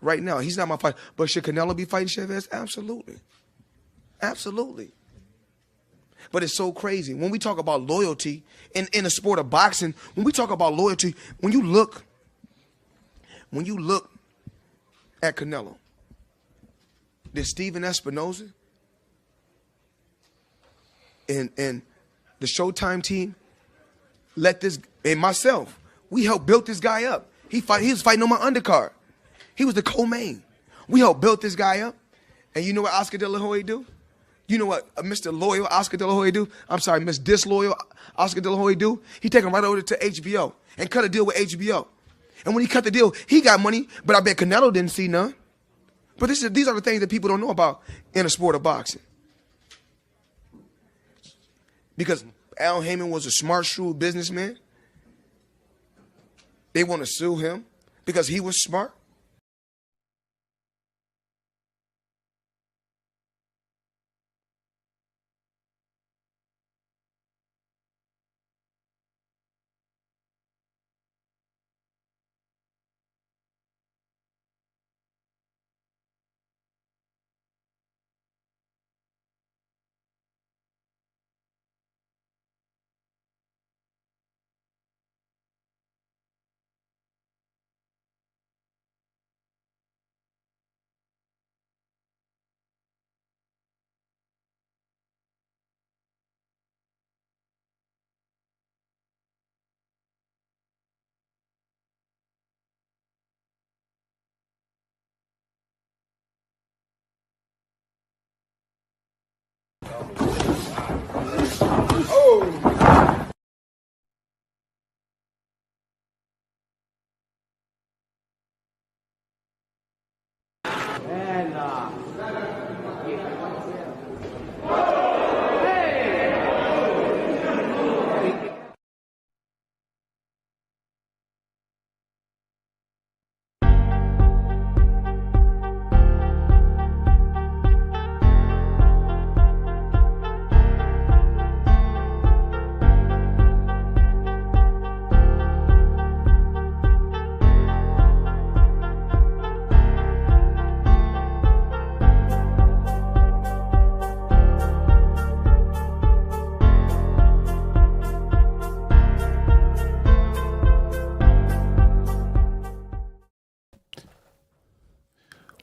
right now. He's not my fighter. But should Canelo be fighting Chavez? Absolutely. Absolutely. But it's so crazy. When we talk about loyalty in the sport of boxing, when we talk about loyalty, when you look at Canelo, there's Steven Espinoza and the Showtime team let this, and myself, we helped build this guy up. He was fighting on my undercard. He was the co-main. We helped build this guy up. And you know what Oscar De La Hoya do? You know what Mr. Loyal Oscar De La Hoya do? I'm sorry, Miss Disloyal Oscar De La Hoya do? He take him right over to HBO and cut a deal with HBO. And when he cut the deal, he got money, but I bet Canelo didn't see none. But these are the things that people don't know about in the sport of boxing. Because Al Heyman was a smart, shrewd businessman. They want to sue him because he was smart.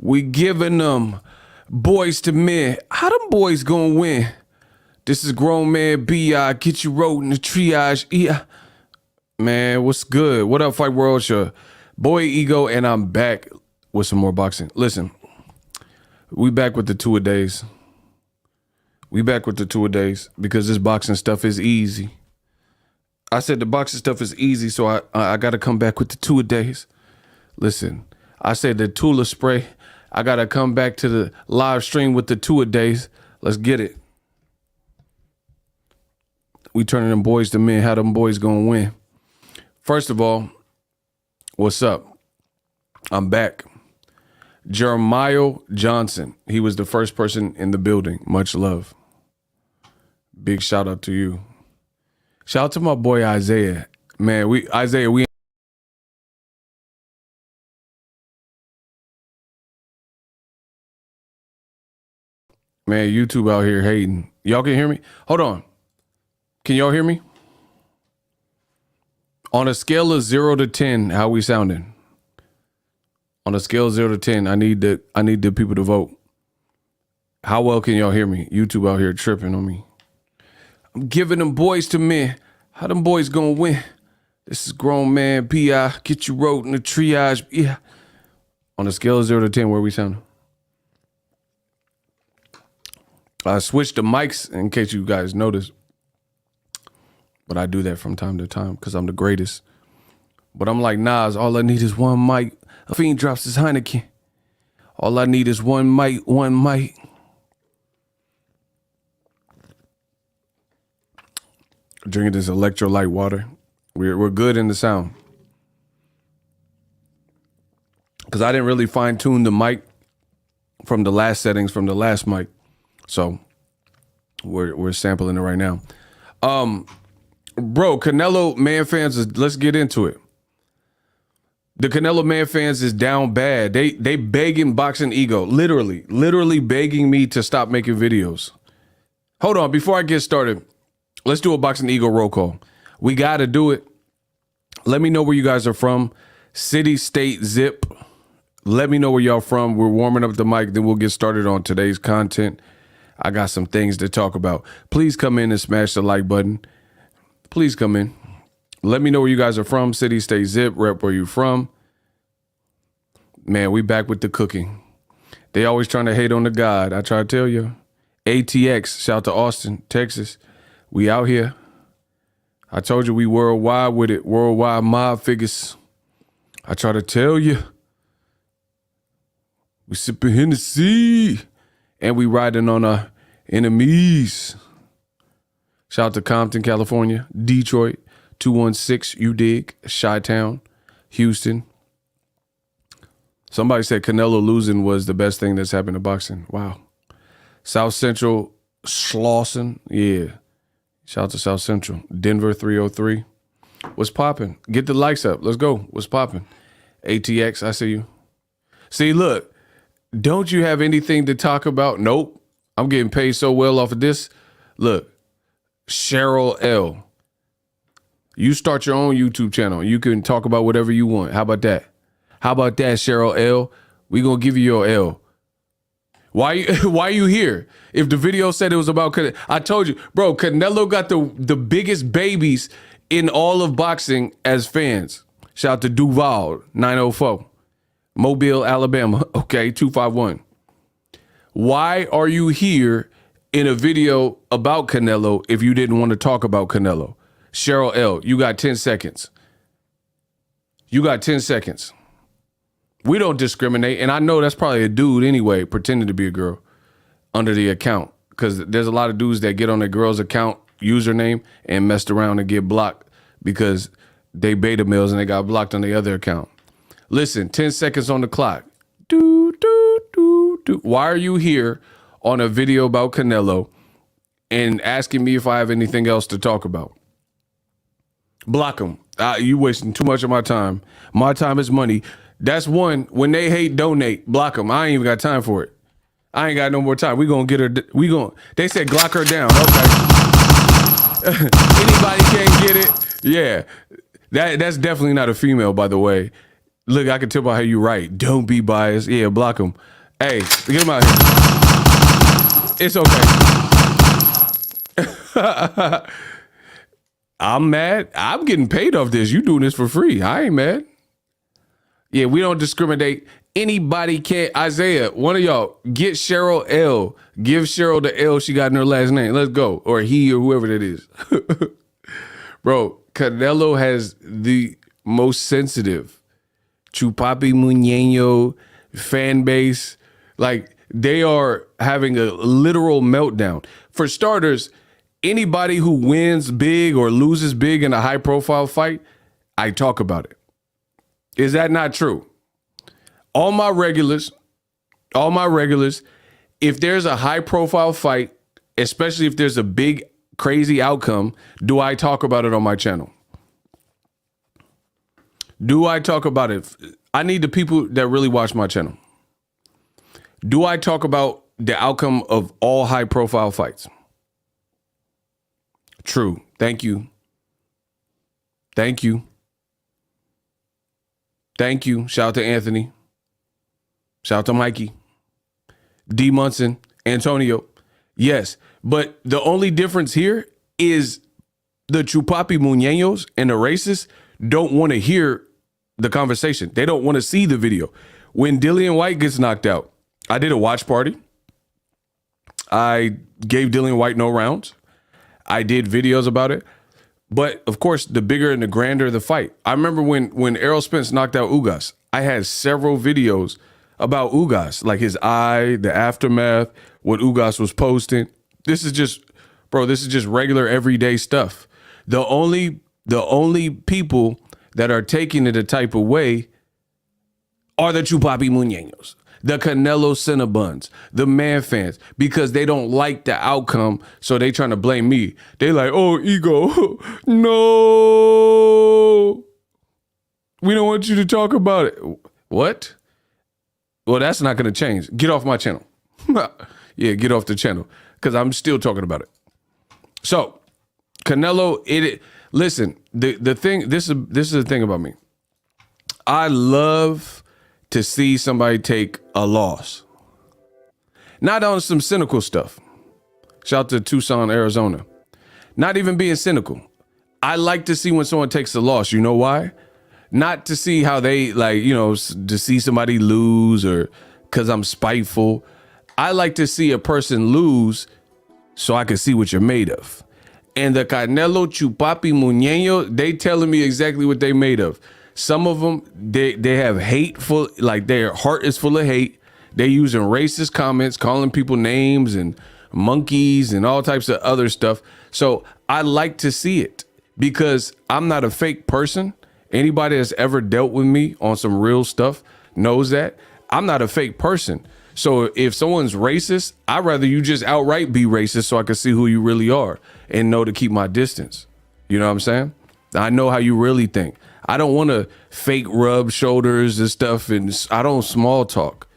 We giving them boys to men. How them boys gonna win? This is grown man B.I. Get you wrote in the triage. Yeah. Man, what's good? What up, Fight World? Your boy Ego, and I'm back with some more boxing. Listen, we back with the two-a-days. We back with the two-a-days because this boxing stuff is easy. I said the boxing stuff is easy, so I got to come back with the two-a-days. Listen, I said the Tula spray. I got to come back to the live stream with the two-a-days. Let's get it. We turning them boys to men. How them boys gonna win? First of all, what's up? I'm back. Jeremiah Johnson. He was the first person in the building. Much love. Big shout out to you. Shout out to my boy Isaiah. Man, Isaiah, man, YouTube out here hating. Y'all can hear me? Hold on. Can y'all hear me? On a scale of 0 to 10, how we sounding? On a scale of 0 to 10, I need the people to vote. How well can y'all hear me? YouTube out here tripping on me. I'm giving them boys to men. How them boys gonna win? This is grown man P.I. Get you wrote in the triage. Yeah. On a scale of 0 to 10, where we sounding? I switched the mics in case you guys noticed. But I do that from time to time because I'm the greatest. But I'm like Nas, all I need is one mic. A fiend drops his Heineken. All I need is one mic, one mic. Drinking this electrolyte water. We're good in the sound. Because I didn't really fine tune the mic from the last settings from the last mic. So we're sampling it right now. Bro, Canelo MANFANS, let's get into it. The Canelo MANFANS is down bad. They begging Boxing Ego, literally begging me to stop making videos. Hold on, before I get started, let's do a Boxing Ego roll call. We got to do it. Let me know where you guys are from. City, state, zip. Let me know where y'all from. We're warming up the mic, then we'll get started on today's content. I got some things to talk about. Please come in and smash the like button. Please come in. Let me know where you guys are from. City, state, zip, rep where you from. Man, we back with the cooking. They always trying to hate on the God. I try to tell you. ATX, shout to Austin, Texas. We out here. I told you we worldwide with it. Worldwide mob figures. I try to tell you. We sipping Hennessy. And we riding on our enemies. Shout out to Compton, California. Detroit, 216, you dig. Chi-Town, Houston. Somebody said Canelo losing was the best thing that's happened to boxing. Wow. South Central, Slauson. Yeah. Shout out to South Central. Denver 303. What's popping? Get the likes up. Let's go. What's popping? ATX, I see you. See, look. Don't you have anything to talk about? Nope. I'm getting paid so well off of this. Look. Cheryl L. You start your own YouTube channel. You can talk about whatever you want. How about that? How about that, Cheryl L? We gonna give you your L. Why are you here? If the video said it was about Canelo, I told you, bro, Canelo got the biggest babies in all of boxing as fans. Shout out to Duval, 904. Mobile, Alabama, okay, 251. Why are you here in a video about Canelo if you didn't want to talk about Canelo? Cheryl L., you got 10 seconds. You got 10 seconds. We don't discriminate, and I know that's probably a dude anyway, pretending to be a girl under the account, because there's a lot of dudes that get on a girl's account username and messed around and get blocked because they beta males and they got blocked on the other account. Listen, 10 seconds on the clock. Do, do, do, do. Why are you here on a video about Canelo and asking me if I have anything else to talk about? Block him. You wasting too much of my time. My time is money. That's one. When they hate, donate. Block them. I ain't even got time for it. I ain't got no more time. We gonna get her. They said glock her down. Okay. Anybody can't get it. Yeah. That's definitely not a female, by the way. Look, I can tell by how you write. Don't be biased. Yeah, block him. Hey, get him out here. It's okay. I'm mad. I'm getting paid off this. You doing this for free. I ain't mad. Yeah, we don't discriminate. Anybody can't. Isaiah, one of y'all, get Cheryl L. Give Cheryl the L she got in her last name. Let's go. Or he or whoever that is. Bro, Canelo has the most sensitive Chupapi Muñeño fan base. Like, they are having a literal meltdown. For starters, anybody who wins big or loses big in a high profile fight, I talk about it. Is that not true? All my regulars, if there's a high profile fight, especially if there's a big, crazy outcome, do I talk about it on my channel? Do I talk about it? I need the people that really watch my channel. Do I talk about the outcome of all high profile fights? True. Thank you. Thank you. Thank you. Shout out to Anthony. Shout out to Mikey. D. Munson. Antonio. Yes. But the only difference here is the Chupapi Muñeños and the racists don't want to hear the conversation. They don't want to see the video. When Dillian White gets knocked out, I did a watch party. I gave Dillian White no rounds. I did videos about it. But, of course, the bigger and the grander the fight. I remember when Errol Spence knocked out Ugas, I had several videos about Ugas, like his eye, the aftermath, what Ugas was posting. This is just, bro, this is just regular everyday stuff. The only people that are taking it a type of way are the Chupapi Muñeños, the Canelo Cinnabons, the MANFANS, because they don't like the outcome, so they trying to blame me. They like, oh, ego, no. We don't want you to talk about it. What? Well, that's not going to change. Get off my channel. Yeah, get off the channel because I'm still talking about it. So, Canelo, listen, the thing, this is the thing about me. I love to see somebody take a loss. Not on some cynical stuff. Shout out to Tucson, Arizona. Not even being cynical. I like to see when someone takes a loss. You know why? Not to see how they to see somebody lose or because I'm spiteful. I like to see a person lose so I can see what you're made of. And the Canelo Chupapi Muñeño, they telling me exactly what they made of. Some of them, they have hateful, like their heart is full of hate. They're using racist comments, calling people names and monkeys and all types of other stuff. So I like to see it because I'm not a fake person. Anybody that's ever dealt with me on some real stuff knows that I'm not a fake person. So if someone's racist, I'd rather you just outright be racist so I can see who you really are and know to keep my distance. You know what I'm saying? I know how you really think. I don't want to fake rub shoulders and stuff, and I don't small talk.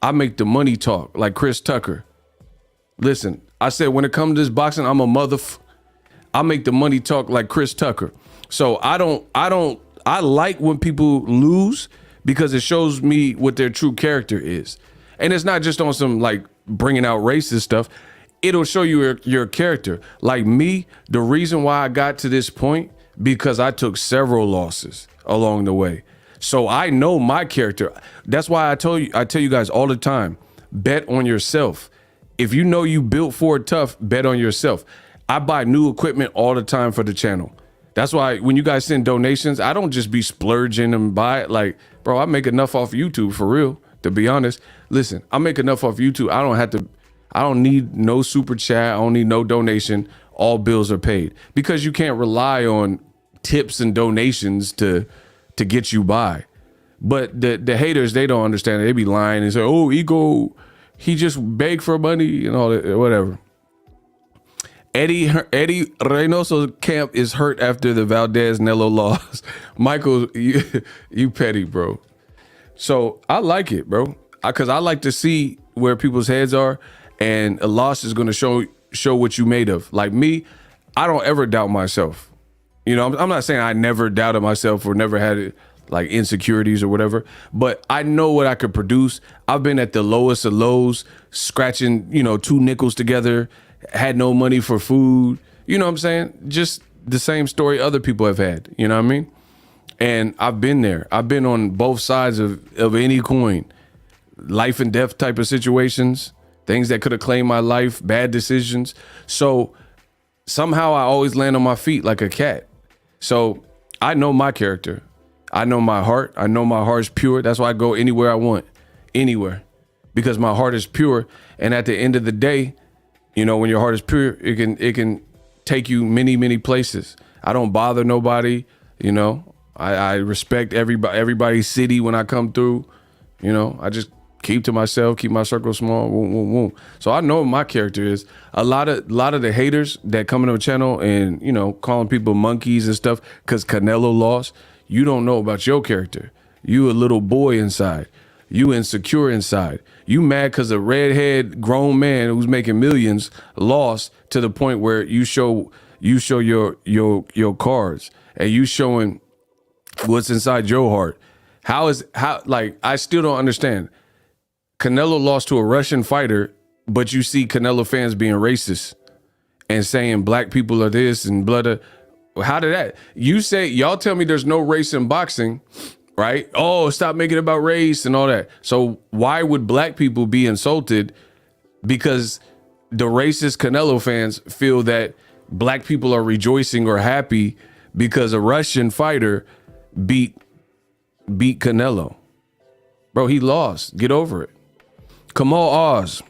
I make the money talk like Chris Tucker. Listen, I said when it comes to this boxing, I'm a I make the money talk like Chris Tucker. So I like when people lose because it shows me what their true character is. And it's not just on some like bringing out racist stuff. It'll show you your character. Like me, the reason why I got to this point, because I took several losses along the way. So I know my character. That's why I tell you guys all the time, bet on yourself. If you know you built for it tough, bet on yourself. I buy new equipment all the time for the channel. That's why when you guys send donations, I don't just be splurging and buy it. Like, bro, I make enough off YouTube for real, to be honest. Listen, I make enough off YouTube. I don't need no super chat. I don't need no donation. All bills are paid because you can't rely on tips and donations to get you by. But the haters, they don't understand it. They be lying and say, oh, Ego, he just begged for money and all that, whatever. Eddie Reynoso's camp is hurt after the Valdez-Nello loss. Michael, you petty, bro. So I like it, bro, because I like to see where people's heads are, and a loss is going to show what you made of. Like me, I don't ever doubt myself. You know, I'm not saying I never doubted myself or never had like insecurities or whatever, but I know what I could produce. I've been at the lowest of lows, scratching, 2 nickels together, had no money for food. You know what I'm saying? Just the same story other people have had. You know what I mean? And I've been there. I've been on both sides of any coin. Life and death type of situations, things that could have claimed my life, bad decisions. So somehow I always land on my feet like a cat. So I know my character. I know my heart. I know my heart's pure. That's why I go anywhere I want, anywhere, because my heart is pure. And at the end of the day, when your heart is pure, it can take you many, many places. I don't bother nobody. I respect everybody's city when I come through. I just keep to myself, keep my circle small. Woo, woo, woo. So I know what my character is. A lot of the haters that come into the channel and calling people monkeys and stuff because Canelo lost. You don't know about your character. You a little boy inside. You insecure inside. You mad because a redhead grown man who's making millions lost to the point where you show your cards and you showing what's inside your heart. I still don't understand. Canelo lost to a Russian fighter, but you see Canelo fans being racist and saying black people are this and blood. How did that? Y'all tell me there's no race in boxing, right? Oh, stop making it about race and all that. So why would black people be insulted because the racist Canelo fans feel that black people are rejoicing or happy because a Russian fighter beat Canelo? Bro, he lost. Get over it. Kamal Oz.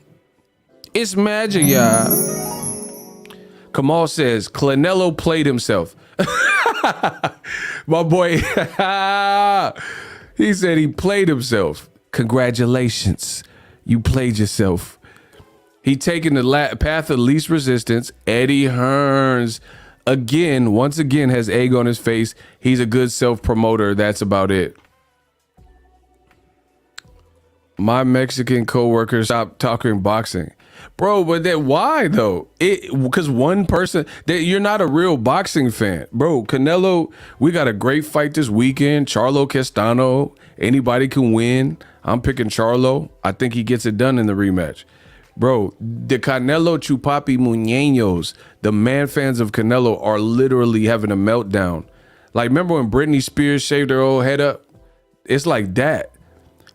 It's magic, y'all. Kamal says, Canelo played himself. My boy, he said he played himself. Congratulations. You played yourself. He taken the path of least resistance. Eddie Hearns once again, has egg on his face. He's a good self-promoter. That's about it. My Mexican coworker stopped talking boxing. Bro, but then why though? Because one person, that you're not a real boxing fan. Bro, Canelo, we got a great fight this weekend. Charlo Castano, anybody can win. I'm picking Charlo. I think he gets it done in the rematch. Bro, the Canelo Chupapi Muñeños, the man fans of Canelo are literally having a meltdown. Like, remember when Britney Spears shaved her old head up? It's like that.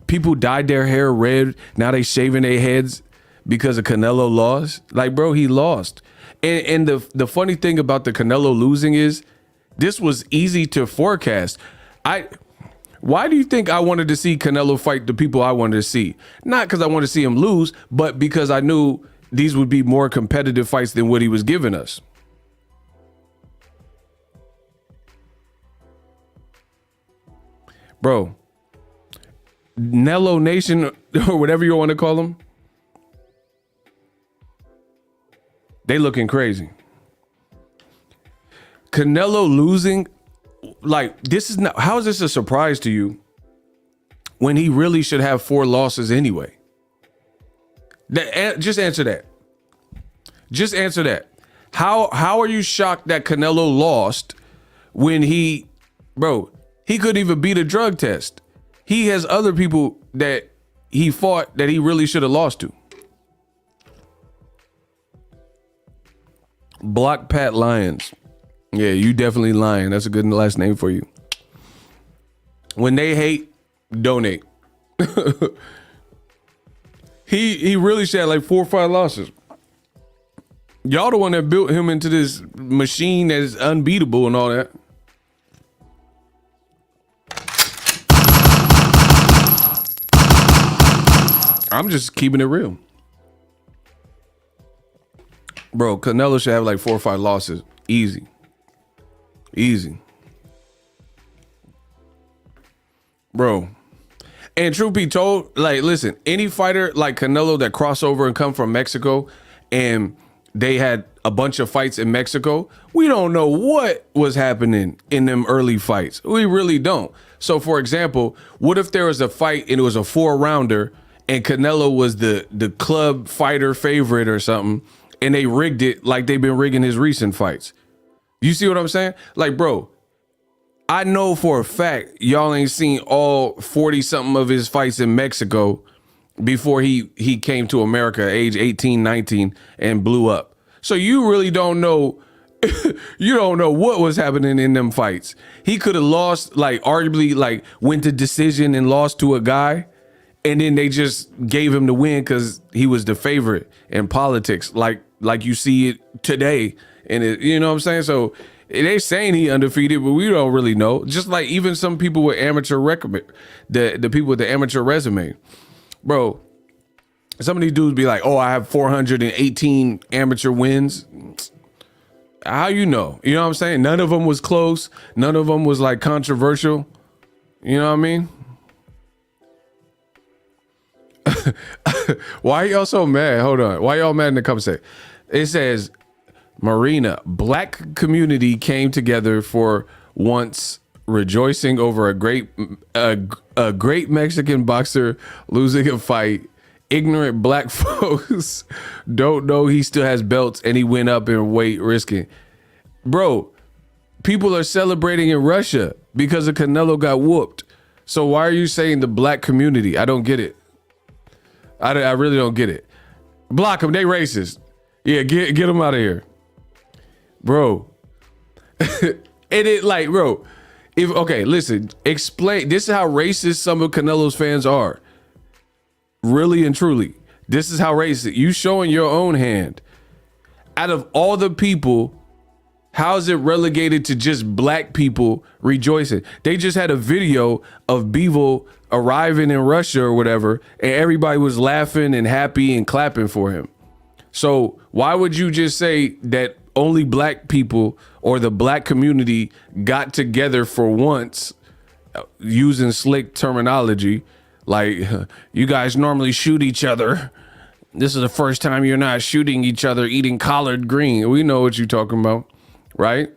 People dyed their hair red. Now they shaving their heads because of Canelo lost. Like, bro, he lost. And the funny thing about the Canelo losing is this was easy to forecast. Why do you think I wanted to see Canelo fight the people I wanted to see? Not because I wanted to see him lose, but because I knew these would be more competitive fights than what he was giving us. Bro, Nello Nation, or whatever you want to call them, they looking crazy. Canelo losing, like, this is not, how is this a surprise to you when he really should have 4 losses anyway? Just answer that. Just answer that. How are you shocked that Canelo lost when he couldn't even beat a drug test? He has other people that he fought that he really should have lost to. Block Pat Lyons. Yeah, you definitely lying. That's a good last name for you. When they hate, donate. He really should have like 4 or 5 losses. Y'all the one that built him into this machine that is unbeatable and all that. I'm just keeping it real. Bro, Canelo should have like 4 or 5 losses. Easy. Easy. Bro. And truth be told, like, listen, any fighter like Canelo that cross over and come from Mexico and they had a bunch of fights in Mexico, we don't know what was happening in them early fights. We really don't. So, for example, what if there was a fight and it was a 4-rounder and Canelo was the club fighter favorite or something, and they rigged it like they've been rigging his recent fights? You see what I'm saying? Like, bro, I know for a fact y'all ain't seen all 40-something of his fights in Mexico before he came to America, age 18, 19, and blew up. So you really don't know, you don't know what was happening in them fights. He could have lost, like, arguably, like, went to decision and lost to a guy, and then they just gave him the win because he was the favorite in politics, like you see it today. And it, you know what I'm saying? So they saying he undefeated, but we don't really know. Just like even some people with amateur record, the people with the amateur resume, bro. Some of these dudes be like, "Oh, I have 418 amateur wins." How you know? You know what I'm saying? None of them was close. None of them was like controversial. You know what I mean? Why are y'all so mad? Hold on. Why y'all mad in the comment section? It says, Marina, black community came together for once, rejoicing over a great Mexican boxer losing a fight. Ignorant black folks don't know he still has belts and he went up in weight risking. Bro, people are celebrating in Russia because of Canelo got whooped. So why are you saying the black community? I don't get it. I really don't get it. Block them. They racist. Yeah, get them out of here. Bro. And it like, bro, okay, listen, explain. This is how racist some of Canelo's fans are. Really and truly. This is how racist. You showing your own hand. Out of all the people, how is it relegated to just black people rejoicing? They just had a video of Bivol arriving in Russia or whatever, and everybody was laughing and happy and clapping for him. So why would you just say that only black people or the black community got together for once, using slick terminology, like, you guys normally shoot each other. This is the first time you're not shooting each other eating collard green. We know what you're talking about. right?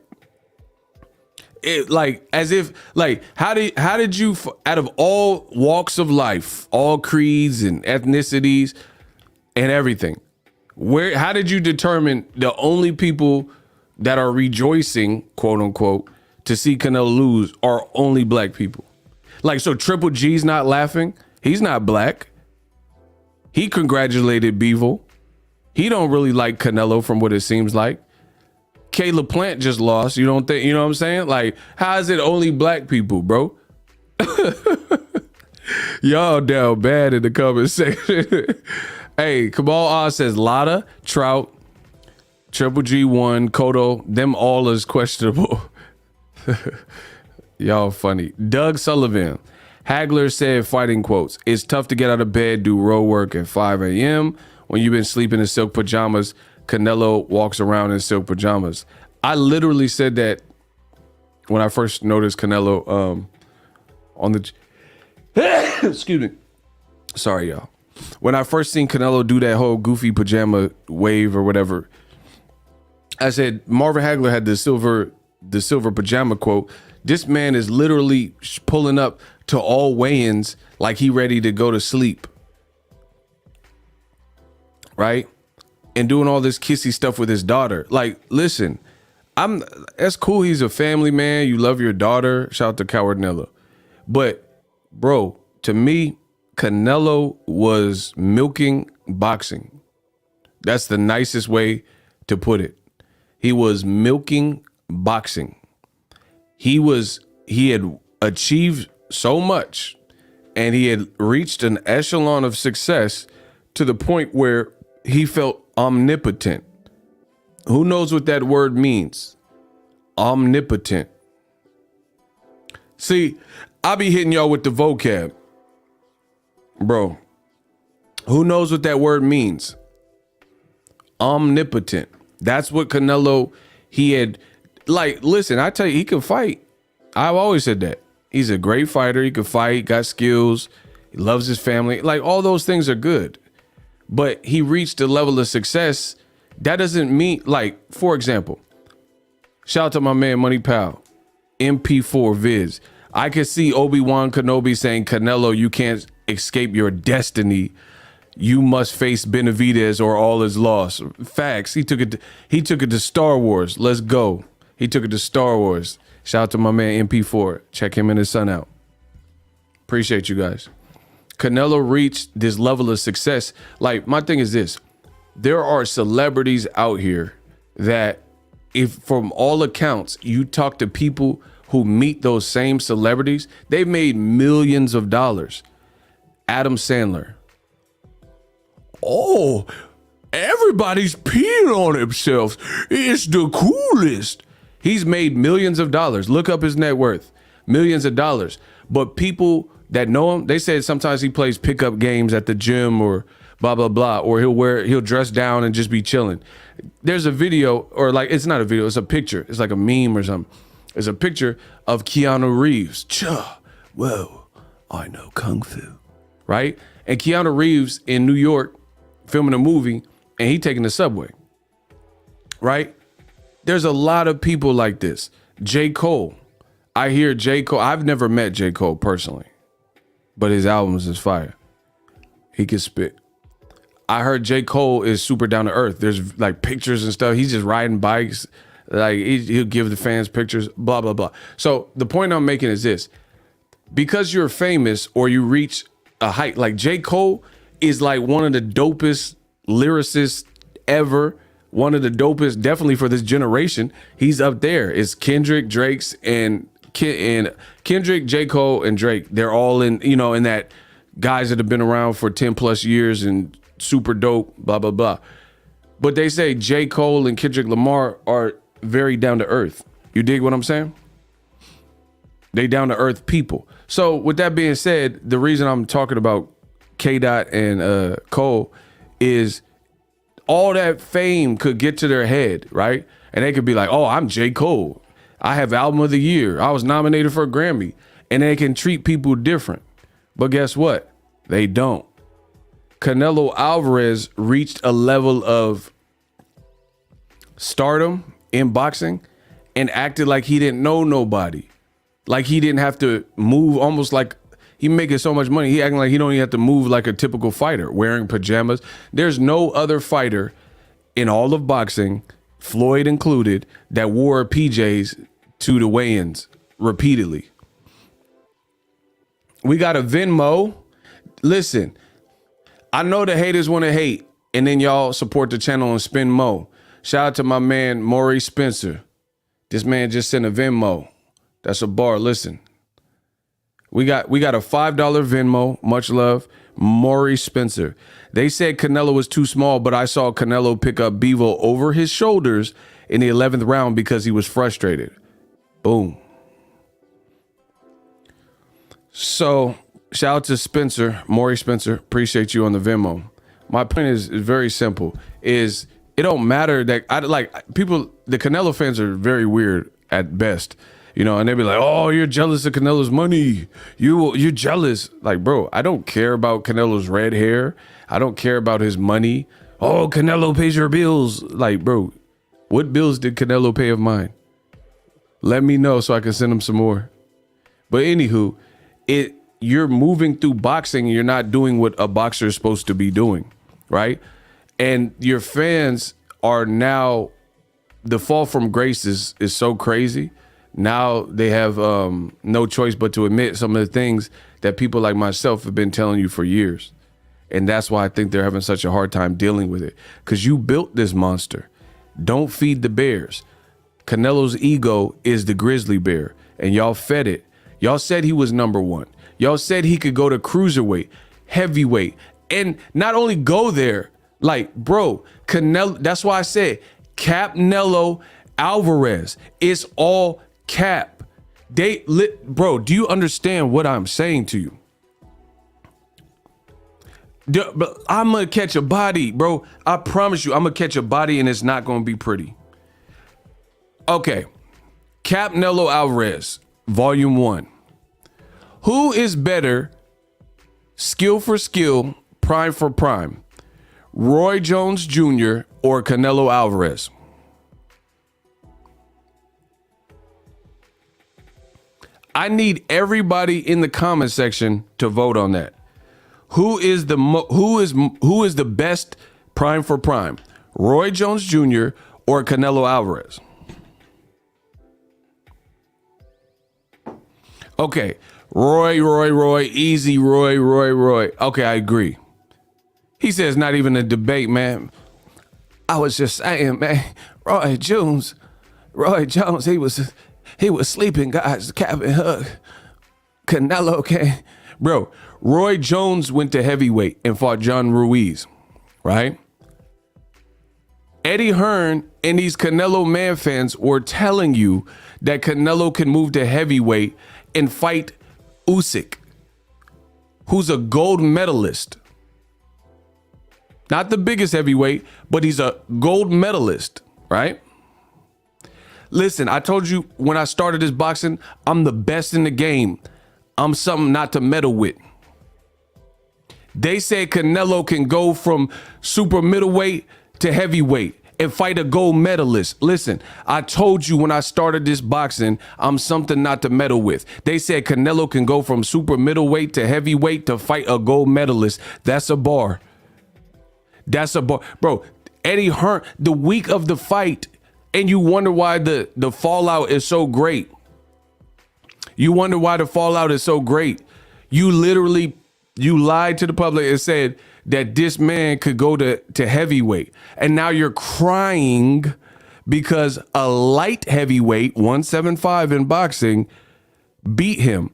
It like as if like how did you out of all walks of life, all creeds and ethnicities and everything, how did you determine the only people that are rejoicing, quote unquote, to see Canelo lose are only black people? Like, so Triple G's not laughing. He's not black. He congratulated Bivol. He don't really like Canelo from what it seems like. Caleb Plant just lost. You don't think, you know what I'm saying? Like, how is it only black people, bro? Y'all down bad in the comment section. Hey, Kamal Oz says Lotta, Trout, Triple G won, Cotto, them all is questionable. Y'all funny. Doug Sullivan. Hagler said, fighting quotes, it's tough to get out of bed, do road work at 5 a.m. when you've been sleeping in silk pajamas. Canelo walks around in silk pajamas. I literally said that when I first noticed Canelo on the... Excuse me. Sorry, y'all. When I first seen Canelo do that whole goofy pajama wave or whatever, I said, Marvin Hagler had the silver pajama quote. This man is literally pulling up to all weigh-ins like he ready to go to sleep. Right? And doing all this kissy stuff with his daughter. Like, listen, that's cool. He's a family man. You love your daughter. Shout out to Cowardnella. But, bro, to me, Canelo was milking boxing. That's the nicest way to put it. He was milking boxing. He had achieved so much, and he had reached an echelon of success to the point where he felt omnipotent. Who knows what that word means? Omnipotent. See, I be hitting y'all with the vocab. Bro, who knows what that word means? Omnipotent. That's what Canelo, he had, like, listen, I tell you, he can fight. I've always said that. He's a great fighter. He can fight, got skills. He loves his family. Like, all those things are good. But he reached a level of success. That doesn't mean, like, for example, shout out to my man Money Pal, MP4 Viz. I could see Obi-Wan Kenobi saying, Canelo, you can't escape your destiny. You must face Benavidez or all is lost. Facts. He took it to Star Wars. Let's go. He took it to Star Wars. Shout out to my man MP4. Check him and his son out. Appreciate you guys. Canelo reached this level of success. Like, my thing is this. There are celebrities out here that, if from all accounts, you talk to people who meet those same celebrities, they've made millions of dollars. Adam Sandler. Oh, everybody's peeing on themselves. It's the coolest. He's made millions of dollars. Look up his net worth. Millions of dollars. But people that know him, they said sometimes he plays pickup games at the gym or blah, blah, blah. Or he'll dress down and just be chilling. There's a video, or like, it's not a video, it's a picture. It's like a meme or something. It's a picture of Keanu Reeves. Whoa, I know Kung Fu. Right? And Keanu Reeves in New York filming a movie, and he taking the subway. Right? There's a lot of people like this. J. Cole. I hear J. Cole. I've never met J. Cole personally, but his albums is fire. He can spit. I heard J. Cole is super down to earth. There's like pictures and stuff. He's just riding bikes. Like he'll give the fans pictures, blah, blah, blah. So the point I'm making is this. Because you're famous or you reach a height, like J. Cole is like one of the dopest lyricists ever. One of the dopest, definitely for this generation. He's up there. It's Kendrick, Drake's, and Kendrick, J. Cole, and Drake. They're all in, in that guys that have been around for 10 plus years and super dope, blah, blah, blah. But they say J. Cole and Kendrick Lamar are very down to earth. You dig what I'm saying? They down to earth people. So with that being said, the reason I'm talking about K-Dot and Cole is all that fame could get to their head, right? And they could be like, oh, I'm J. Cole. I have album of the year. I was nominated for a Grammy. And they can treat people different. But guess what? They don't. Canelo Alvarez reached a level of stardom in boxing and acted like he didn't know nobody. Like he didn't have to move, almost like he making so much money. He acting like he don't even have to move like a typical fighter, wearing pajamas. There's no other fighter in all of boxing, Floyd included, that wore PJs to the weigh-ins repeatedly. We got a Venmo. Listen, I know the haters want to hate, and then y'all support the channel and spend mo. Shout out to my man, Maurice Spencer. This man just sent a Venmo. That's a bar. Listen, we got a $5 Venmo. Much love, Maurice Spencer. They said Canelo was too small, but I saw Canelo pick up Bivol over his shoulders in the 11th round because he was frustrated. Boom. So shout out to Spencer, Maurice Spencer. Appreciate you on the Venmo. My point is very simple. Is it don't matter that I like people. The Canelo fans are very weird at best, you know, and they be like, "Oh, you're jealous of Canelo's money. You're jealous." Like, bro, I don't care about Canelo's red hair. I don't care about his money. Oh, Canelo pays your bills. Like, bro, what bills did Canelo pay of mine? Let me know so I can send him some more. But anywho, you're moving through boxing and you're not doing what a boxer is supposed to be doing, right? And your fans are now, the fall from grace is so crazy. Now they have no choice but to admit some of the things that people like myself have been telling you for years. And that's why I think they're having such a hard time dealing with it. Because you built this monster. Don't feed the bears. Canelo's ego is the grizzly bear, and y'all fed it. Y'all said he was number one. Y'all said he could go to cruiserweight, heavyweight, and not only go there, like, bro, Canelo, that's why I said Canelo Alvarez. It's all cap. Bro, do you understand what I'm saying to you? But I'm gonna catch a body, bro. I promise you, I'm gonna catch a body and it's not gonna be pretty. Okay, Canelo Alvarez, Volume 1. Who is better, skill for skill, prime for prime? Roy Jones Jr. or Canelo Alvarez? I need everybody in the comment section to vote on that. Who is the best prime for prime? Roy Jones Jr. or Canelo Alvarez? Okay, Roy, easy, Roy. Okay, I agree. He says not even a debate, man. I was just saying, man, Roy Jones, he was sleeping, guys, Captain Hook. Canelo can't. Bro, Roy Jones went to heavyweight and fought John Ruiz, right? Eddie Hearn and these Canelo MANFANS were telling you that Canelo can move to heavyweight and fight Usyk, who's a gold medalist. Not the biggest heavyweight, but he's a gold medalist, right? Listen, I told you when I started this boxing, I'm the best in the game. I'm something not to meddle with. They say Canelo can go from super middleweight to heavyweight and fight a gold medalist. Listen, I told you when I started this boxing, I'm something not to meddle with. They said Canelo can go from super middleweight to heavyweight to fight a gold medalist. That's a bar. That's a bar. Bro, Eddie Hearn, the week of the fight, and you wonder why the fallout is so great. You wonder why the fallout is so great. You lied to the public and said that this man could go to heavyweight. And now you're crying because a light heavyweight, 175 in boxing, beat him.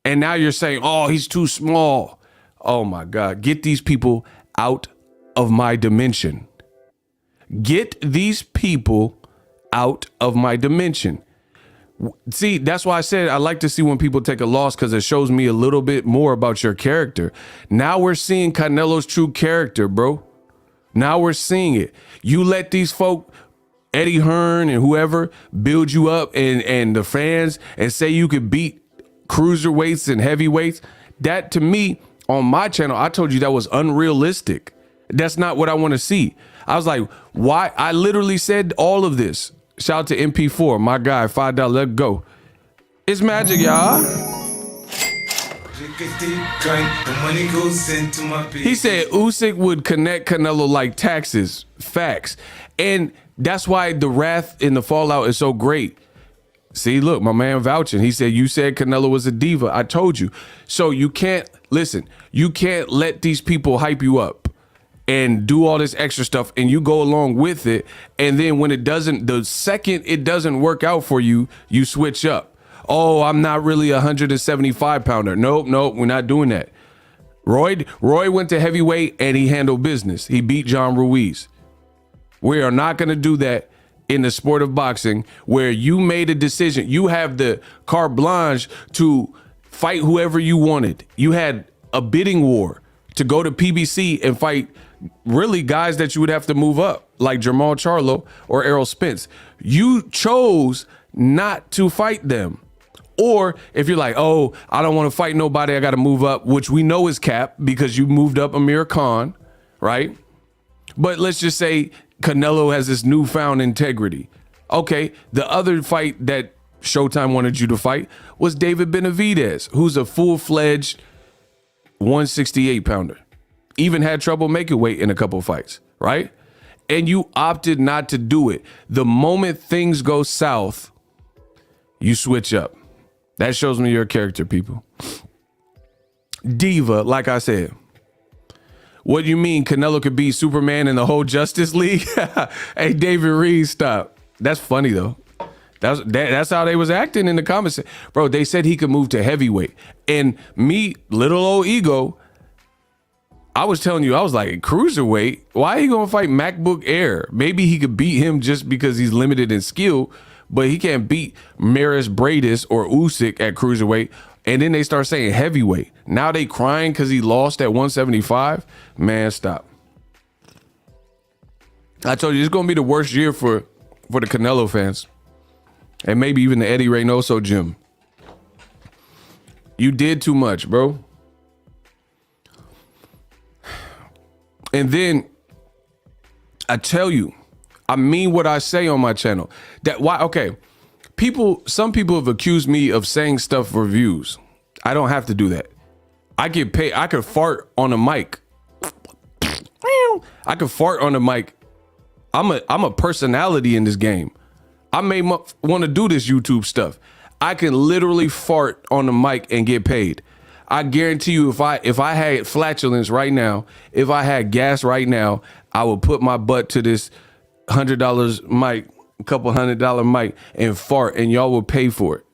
And now you're saying, oh, he's too small. Oh my God, get these people out of my dimension. Get these people out of my dimension. See, that's why I said I like to see when people take a loss, because it shows me a little bit more about your character. Now we're seeing Canelo's true character, bro. Now we're seeing it. You let these folk, Eddie Hearn and whoever, build you up and the fans and say you could beat cruiserweights and heavyweights. That, to me, on my channel, I told you that was unrealistic. That's not what I want to see. I was like, why? I literally said all of this. Shout out to MP4, my guy, $5. Let's go. It's magic, y'all. He said Usyk would connect Canelo like taxes. Facts. And that's why the wrath in the fallout is so great. See, look, my man vouching. He said, you said Canelo was a diva. I told you. So you can't, listen, you can't let these people hype you up and do all this extra stuff and you go along with it. And then when it doesn't, the second it doesn't work out for you, you switch up. Oh, I'm not really a 175 pounder. Nope, we're not doing that. Roy went to heavyweight and he handled business. He beat John Ruiz. We are not going to do that in the sport of boxing where you made a decision. You have the carte blanche to fight whoever you wanted. You had a bidding war to go to PBC and fight really guys that you would have to move up, like Jermall Charlo or Errol Spence. You chose not to fight them. Or if you're like, oh, I don't want to fight nobody, I got to move up, which we know is cap because you moved up Amir Khan, right? But let's just say Canelo has this newfound integrity. Okay, the other fight that Showtime wanted you to fight was David Benavidez, who's a full-fledged 168 pounder. Even had trouble making weight in a couple of fights, right? And you opted not to do it. The moment things go south, you switch up. That shows me your character, people. Diva, like I said. What do you mean Canelo could be Superman in the whole Justice League? Hey, David Reed, stop. That's funny, though. That's how they was acting in the comments. Bro, they said he could move to heavyweight. And me, little old ego, I was telling you, I was like, cruiserweight? Why are you going to fight MacBook Air? Maybe he could beat him just because he's limited in skill, but he can't beat Maris Bradis or Usyk at cruiserweight. And then they start saying heavyweight. Now they crying because he lost at 175. Man, stop. I told you, it's going to be the worst year for the Canelo fans. And maybe even the Eddie Reynoso gym. You did too much, bro. And then I tell you, I mean what I say on my channel. Okay. Some people have accused me of saying stuff for views. I don't have to do that. I get paid. I could fart on a mic. I could fart on the mic. I'm a personality in this game. I may want to do this YouTube stuff. I can literally fart on the mic and get paid. I guarantee you, if I had flatulence right now, if I had gas right now, I would put my butt to this $100 mic, a couple $100 mic, and fart, and y'all will pay for it.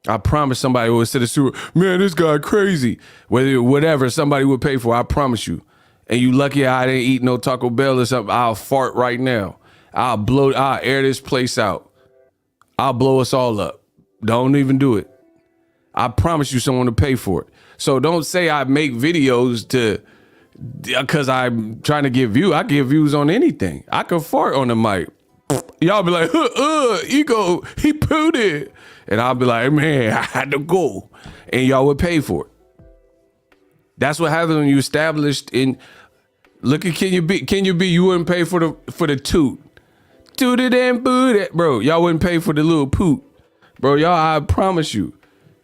I promise somebody would sit super, man, this guy crazy. Whatever, somebody would pay for it, I promise you. And you lucky I didn't eat no Taco Bell or something, I'll fart right now. I'll air this place out. I'll blow us all up. Don't even do it. I promise you someone to pay for it. So don't say I make videos because I'm trying to get views. I get views on anything. I can fart on the mic. Y'all be like, ego, he pooed it. And I'll be like, man, I had to go. And y'all would pay for it. That's what happens when you established in, look at Can You Be, you wouldn't pay for the toot. Toot it and boot it. Bro, y'all wouldn't pay for the little poot. Bro, y'all, I promise you.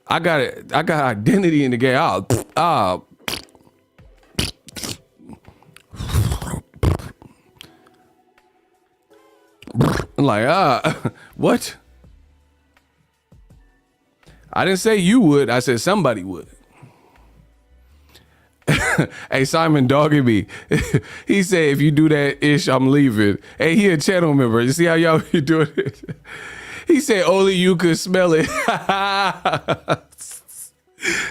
I got identity in the game. I'm like, what? I didn't say you would. I said somebody would. Hey, Simon dogging me. He said, if you do that ish, I'm leaving. Hey, he a channel member. You see how y'all be doing it? He said, only you could smell it.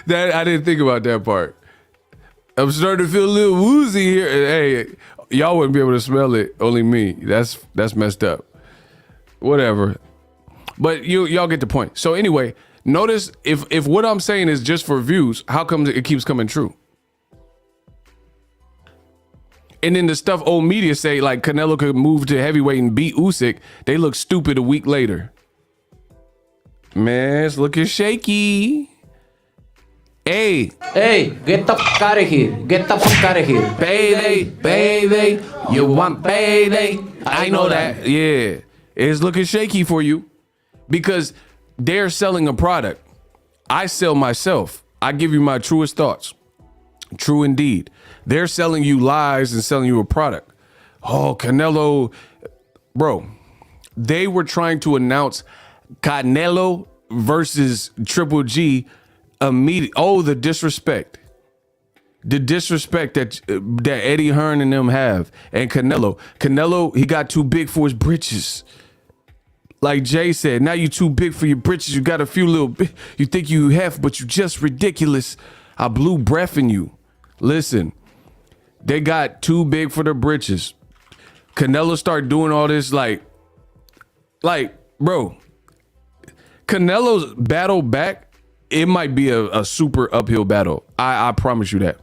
That I didn't think about that part. I'm starting to feel a little woozy here. Hey, y'all wouldn't be able to smell it. Only me. That's messed up. Whatever. But y'all get the point. So anyway, notice if what I'm saying is just for views, how come it keeps coming true? And then the stuff old media say, like Canelo could move to heavyweight and beat Usyk, they look stupid a week later. Man, it's looking shaky. Hey, get the fuck out of here. Get the fuck out of here. Payday, you want payday. I know that. Yeah. It's looking shaky for you because they're selling a product. I sell myself. I give you my truest thoughts. True indeed. They're selling you lies and selling you a product. Oh, Canelo, bro, they were trying to announce Canelo versus Triple G immediately. Oh, the disrespect. The disrespect that Eddie Hearn and them have. And Canelo, he got too big for his britches. Like Jay said, now you too big for your britches. You got a few little, you think you have, but you just ridiculous. I blew breath in you. Listen, they got too big for their britches. Canelo started doing all this like, bro, Canelo's battle back, it might be a super uphill battle. I promise you that.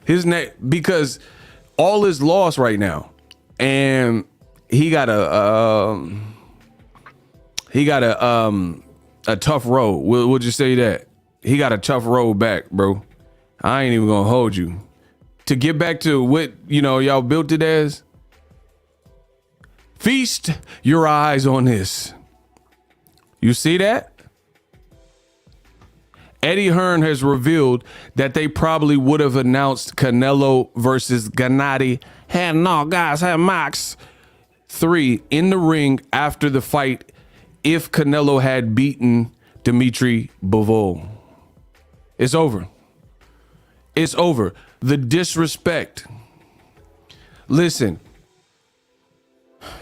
His neck, because all is lost right now. And he got a tough road. We'll just say that. He got a tough road back, bro. I ain't even gonna hold you. To get back to what, y'all built it as, feast your eyes on this. You see that? Eddie Hearn has revealed that they probably would have announced Canelo versus Gennady had Max 3 in the ring after the fight if Canelo had beaten Dimitri Bivol. It's over. It's over. The disrespect. Listen,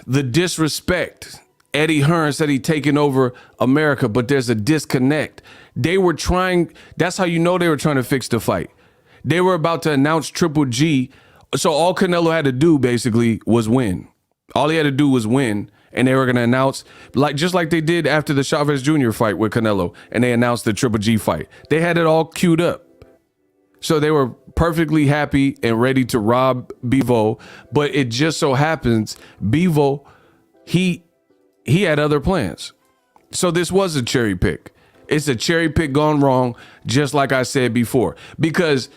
the disrespect. Eddie Hearn said he taking over America, but there's a disconnect. They were trying, that's how you know they were trying to fix the fight. They were about to announce Triple G. So all Canelo had to do basically was win. All he had to do was win. And they were going to announce, just like they did after the Chavez Jr. fight with Canelo, and they announced the Triple G fight. They had it all queued up. So they were perfectly happy and ready to rob Bivol. But it just so happens, Bivol, he had other plans. So this was a cherry pick. It's a cherry pick gone wrong, just like I said before. Because,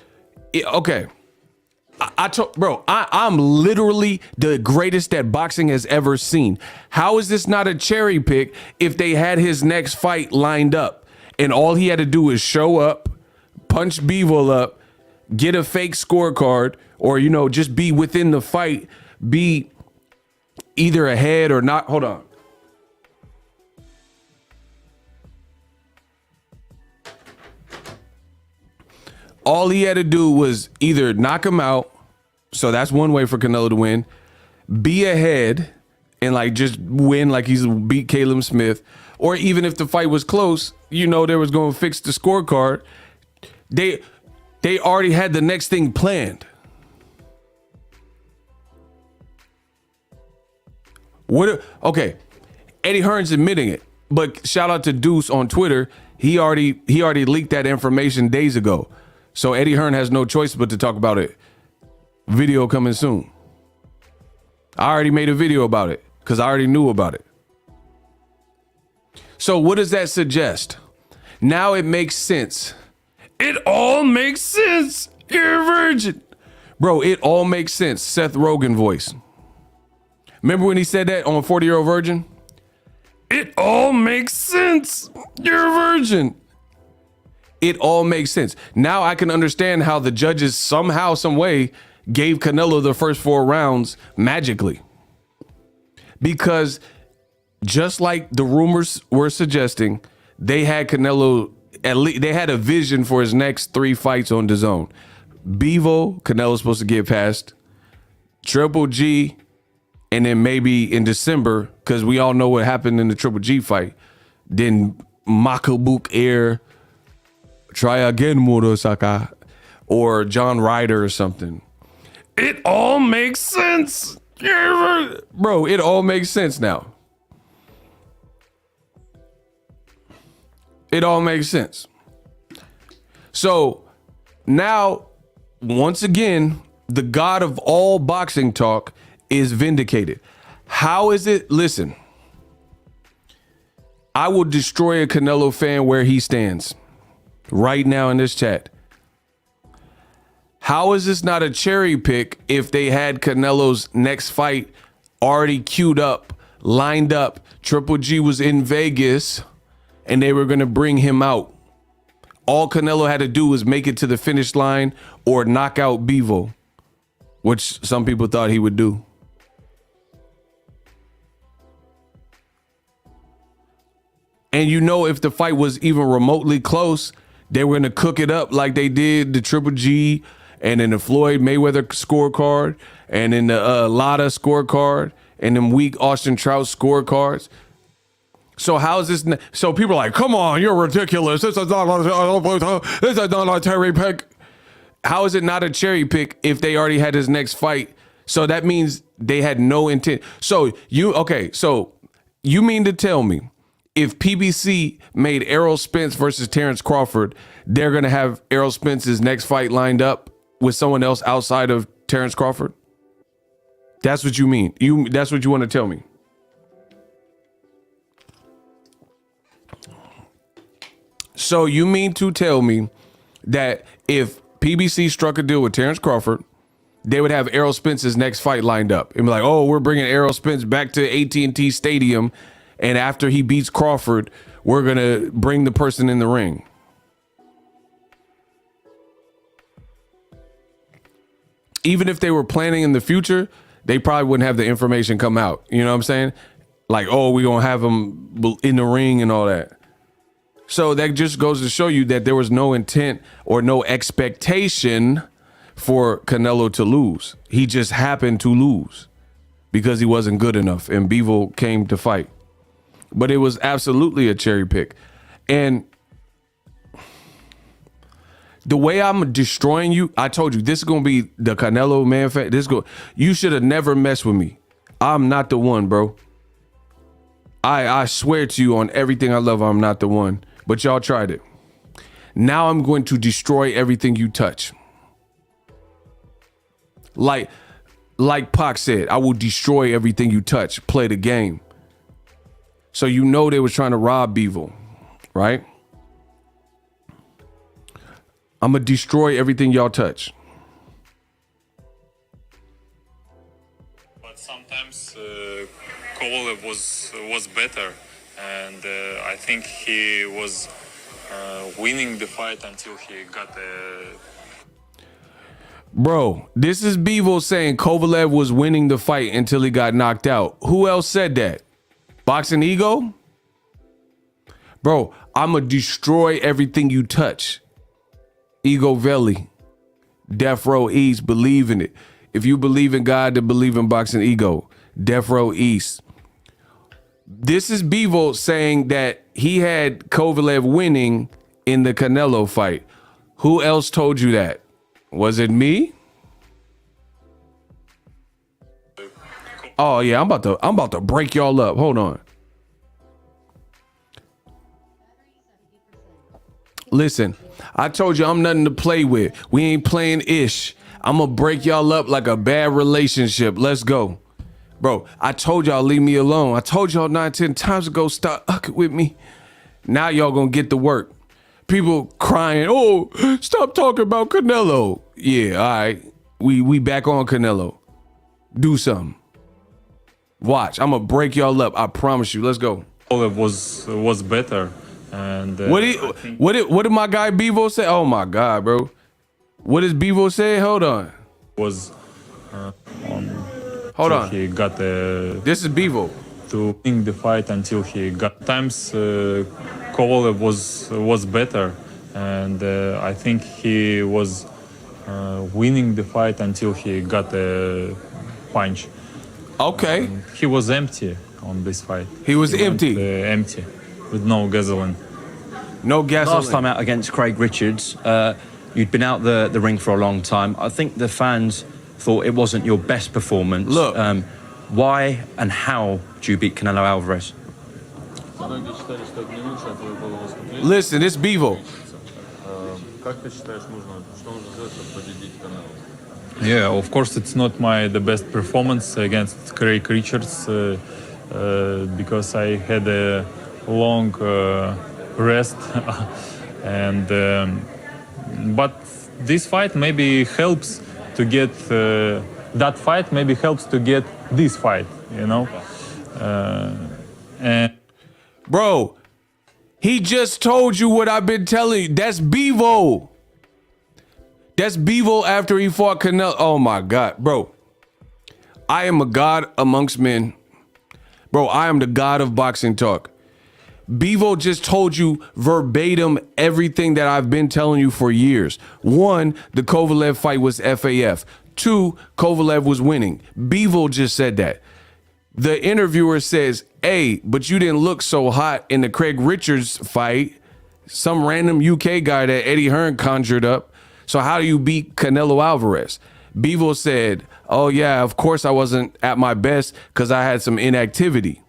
I'm literally the greatest that boxing has ever seen. How is this not a cherry pick if they had his next fight lined up and all he had to do is show up, punch Bivol up, get a fake scorecard, or, just be within the fight, be either ahead or not. Hold on. All he had to do was either knock him out, so that's one way for Canelo to win, be ahead and just win like he's beat Caleb Smith, or even if the fight was close, they was going to fix the scorecard. They already had the next thing planned. Okay, Eddie Hearn's admitting it, but shout out to Deuce on Twitter. He already leaked that information days ago. So Eddie Hearn has no choice but to talk about it. Video coming soon. I already made a video about it because I already knew about it. So what does that suggest? Now it makes sense. It all makes sense. You're a virgin. Bro, it all makes sense. Seth Rogen voice. Remember when he said that on 40-Year-Old Virgin? It all makes sense. You're a virgin. It all makes sense. Now I can understand how the judges somehow, some way gave Canelo the first 4 rounds magically. Because just like the rumors were suggesting, they had Canelo, at least they had a vision for his next 3 fights on DAZN. Bivol, Canelo's supposed to get past. Triple G, and then maybe in December, because we all know what happened in the Triple G fight. Then Makabuk Air, try again, Murosaka, or John Ryder or something. It all makes sense. Bro, it all makes sense now. It all makes sense. So now, once again, the god of all boxing talk is vindicated. How is it? Listen, I will destroy a Canelo fan where he stands right now in this chat. How is this not a cherry pick if they had Canelo's next fight already queued up, lined up. Triple G was in Vegas and they were going to bring him out. All Canelo had to do was make it to the finish line or knock out Bivol, which some people thought he would do. And you know, if the fight was even remotely close, they were going to cook it up like they did the Triple G and then the Floyd Mayweather scorecard and then the Lada scorecard and them weak Austin Trout scorecards. So how is this? So people are like, come on, you're ridiculous. This is not a cherry pick. How is it not a cherry pick if they already had his next fight? So that means they had no intent. So you mean to tell me if PBC made Errol Spence versus Terrence Crawford, they're going to have Errol Spence's next fight lined up with someone else outside of Terrence Crawford? That's what you mean. That's what you want to tell me. So you mean to tell me that if PBC struck a deal with Terrence Crawford, they would have Errol Spence's next fight lined up and be like, oh, we're bringing Errol Spence back to AT&T Stadium, and after he beats Crawford, we're going to bring the person in the ring. Even if they were planning in the future, they probably wouldn't have the information come out. You know what I'm saying? Like, oh, we're going to have him in the ring and all that. So that just goes to show you that there was no intent or no expectation for Canelo to lose. He just happened to lose because he wasn't good enough and Bivol came to fight. But it was absolutely a cherry pick. And the way I'm destroying you, I told you, this is going to be the Canelo MANFANS. You should have never messed with me. I'm not the one, bro. I swear to you on everything I love, I'm not the one. But y'all tried it. Now I'm going to destroy everything you touch. Like Pac said, I will destroy everything you touch. Play the game. So you know they was trying to rob Bivol, right? I'm going to destroy everything y'all touch. But sometimes Kovalev was better. And I think he was winning the fight until he got a... Bro, this is Bivol saying Kovalev was winning the fight until he got knocked out. Who else said that? Boxing Ego? Bro, I'm going to destroy everything you touch. Ego Veli. Death Row East, believe in it. If you believe in God, then believe in Boxing Ego. Death Row East. This is Bivol saying that he had Kovalev winning in the Canelo fight. Who else told you that? Was it me? Oh yeah, I'm about to break y'all up. Hold on. Listen, I told you I'm nothing to play with. We ain't playing ish. I'm gonna break y'all up like a bad relationship. Let's go. Bro, I told y'all leave me alone. I told y'all 9, 10 times ago, stop ucking with me. Now y'all gonna get to work. People crying, oh, stop talking about Canelo. Yeah, all right. We back on Canelo. Do something. Watch, I'm gonna break y'all up. I promise you. Let's go. Kovalev was better. And what did my guy Bivol say? Oh my God, bro. What does Bivol say? Hold on. Was Hold on. He got this is Bivol. To win the fight until he got times. Kovalev was better, and I think he was winning the fight until he got a punch. Okay. He was empty on this fight. He was empty. Empty, with no gasoline. No gasoline. Last time out against Craig Richards, you'd been out the ring for a long time. I think the fans thought it wasn't your best performance. Look. Why and how do you beat Canelo Alvarez? Listen, it's Bivol. Yeah, of course it's not the best performance against Craig Richards because I had a long rest and but this fight maybe helps to get that fight maybe helps to get this fight. you know. And Bro, he just told you what I've been telling you. That's Bivol. That's Bivol after he fought Canelo. Oh my God, bro. I am a god amongst men. Bro, I am the god of boxing talk. Bivol just told you verbatim everything that I've been telling you for years. One, the Kovalev fight was FAF. Two, Kovalev was winning. Bivol just said that. The interviewer says, hey, but you didn't look so hot in the Craig Richards fight. Some random UK guy that Eddie Hearn conjured up. So how do you beat Canelo Alvarez? Bivol said, oh yeah, of course I wasn't at my best because I had some inactivity,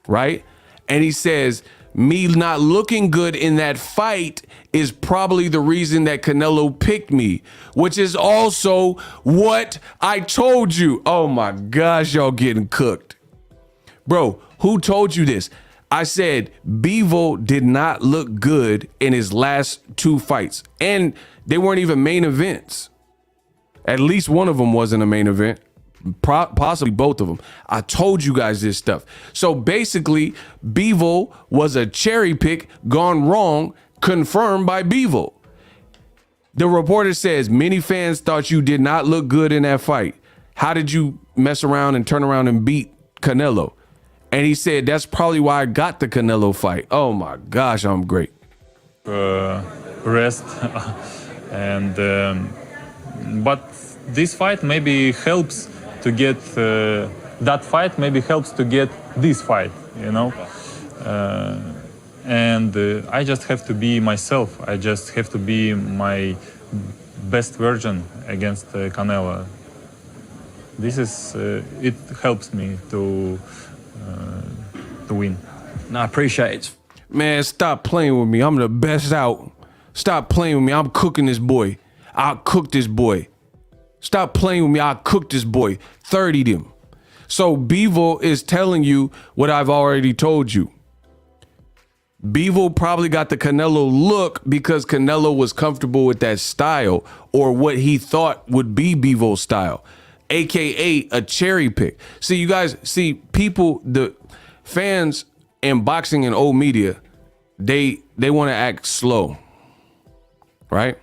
right? And he says, me not looking good in that fight is probably the reason that Canelo picked me, which is also what I told you. Oh my gosh, y'all getting cooked. Bro, who told you this? I said Bivol did not look good in his last two fights, and they weren't even main events. At least one of them wasn't a main event, possibly both of them. I told you guys this stuff. So basically, Bivol was a cherry pick gone wrong, confirmed by Bivol. The reporter says, many fans thought you did not look good in that fight. How did you mess around and turn around and beat Canelo? And he said, that's probably why I got the Canelo fight. Oh my gosh, I'm great. rest. And but this fight maybe helps to get that fight maybe helps to get this fight, you know. And I just have to be myself. I just have to be my best version against Canelo. This is it helps me to win. No, I appreciate it. Man, stop playing with me. I'm the best out. Stop playing with me. I'm cooking this boy. I'll cook this boy. Stop playing with me. I'll cook this boy. 30 them. So Bivol is telling you what I've already told you. Bivol probably got the Canelo look because Canelo was comfortable with that style, or what he thought would be Bivol's style, AKA a cherry pick. See, you guys, see, people, the fans in boxing and old media, they want to act slow, right?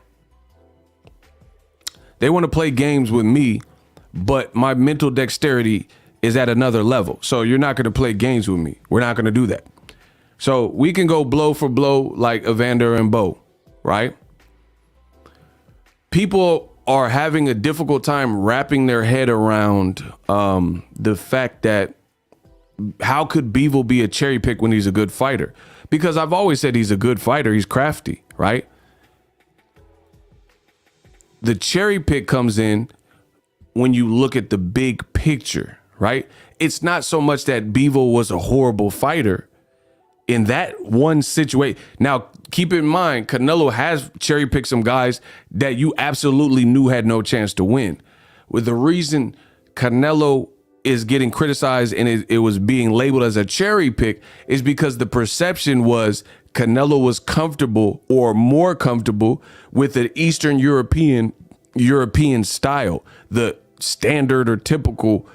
They want to play games with me, but my mental dexterity is at another level. So you're not going to play games with me. We're not going to do that. So we can go blow for blow like Evander and Bo, right? People are having a difficult time wrapping their head around the fact that how could Bivol be a cherry pick when he's a good fighter? Because I've always said he's a good fighter. He's crafty, right? The cherry pick comes in when you look at the big picture, right? It's not so much that Bivol was a horrible fighter in that one situation. Now, keep in mind, Canelo has cherry picked some guys that you absolutely knew had no chance to win. With the reason Canelo is getting criticized and it was being labeled as a cherry pick is because the perception was Canelo was comfortable or more comfortable with an Eastern European style, the standard or typical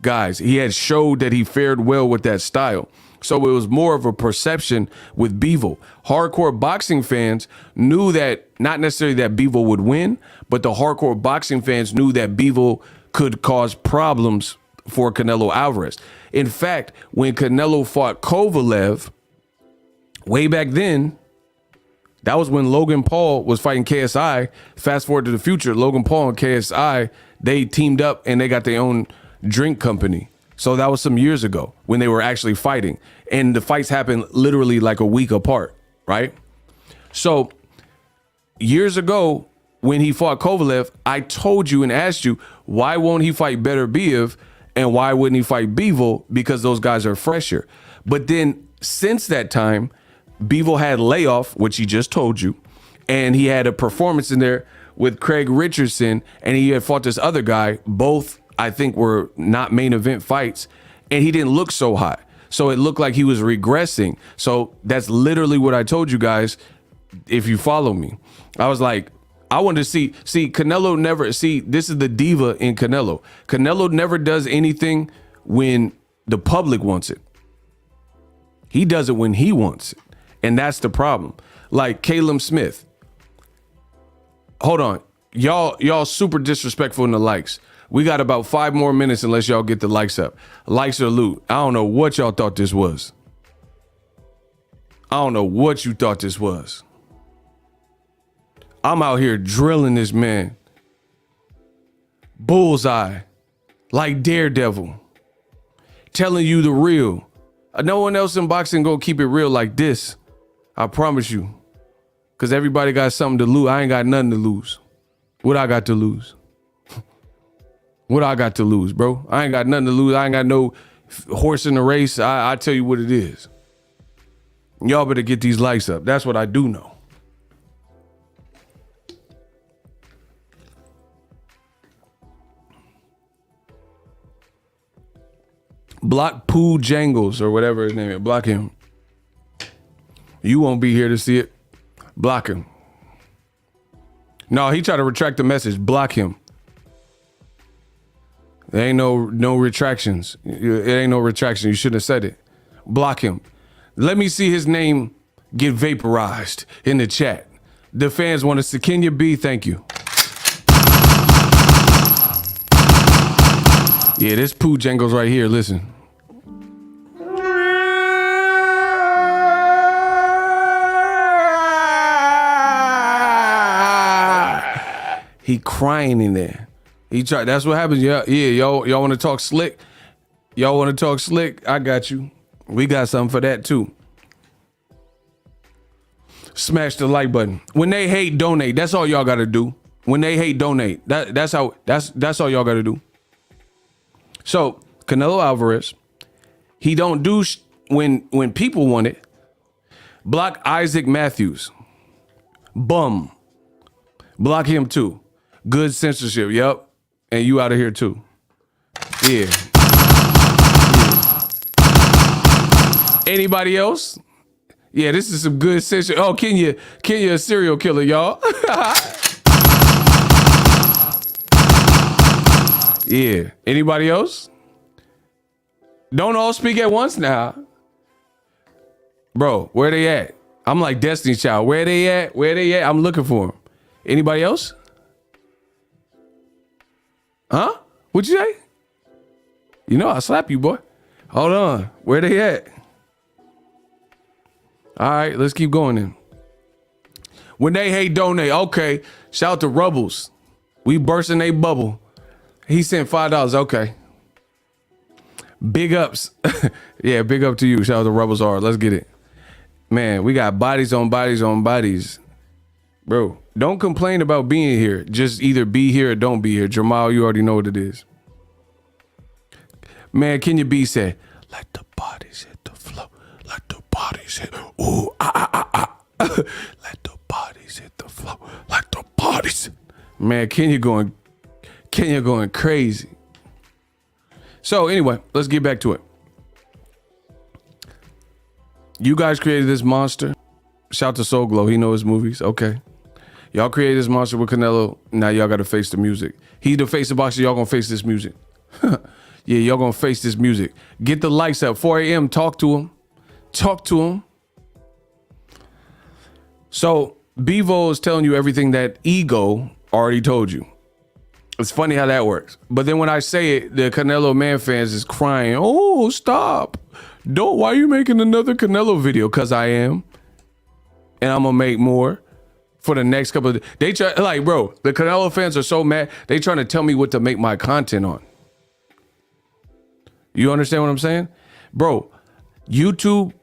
guys. He had showed that he fared well with that style. So it was more of a perception with Bivol. Hardcore boxing fans knew that, not necessarily that Bivol would win, but the hardcore boxing fans knew that Bivol could cause problems for Canelo Alvarez. In fact, when Canelo fought Kovalev way back then, that was when Logan Paul was fighting KSI. Fast forward to the future, Logan Paul and KSI, they teamed up and they got their own drink company. So that was some years ago when they were actually fighting. And the fights happened literally like a week apart, right? So years ago when he fought Kovalev, I told you and asked you, why won't he fight Better Biev and why wouldn't he fight Bivol? Because those guys are fresher. But then since that time, Bivol had layoff, which he just told you, and he had a performance in there with Craig Richardson, and he had fought this other guy. Both, I think, were not main event fights, and he didn't look so hot. So it looked like he was regressing. So that's literally what I told you guys, if you follow me. I was like, I wanted to see Canelo never, this is the diva in Canelo. Canelo never does anything when The public wants it. He does it when he wants it. And that's the problem. Like Caleb Smith. Hold on. Y'all super disrespectful in the likes. We got about 5 more minutes unless y'all get the likes up. Likes or loot. I don't know what y'all thought this was. I don't know what you thought this was. I'm out here drilling this man. Bullseye. Like Daredevil. Telling you the real. No one else in boxing gonna keep it real like this. I promise you. Cause everybody got something to lose. I ain't got nothing to lose. What I got to lose? What I got to lose, bro? I ain't got nothing to lose. I ain't got no horse in the race. I tell you what it is. Y'all better get these likes up. That's what I do know. Block Pooh Jangles or whatever his name is. Block him. You won't be here to see it. Block him. No, he tried to retract the message. Block him. There ain't no retractions. It ain't no retraction. You shouldn't have said it. Block him. Let me see his name get vaporized in the chat. The fans want to see Kenya B. Thank you. Yeah, this Pooh Jangles right here. Listen. He crying in there. He tried. That's what happens. Yeah. Y'all want to talk slick? Y'all want to talk slick? I got you. We got something for that too. Smash the like button. When they hate, donate. That's all y'all got to do. When they hate, donate. That's all y'all got to do. So Canelo Alvarez, he don't do when people want it. Block Isaac Matthews. Bum. Block him too. Good censorship. Yep. And you out of here too. Yeah. Anybody else? Yeah, this is some good censorship. Oh, Kenya a serial killer, y'all. Yeah. Anybody else? Don't all speak at once now. Bro, where they at? I'm like Destiny's Child. Where they at? Where they at? I'm looking for them. Anybody else? Huh? What'd you say? You know I'll slap you, boy. Hold on. Where they at? All right, let's keep going then. When they hate, donate. Okay. Shout out to Rubbles. We bursting a bubble. He sent $5. Okay. Big ups. Yeah, big up to you. Shout out to Rubbles R. Let's get it. Man, we got bodies on bodies on bodies. Bro, don't complain about being here. Just either be here or don't be here. Jamal, you already know what it is. Man, Kenya B said, let the bodies hit the floor. Let the bodies hit. Ooh, Let the bodies hit the floor. Let the bodies. Man, Kenya going crazy. So anyway, let's get back to it. You guys created this monster. Shout to Soul Glow. He knows his movies. Okay. Y'all created this monster with Canelo. Now y'all got to face the music. He the face of boxing. Y'all going to face this music. Yeah, y'all going to face this music. Get the likes up. 4 a.m. Talk to him. Talk to him. So Bivol is telling you everything that Ego already told you. It's funny how that works. But then when I say it, the Canelo MANFANS is crying. Oh, stop. Don't. Why are you making another Canelo video? Because I am. And I'm going to make more for the next couple of. They try, like, bro, the Canelo fans are so mad. They trying to tell me what to make my content on. You understand what I'm saying? Bro, YouTube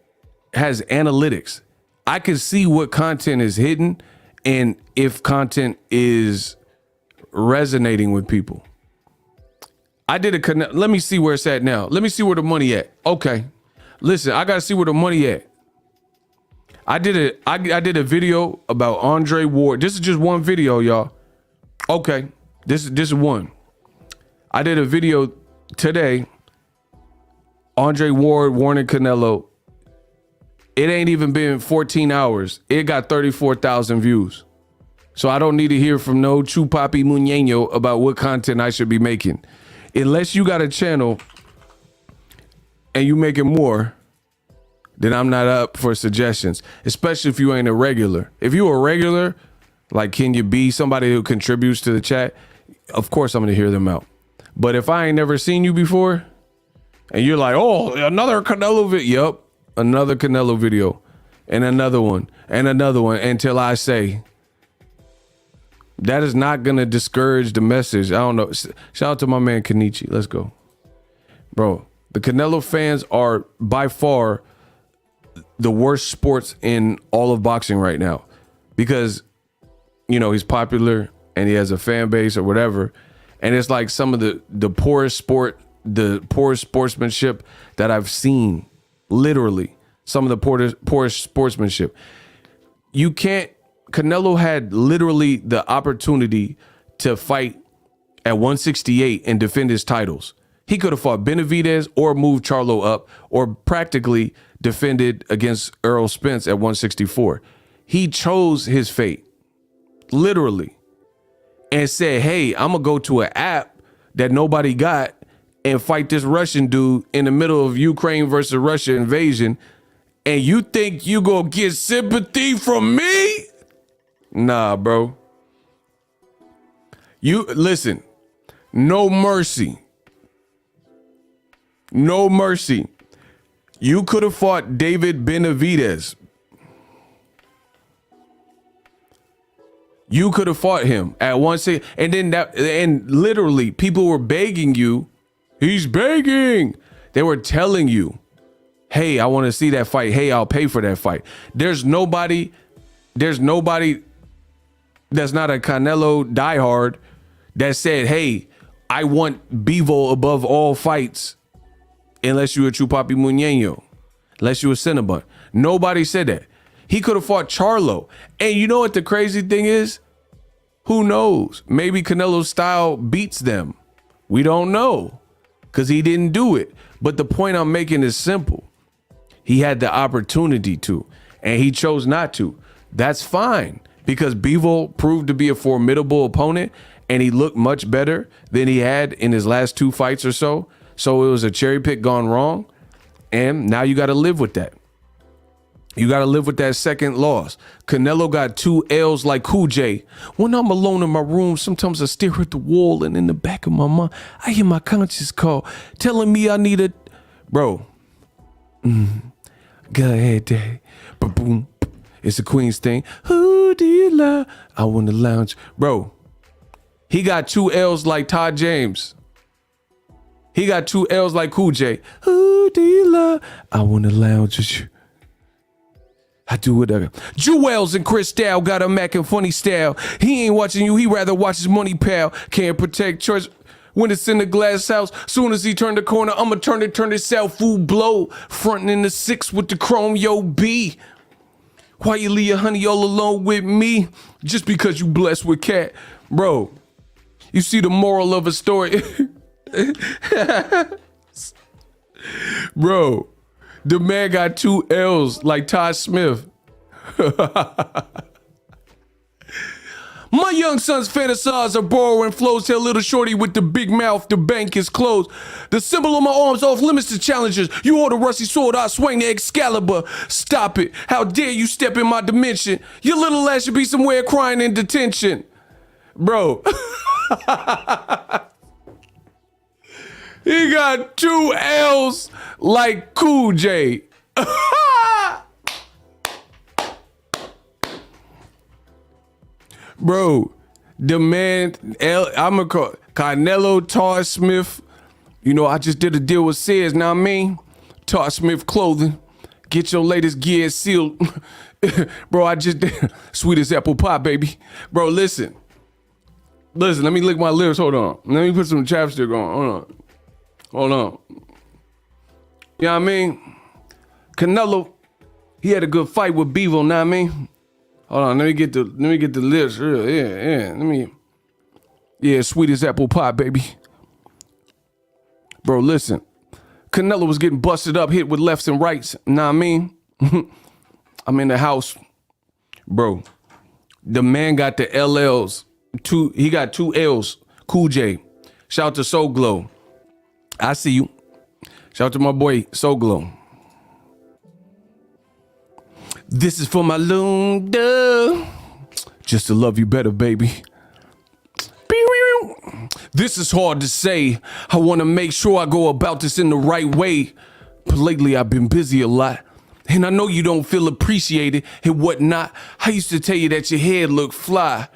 has analytics. I can see what content is hidden and if content is resonating with people. I did a, let me see where it's at now. Let me see where the money at. Okay. Listen, I got to see where the money at. I did a video about Andre Ward. This is just one video, y'all. Okay. This is one. I did a video today. Andre Ward warning Canelo. It ain't even been 14 hours. It got 34,000 views. So I don't need to hear from no Chupapi Muñeño about what content I should be making. Unless you got a channel and you making more, then I'm not up for suggestions, especially if you ain't a regular. If you a regular, like Kenya B, somebody who contributes to the chat, of course I'm gonna hear them out. But if I ain't never seen you before, and you're like, oh, another Canelo video, yup, another Canelo video, and another one, until I say, that is not gonna discourage the message. I don't know. Shout out to my man Kenichi. Let's go. Bro, the Canelo fans are by far the worst sports in all of boxing right now, because, you know, he's popular and he has a fan base or whatever. And it's like some of the poorest sportsmanship that I've seen, literally some of the poorest sportsmanship. You can't, Canelo had literally the opportunity to fight at 168 and defend his titles. He could have fought Benavidez or moved Charlo up, or practically defended against Errol Spence at 164. He chose his fate, literally, and said, hey, I'm gonna go to an app that nobody got and fight this Russian dude in the middle of Ukraine versus Russia invasion. And you think you gonna get sympathy from me? Nah, bro. You listen, no mercy. No mercy. You could have fought David Benavidez. You could have fought him at 160, and then and literally people were begging you. He's begging. They were telling you, hey, I want to see that fight. Hey, I'll pay for that fight. There's nobody that's not a Canelo diehard that said, hey, I want Bivol above all fights, unless you're a Chupapi Muñeño, unless you're a Cinnabon. Nobody said that. He could have fought Charlo. And you know what the crazy thing is? Who knows? Maybe Canelo's style beats them. We don't know, because he didn't do it. But the point I'm making is simple. He had the opportunity to, and he chose not to. That's fine, because Bivol proved to be a formidable opponent, and he looked much better than he had in his last 2 fights or so. So it was a cherry pick gone wrong, and now you got to live with that. You got to live with that second loss. Canelo got 2 L's like Cool J. When I'm alone in my room, sometimes I stare at the wall, and in the back of my mind, I hear my conscience call, telling me I need a... Bro. Go ahead, Daddy. Boom. It's a Queen's thing. Who do you love? I want to lounge. Bro, he got 2 L's like Todd James. He got 2 L's like Cool J. Who do you love? I want to lounge with you. I do whatever. Jewels and Cristal got a Mac and funny style. He ain't watching you, he rather watch his money, pal. Can't protect choice when it's in the glass house. Soon as he turn the corner, I'ma turn it south, food blow. Frontin' in the 6 with the chrome, yo, B. Why you leave your honey all alone with me? Just because you blessed with cat. Bro, you see the moral of a story. Bro, the man got 2 L's like Todd Smith. My young son's fantasize are borrowing flows. Tell little shorty with the big mouth, the bank is closed. The symbol on my arms off limits to challengers. You hold a rusty sword, I swing the Excalibur. Stop it. How dare you step in my dimension? Your little ass should be somewhere crying in detention. Bro. He got 2 L's like Cool J. Bro, the man, I'm going to call Canelo, Todd Smith. You know, I just did a deal with Sears, now I mean? Todd Smith Clothing. Get your latest gear sealed. Bro, I just did sweetest apple pie, baby. Bro, listen, let me lick my lips. Hold on. Let me put some chapstick on. Hold on. You know what I mean? Canelo, he had a good fight with Bivol, know what I mean? Hold on, let me get the lips. Yeah, sweet as apple pie, baby. Bro, listen. Canelo was getting busted up, hit with lefts and rights, know what I mean? I'm in the house. Bro, the man got the LLs. He got 2 L's. Cool J. Shout out to Soul Glow. I see you. Shout out to my boy Soglo. This is for my Lunda. Just to love you better, baby. This is hard to say. I want to make sure I go about this in the right way. But lately I've been busy a lot. And I know you don't feel appreciated and whatnot. I used to tell you that your head looked fly.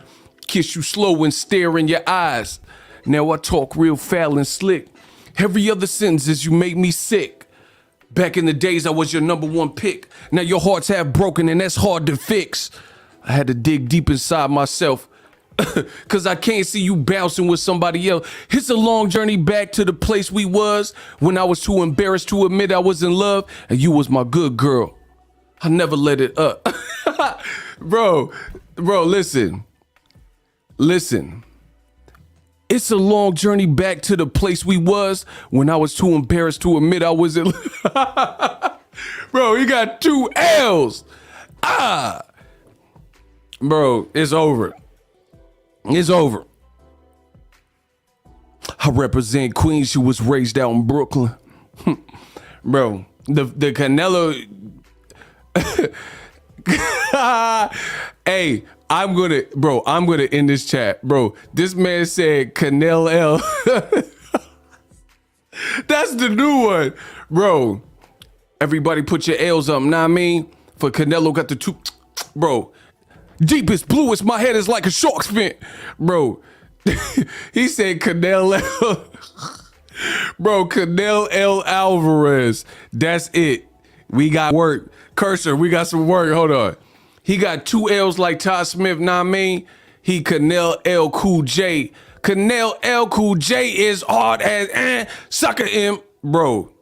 Kiss you slow and stare in your eyes. Now I talk real foul and slick. Every other sentence is you make me sick. Back in the days I was your #1 pick. Now your heart's half broken and that's hard to fix. I had to dig deep inside myself. Cause I can't see you bouncing with somebody else. It's a long journey back to the place we was when I was too embarrassed to admit I was in love and you was my good girl. I never let it up. Bro, listen. It's a long journey back to the place we was when I was too embarrassed to admit I was in love. Bro, you got 2 L's. Bro, it's over. It's over. I represent Queens. She was raised out in Brooklyn. Bro, the Canelo. Hey, I'm gonna end this chat. Bro, this man said Canelo L. That's the new one. Bro, everybody put your L's up, know what I mean? For Canelo got the 2. Bro. Deepest, bluest, my head is like a shark's fin. Bro, he said Canelo L. Bro, Canelo L. Alvarez. That's it. We got work. Cursor, we got some work. Hold on. He got 2 L's like Todd Smith, know what I mean? He Canelo L. Cool J. Canelo L. Cool J is hard as sucker him. Bro.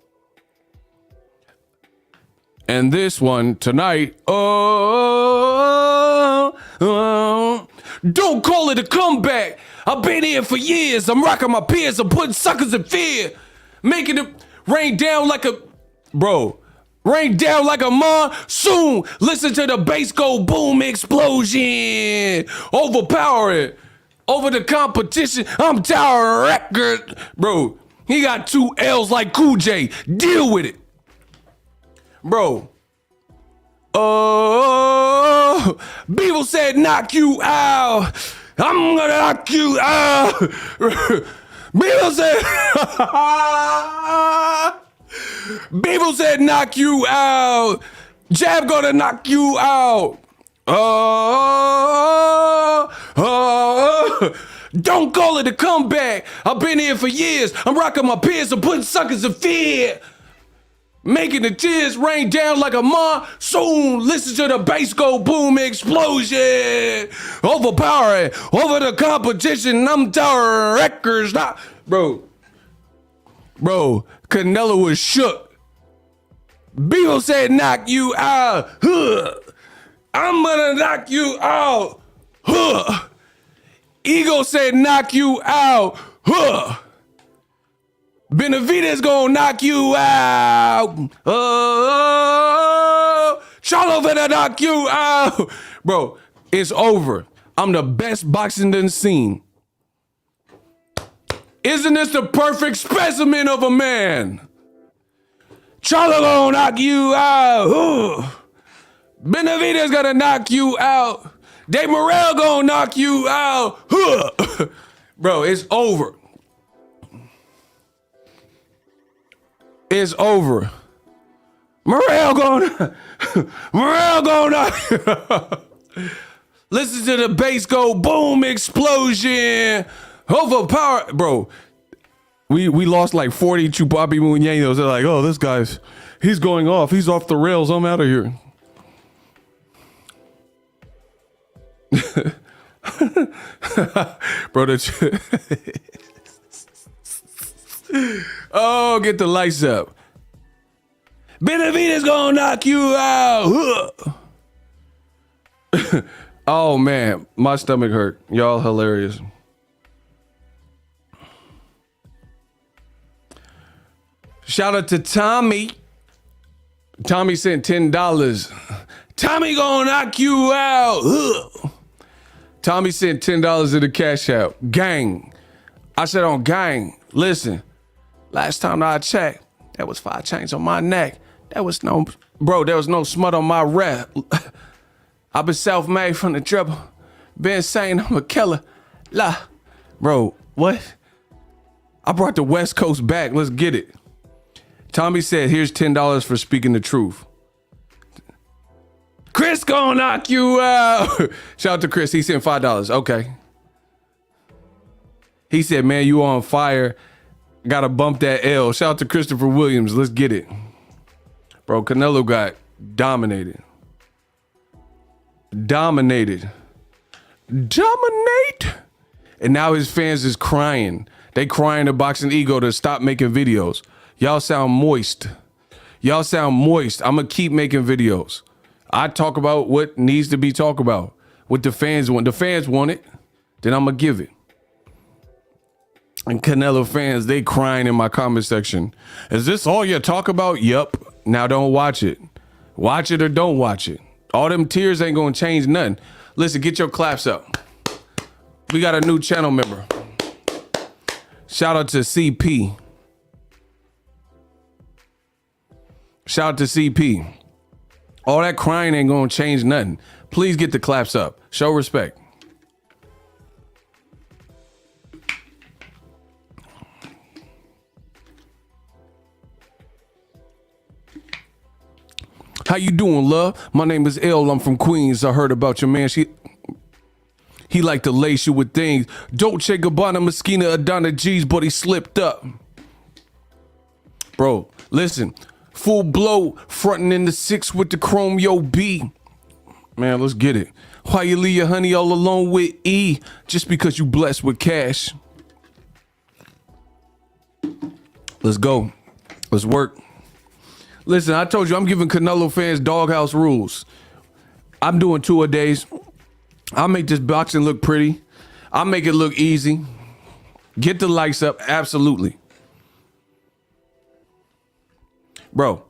And this one tonight, don't call it a comeback. I've been here for years. I'm rocking my peers. I'm putting suckers in fear. Making it rain down like a monsoon. Listen to the bass go boom, explosion. Overpowering. Over the competition, I'm tower record. Bro, he got 2 L's like Cool J. Deal with it. Bro. Bivol said knock you out. I'm gonna knock you out. Bivol said knock you out. Jab gonna knock you out. Don't call it a comeback. I've been here for years. I'm rocking my peers. I'm putting suckers in fear. Making the tears rain down like a monsoon. Listen to the bass go boom, explosion. Overpowering, over the competition. I'm tower records. Bro, Canelo was shook. Bivol said knock you out. I'm gonna knock you out. Ego said knock you out. Benavidez gonna knock you out. Charlo gonna knock you out. Bro, it's over. I'm the best boxing done seen. Isn't this the perfect specimen of a man? Charlo gonna knock you out. Benavidez gonna knock you out. De Morel gonna knock you out. Bro, it's over. It's over. Morel gonna listen to the bass go boom, explosion, overpower. Bro, we lost like 40 Chupapi Muñeños. They're like, oh, this guy's, he's going off. He's off the rails. I'm out of here. Bro, oh, get the lights up. Benavidez gonna knock you out. Oh man, my stomach hurt. Y'all hilarious. Shout out to Tommy. Tommy sent $10. Tommy gonna knock you out. Tommy sent $10 to the Cash App. Gang. I said on gang, listen. Last time I checked, That was 5 chains on my neck. There was no smut on my rep. I've been self-made from the dribble. Been saying I'm a killer. La. Bro, what? I brought the West Coast back. Let's get it. Tommy said, here's $10 for speaking the truth. Chris gonna knock you out. Shout out to Chris. He sent $5. Okay. He said, man, you on fire. Gotta bump that L. Shout out to Christopher Williams. Let's get it. Bro, Canelo got dominated. Dominate. And now his fans is crying. They crying to Boxing Ego to stop making videos. Y'all sound moist. Y'all sound moist. I'm gonna keep making videos. I talk about what needs to be talked about. What the fans want. The fans want it, then I'm gonna give it. And Canelo fans, they crying in my comment section. Is this all you talk about? Yup. Now don't watch it. Watch it or don't watch it. All them tears ain't gonna change nothing. Listen, get your claps up. We got a new channel member. Shout out to CP. Shout out to CP. All that crying ain't gonna change nothing. Please get the claps up. Show respect. How you doing, love? My name is L. I'm from Queens. I heard about your man. He like to lace you with things. Dolce Gabbana, Moschino, Adana G's, but he slipped up. Bro, listen. Full blow, fronting in the 6 with the chrome, yo, B. Man, let's get it. Why you leave your honey all alone with E? Just because you blessed with cash. Let's go. Let's work. Listen, I told you I'm giving Canelo fans doghouse rules. I'm doing 2-a-days. I'll make this boxing look pretty. I'll make it look easy. Get the likes up, absolutely. Bro.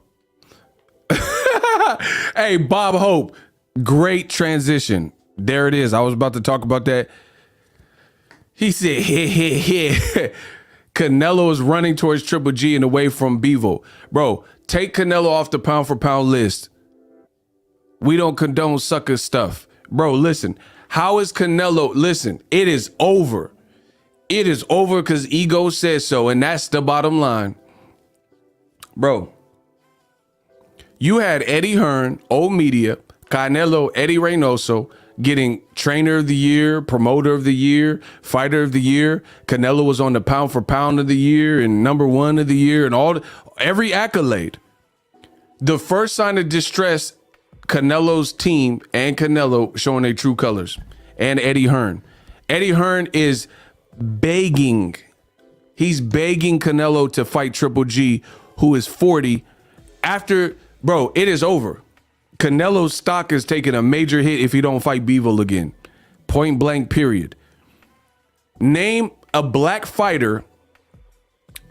Hey, Bob Hope, great transition. There it is. I was about to talk about that. He said, Canelo is running towards Triple G and away from Bivol. Bro, take Canelo off the pound for pound list. We don't condone sucker stuff. Bro, listen, how is Canelo? Listen, it is over. It is over because ego says so, and that's the bottom line. Bro, you had Eddie Hearn, Old Media, Canelo, Eddie Reynoso getting trainer of the year, promoter of the year, fighter of the year. Canelo was on the pound for pound of the year and #1 of the year and every accolade. The first sign of distress, Canelo's team and Canelo showing their true colors, and Eddie Hearn. Eddie Hearn is begging. He's begging Canelo to fight Triple G, who is 40. Bro, it is over. Canelo's stock is taking a major hit if he don't fight Bivol again. Point blank, period. Name a black fighter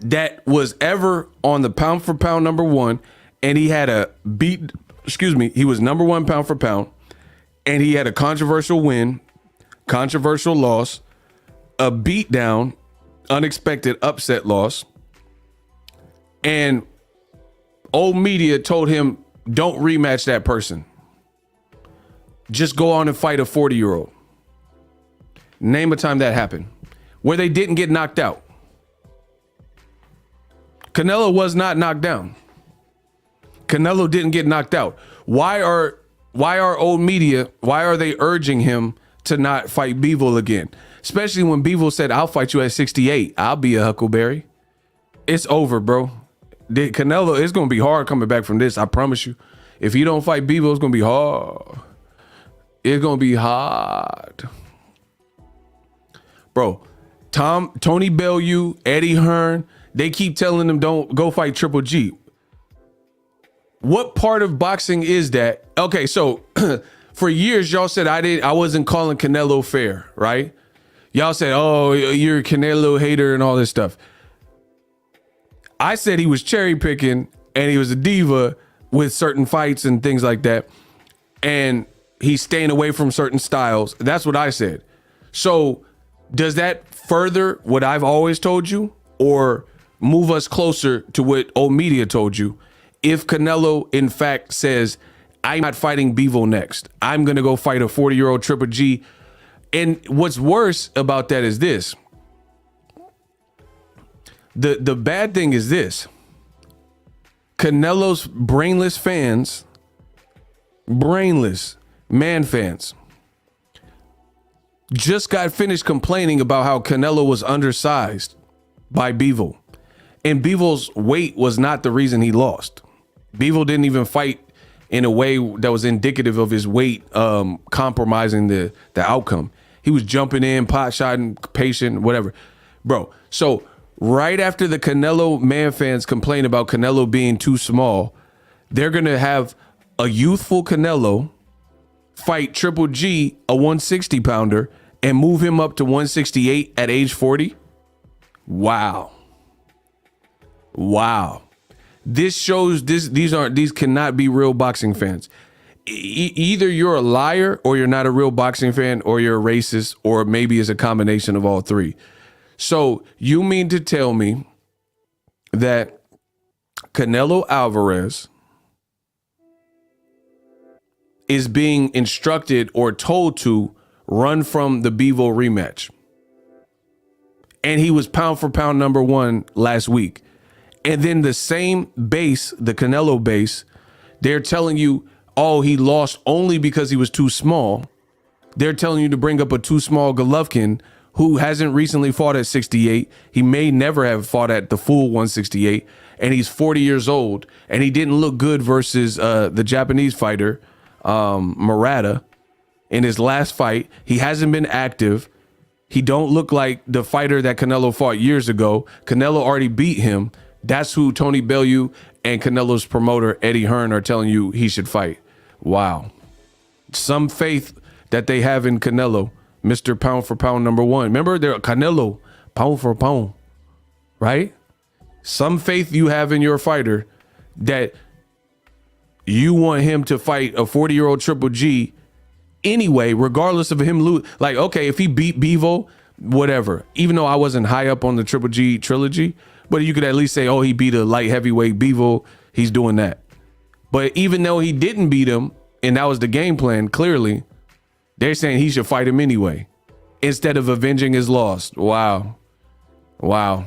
that was ever on the pound for pound #1 and he had a he was #1 pound for pound and he had a controversial win, controversial loss, a beatdown, unexpected upset loss, and Old Media told him, don't rematch that person. Just go on and fight a 40-year-old. Name a time that happened where they didn't get knocked out. Canelo was not knocked down. Canelo didn't get knocked out. Why are Old Media, why are they urging him to not fight Bivol again? Especially when Bivol said, I'll fight you at 68. I'll be a Huckleberry. It's over, bro. Canelo, it's going to be hard coming back from this. I promise you. If you don't fight Bivol, it's going to be hard. It's going to be hard. Bro, Tony Bellew, Eddie Hearn, they keep telling them don't go fight Triple G. What part of boxing is that? Okay, so for years, y'all said I wasn't calling Canelo fair, right? Y'all said, oh, you're a Canelo hater and all this stuff. I said he was cherry picking and he was a diva with certain fights and things like that. And he's staying away from certain styles. That's what I said. So does that further what I've always told you? Or move us closer to what old media told you. If Canelo, in fact, says, I'm not fighting Bivol next, I'm going to go fight a 40-year-old Triple G. And what's worse about that is this. The bad thing is this. Canelo's brainless fans, brainless man fans, just got finished complaining about how Canelo was undersized by Bivol. And Bivol's weight was not the reason he lost. Bivol didn't even fight in a way that was indicative of his weight compromising the outcome. He was jumping in, pot shotting, patient, whatever. Bro, so right after the Canelo man fans complain about Canelo being too small, they're going to have a youthful Canelo fight Triple G, a 160 pounder, and move him up to 168 at age 40. Wow. Wow. This shows these cannot be real boxing fans. Either you're a liar or you're not a real boxing fan, or you're a racist, or maybe it's a combination of all three. So you mean to tell me that Canelo Alvarez is being instructed or told to run from the Bivol rematch? And he was pound for pound #1 last week. And then the same base, the Canelo base, they're telling you, oh, he lost only because he was too small. They're telling you to bring up a too small Golovkin, who hasn't recently fought at 68. He may never have fought at the full 168. And he's 40 years old. And he didn't look good versus the Japanese fighter, Murata, in his last fight. He hasn't been active. He don't look like the fighter that Canelo fought years ago. Canelo already beat him. That's who Tony Bellew and Canelo's promoter, Eddie Hearn, are telling you he should fight. Wow. Some faith that they have in Canelo, Mr. Pound for Pound #1. Remember, they're Canelo, pound for pound, right? Some faith you have in your fighter that you want him to fight a 40-year-old Triple G anyway, regardless of him lose. Like, okay, if he beat Bivol, whatever. Even though I wasn't high up on the Triple G trilogy, but you could at least say, oh, he beat a light heavyweight Bivol. He's doing that. But even though he didn't beat him, and that was the game plan, clearly, they're saying he should fight him anyway, instead of avenging his loss. Wow. Wow.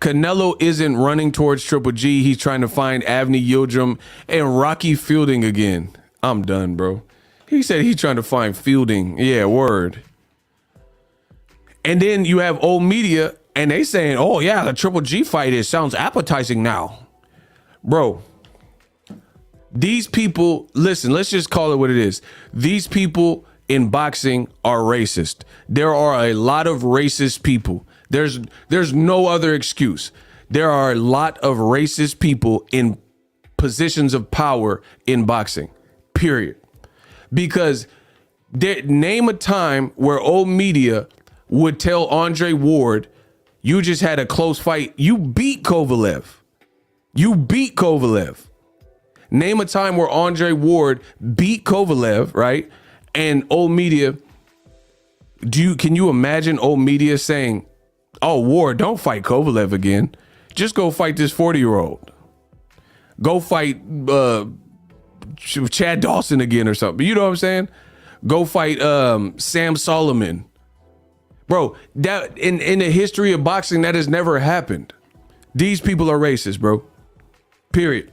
Canelo isn't running towards Triple G. He's trying to find Avni Yildirim and Rocky Fielding again. I'm done, bro. He said he's trying to find Fielding. Yeah, word. And then you have old media, and they saying, oh, yeah, the Triple G fight sounds appetizing now. Bro, these people, listen, let's just call it what it is. These people in boxing are racist. There are a lot of racist people. There's no other excuse. There are a lot of racist people in positions of power in boxing, period. Because name a time where old media would tell Andre Ward, you just had a close fight. You beat Kovalev. You beat Kovalev. Name a time where Andre Ward beat Kovalev, right? And old media, can you imagine old media saying, oh, Ward, don't fight Kovalev again. Just go fight this 40-year-old. Go fight Chad Dawson again or something. You know what I'm saying? Go fight Sam Solomon. Bro, that in the history of boxing, that has never happened. These people are racist, bro. Period.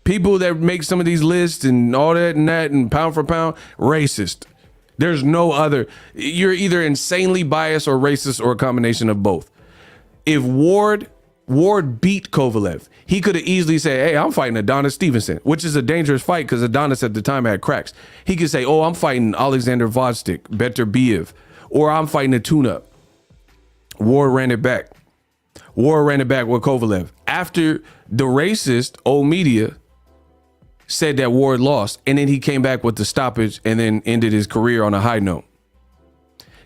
People that make some of these lists and all that and pound for pound, racist. There's no other. You're either insanely biased or racist or a combination of both. If Ward beat Kovalev, he could have easily said, hey, I'm fighting Adonis Stevenson, which is a dangerous fight because Adonis at the time had cracks. He could say, oh, I'm fighting Alexander Vostik, Beterbiev, or I'm fighting a tune-up. Ward ran it back. Ward ran it back with Kovalev. After the racist old media said that Ward lost, and then he came back with the stoppage and then ended his career on a high note.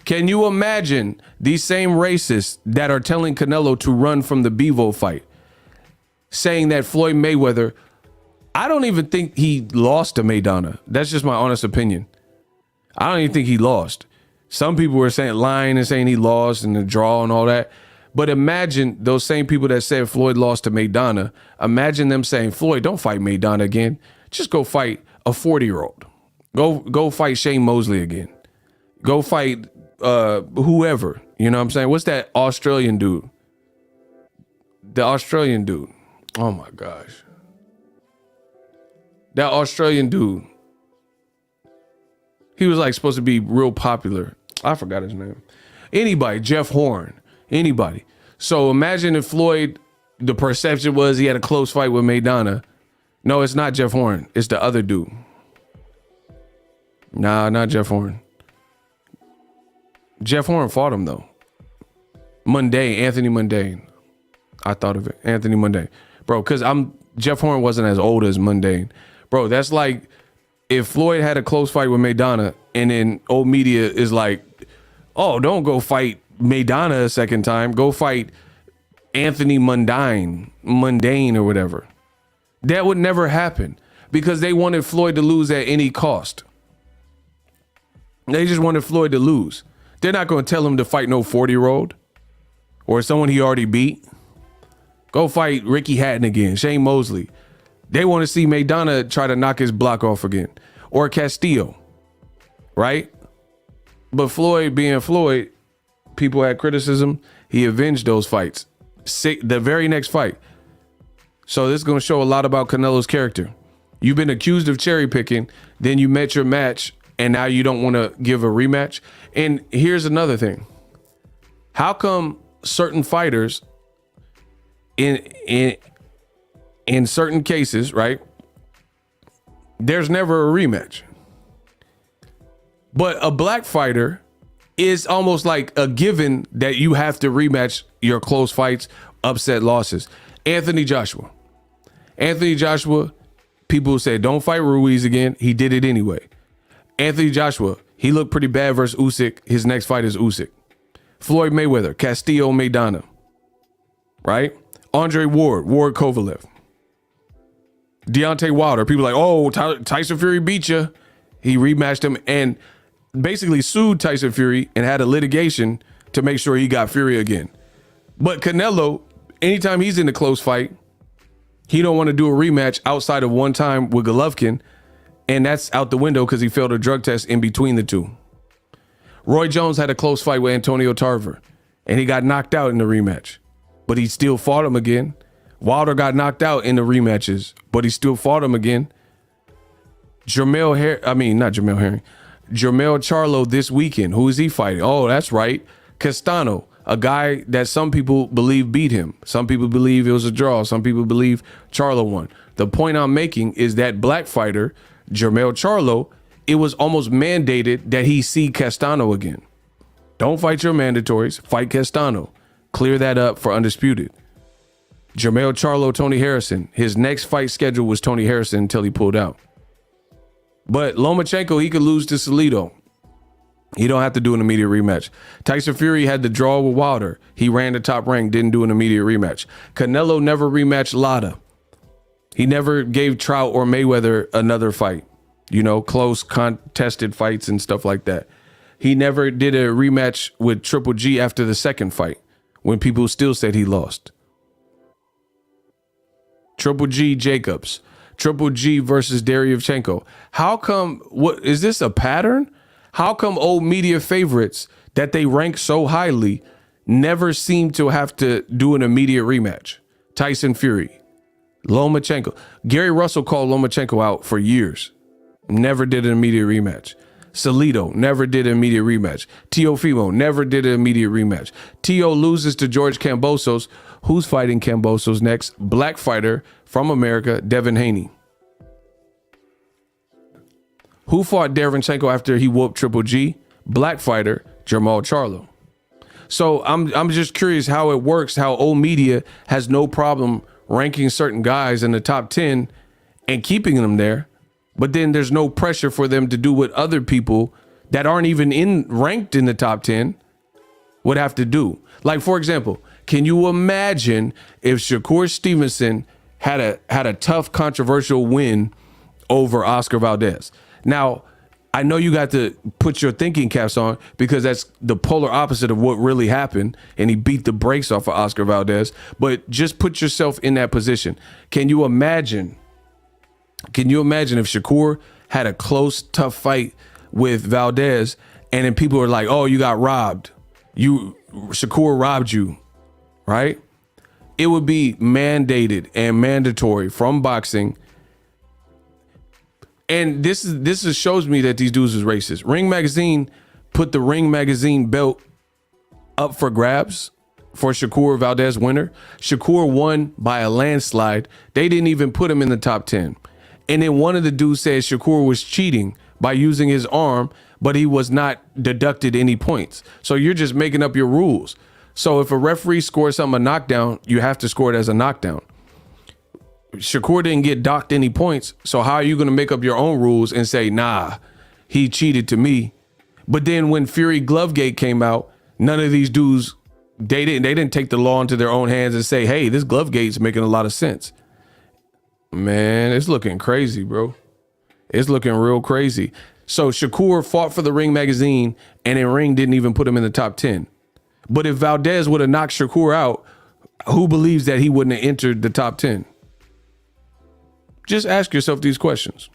Can you imagine these same racists that are telling Canelo to run from the Bivol fight, saying that Floyd Mayweather, I don't even think he lost to Maidana. That's just my honest opinion. I don't even think he lost. Some people were saying lying and saying he lost and the draw and all that. But imagine those same people that said Floyd lost to Maidana. Imagine them saying, Floyd, don't fight Maidana again. Just go fight a 40-year-old. Go fight Shane Mosley again. Go fight whoever. You know what I'm saying? What's that Australian dude? The Australian dude. Oh my gosh. That Australian dude. He was like supposed to be real popular. I forgot his name. Anybody, Jeff Horn. Anybody. So imagine if Floyd, the perception was he had a close fight with Maidana. No, it's not Jeff Horn. It's the other dude. Nah, not Jeff Horn. Jeff Horn fought him though. Anthony Mundane. I thought of it. Anthony Mundane. Bro, because Jeff Horn wasn't as old as Mundane. Bro, that's like if Floyd had a close fight with Maidana and then old media is like, oh, don't go fight Maidana a second time. Go fight Anthony Mundane or whatever. That would never happen because they wanted Floyd to lose at any cost. They just wanted Floyd to lose. They're not going to tell him to fight no 40-year-old or someone he already beat. Go fight Ricky Hatton again, Shane Mosley. They want to see Maidana try to knock his block off again or Castillo, right? But Floyd being Floyd, people had criticism. He avenged those fights. The very next fight. So this is going to show a lot about Canelo's character. You've been accused of cherry picking, then you met your match, and now you don't want to give a rematch. And here's another thing. How come certain fighters in certain cases, right, there's never a rematch? But a black fighter is almost like a given that you have to rematch your close fights, upset losses. Anthony Joshua, people said, don't fight Ruiz again. He did it anyway. Anthony Joshua, he looked pretty bad versus Usyk. His next fight is Usyk. Floyd Mayweather, Castillo Maidana, right? Andre Ward Kovalev. Deontay Wilder, people like, oh, Tyson Fury beat you. He rematched him and basically sued Tyson Fury and had a litigation to make sure he got Fury again. But Canelo, anytime he's in a close fight, he don't want to do a rematch outside of one time with Golovkin, and that's out the window because he failed a drug test in between the two. Roy Jones had a close fight with Antonio Tarver, and he got knocked out in the rematch, but he still fought him again. Wilder got knocked out in the rematches, but he still fought him again. Jermell Charlo this weekend. Who is he fighting? Oh, that's right. Castano, a guy that some people believe beat him. Some people believe it was a draw. Some people believe Charlo won. The point I'm making is that black fighter, Jermell Charlo, it was almost mandated that he see Castano again. Don't fight your mandatories. Fight Castano. Clear that up for Undisputed. Jermell Charlo, Tony Harrison. His next fight schedule was Tony Harrison until he pulled out. But Lomachenko, he could lose to Salido. He don't have to do an immediate rematch. Tyson Fury had the draw with Wilder. He ran the top rank, didn't do an immediate rematch. Canelo never rematched Lada. He never gave Trout or Mayweather another fight. You know, close, contested fights and stuff like that. He never did a rematch with Triple G after the second fight when people still said he lost. Triple G Jacobs. Triple G versus Deryevchenko. How come, what is this a pattern? How come old media favorites that they rank so highly never seem to have to do an immediate rematch? Tyson Fury, Lomachenko. Gary Russell called Lomachenko out for years. Never did an immediate rematch. Salido never did an immediate rematch. Teofimo never did an immediate rematch. Teo loses to George Kambosos. Who's fighting Kambosos next? Black fighter from America, Devin Haney. Who fought Deryevchenko after he whooped Triple G? Black fighter, Jermall Charlo. So I'm just curious how it works, how old media has no problem ranking certain guys in the top 10 and keeping them there. But then there's no pressure for them to do what other people that aren't even ranked in the top 10 would have to do. Like, for example, can you imagine if Shakur Stevenson had a tough, controversial win over Oscar Valdez? Now, I know you got to put your thinking caps on because that's the polar opposite of what really happened. And he beat the brakes off of Oscar Valdez. But just put yourself in that position. Can you imagine if Shakur had a close, tough fight with Valdez and then people were like, oh, you got robbed. Shakur robbed you, right? It would be mandated and mandatory from boxing. And this shows me that these dudes is racist. Ring Magazine put the Ring Magazine belt up for grabs for Shakur Valdez winner. Shakur won by a landslide. They didn't even put him in the top 10. And then one of the dudes said Shakur was cheating by using his arm, but he was not deducted any points. So you're just making up your rules. So if a referee scores something a knockdown, you have to score it as a knockdown. Shakur didn't get docked any points, so how are you going to make up your own rules and say, nah, he cheated to me? But then when Fury Glovegate came out, none of these dudes, they didn't take the law into their own hands and say, hey, this Glovegate's making a lot of sense. Man, it's looking crazy, bro. It's looking real crazy. So Shakur fought for the Ring Magazine, and then Ring didn't even put him in the top 10. But if Valdez would have knocked Shakur out, who believes that he wouldn't have entered the top 10? Just ask yourself these questions.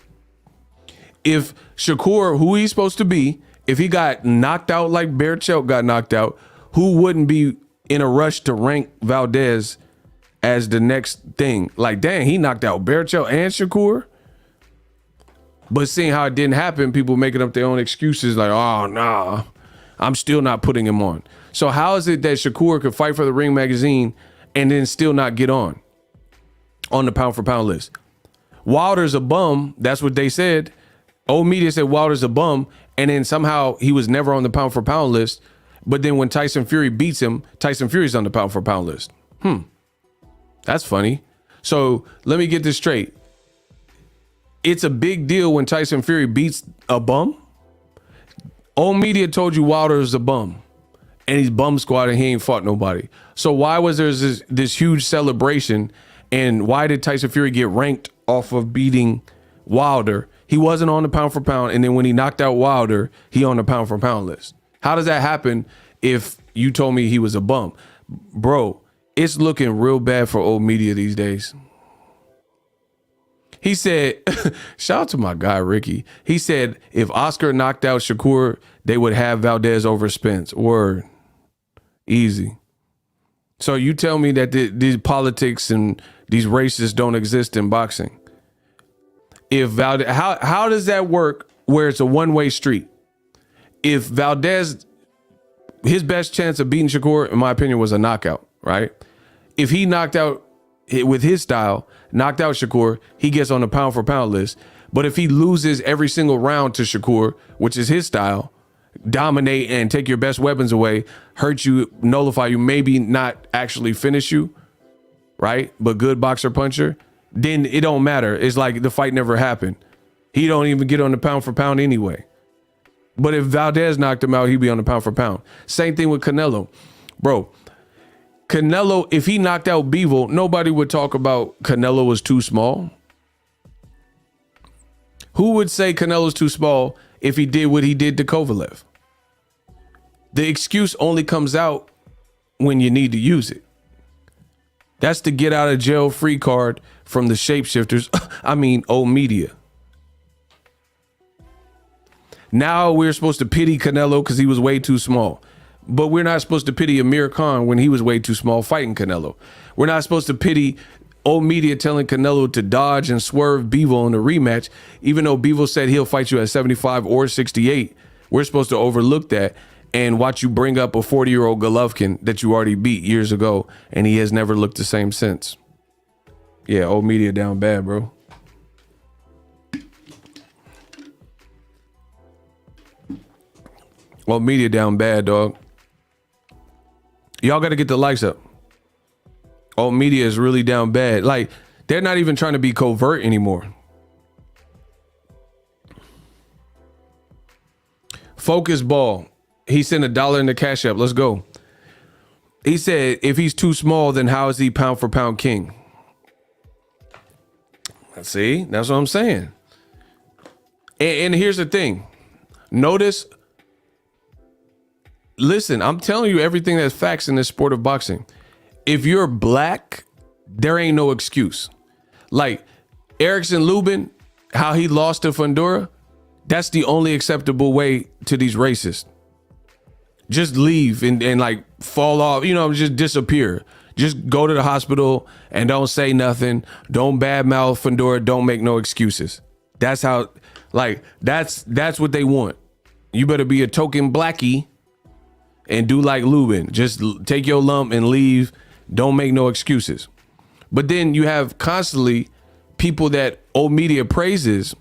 If Shakur, who he's supposed to be, if he got knocked out like Berchelt got knocked out, who wouldn't be in a rush to rank Valdez as the next thing? Like, dang, he knocked out Berchelt and Shakur. But seeing how it didn't happen, people making up their own excuses like, oh, nah, I'm still not putting him on. So how is it that Shakur could fight for the Ring Magazine and then still not get on the pound for pound list? Wilder's a bum. That's what they said. Old media said Wilder's a bum. And then somehow he was never on the pound for pound list. But then when Tyson Fury beats him, Tyson Fury's on the pound for pound list. That's funny. So let me get this straight. It's a big deal when Tyson Fury beats a bum. Old media told you Wilder is a bum. And he's bum squad and he ain't fought nobody. So why was there this huge celebration? And why did Tyson Fury get ranked off of beating Wilder? He wasn't on the pound for pound. And then when he knocked out Wilder, he on the pound for pound list. How does that happen if you told me he was a bum? Bro, it's looking real bad for old media these days. He said, shout out to my guy, Ricky. He said, if Oscar knocked out Shakur, they would have Valdez over Spence. Word. Easy. So you tell me that these politics and these racists don't exist in boxing. If Valdez, how does that work where it's a one-way street? If Valdez, his best chance of beating Shakur, in my opinion, was a knockout, right? If he knocked out with his style, knocked out Shakur, he gets on the pound for pound list. But if he loses every single round to Shakur, which is his style, dominate and take your best weapons away, hurt you, nullify you, maybe not actually finish you, right? But good boxer puncher, then it don't matter. It's like the fight never happened. He don't even get on the pound for pound anyway. But if Valdez knocked him out, he'd be on the pound for pound. Same thing with Canelo. Bro, Canelo, if he knocked out Bivol, nobody would talk about Canelo was too small. Who would say Canelo's too small if he did what he did to Kovalev? The excuse only comes out when you need to use it. That's the get out of jail free card from the shapeshifters. I mean, old media. Now we're supposed to pity Canelo because he was way too small. But we're not supposed to pity Amir Khan when he was way too small fighting Canelo. We're not supposed to pity old media telling Canelo to dodge and swerve Bivol in the rematch, even though Bivol said he'll fight you at 75 or 68. We're supposed to overlook that and watch you bring up a 40-year-old Golovkin that you already beat years ago, and he has never looked the same since. Yeah, old media down bad, bro. Old media down bad, dog. Y'all got to get the likes up. Old media is really down bad. Like, they're not even trying to be covert anymore. Focus Ball. He sent $1 in the Cash App. Let's go. He said, if he's too small, then how is he pound for pound king? See, that's what I'm saying. And here's the thing. Notice, listen, I'm telling you everything that's facts in this sport of boxing. If you're black, there ain't no excuse. Like Erickson Lubin, how he lost to Fundora, that's the only acceptable way to these racists. Just leave and like fall off, just disappear. Just go to the hospital and don't say nothing. Don't badmouth Fundora. Don't make no excuses. That's how, like, that's what they want. You better be a token blackie and do like Lubin. Just take your lump and leave. Don't make no excuses. But then you have constantly people that old media praises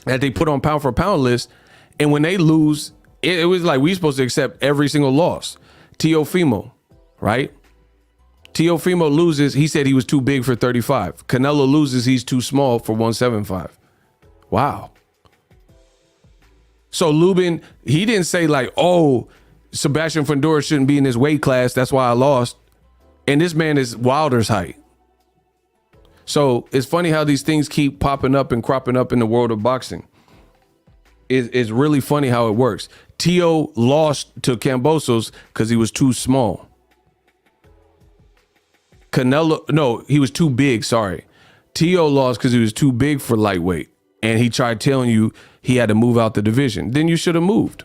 that they put on pound for pound list. And when they lose, it was like we supposed to accept every single loss. Teofimo, right? Teofimo loses. He said he was too big for 35. Canelo loses. He's too small for 175. Wow. So Lubin, he didn't say like, oh, Sebastian Fundora shouldn't be in his weight class. That's why I lost. And this man is Wilder's height. So it's funny how these things keep popping up and cropping up in the world of boxing. It's really funny how it works. Teo lost to Kambosos because he was too small. Canelo, no, he was too big, sorry. Teo lost because he was too big for lightweight. And he tried telling you he had to move out the division. Then you should have moved.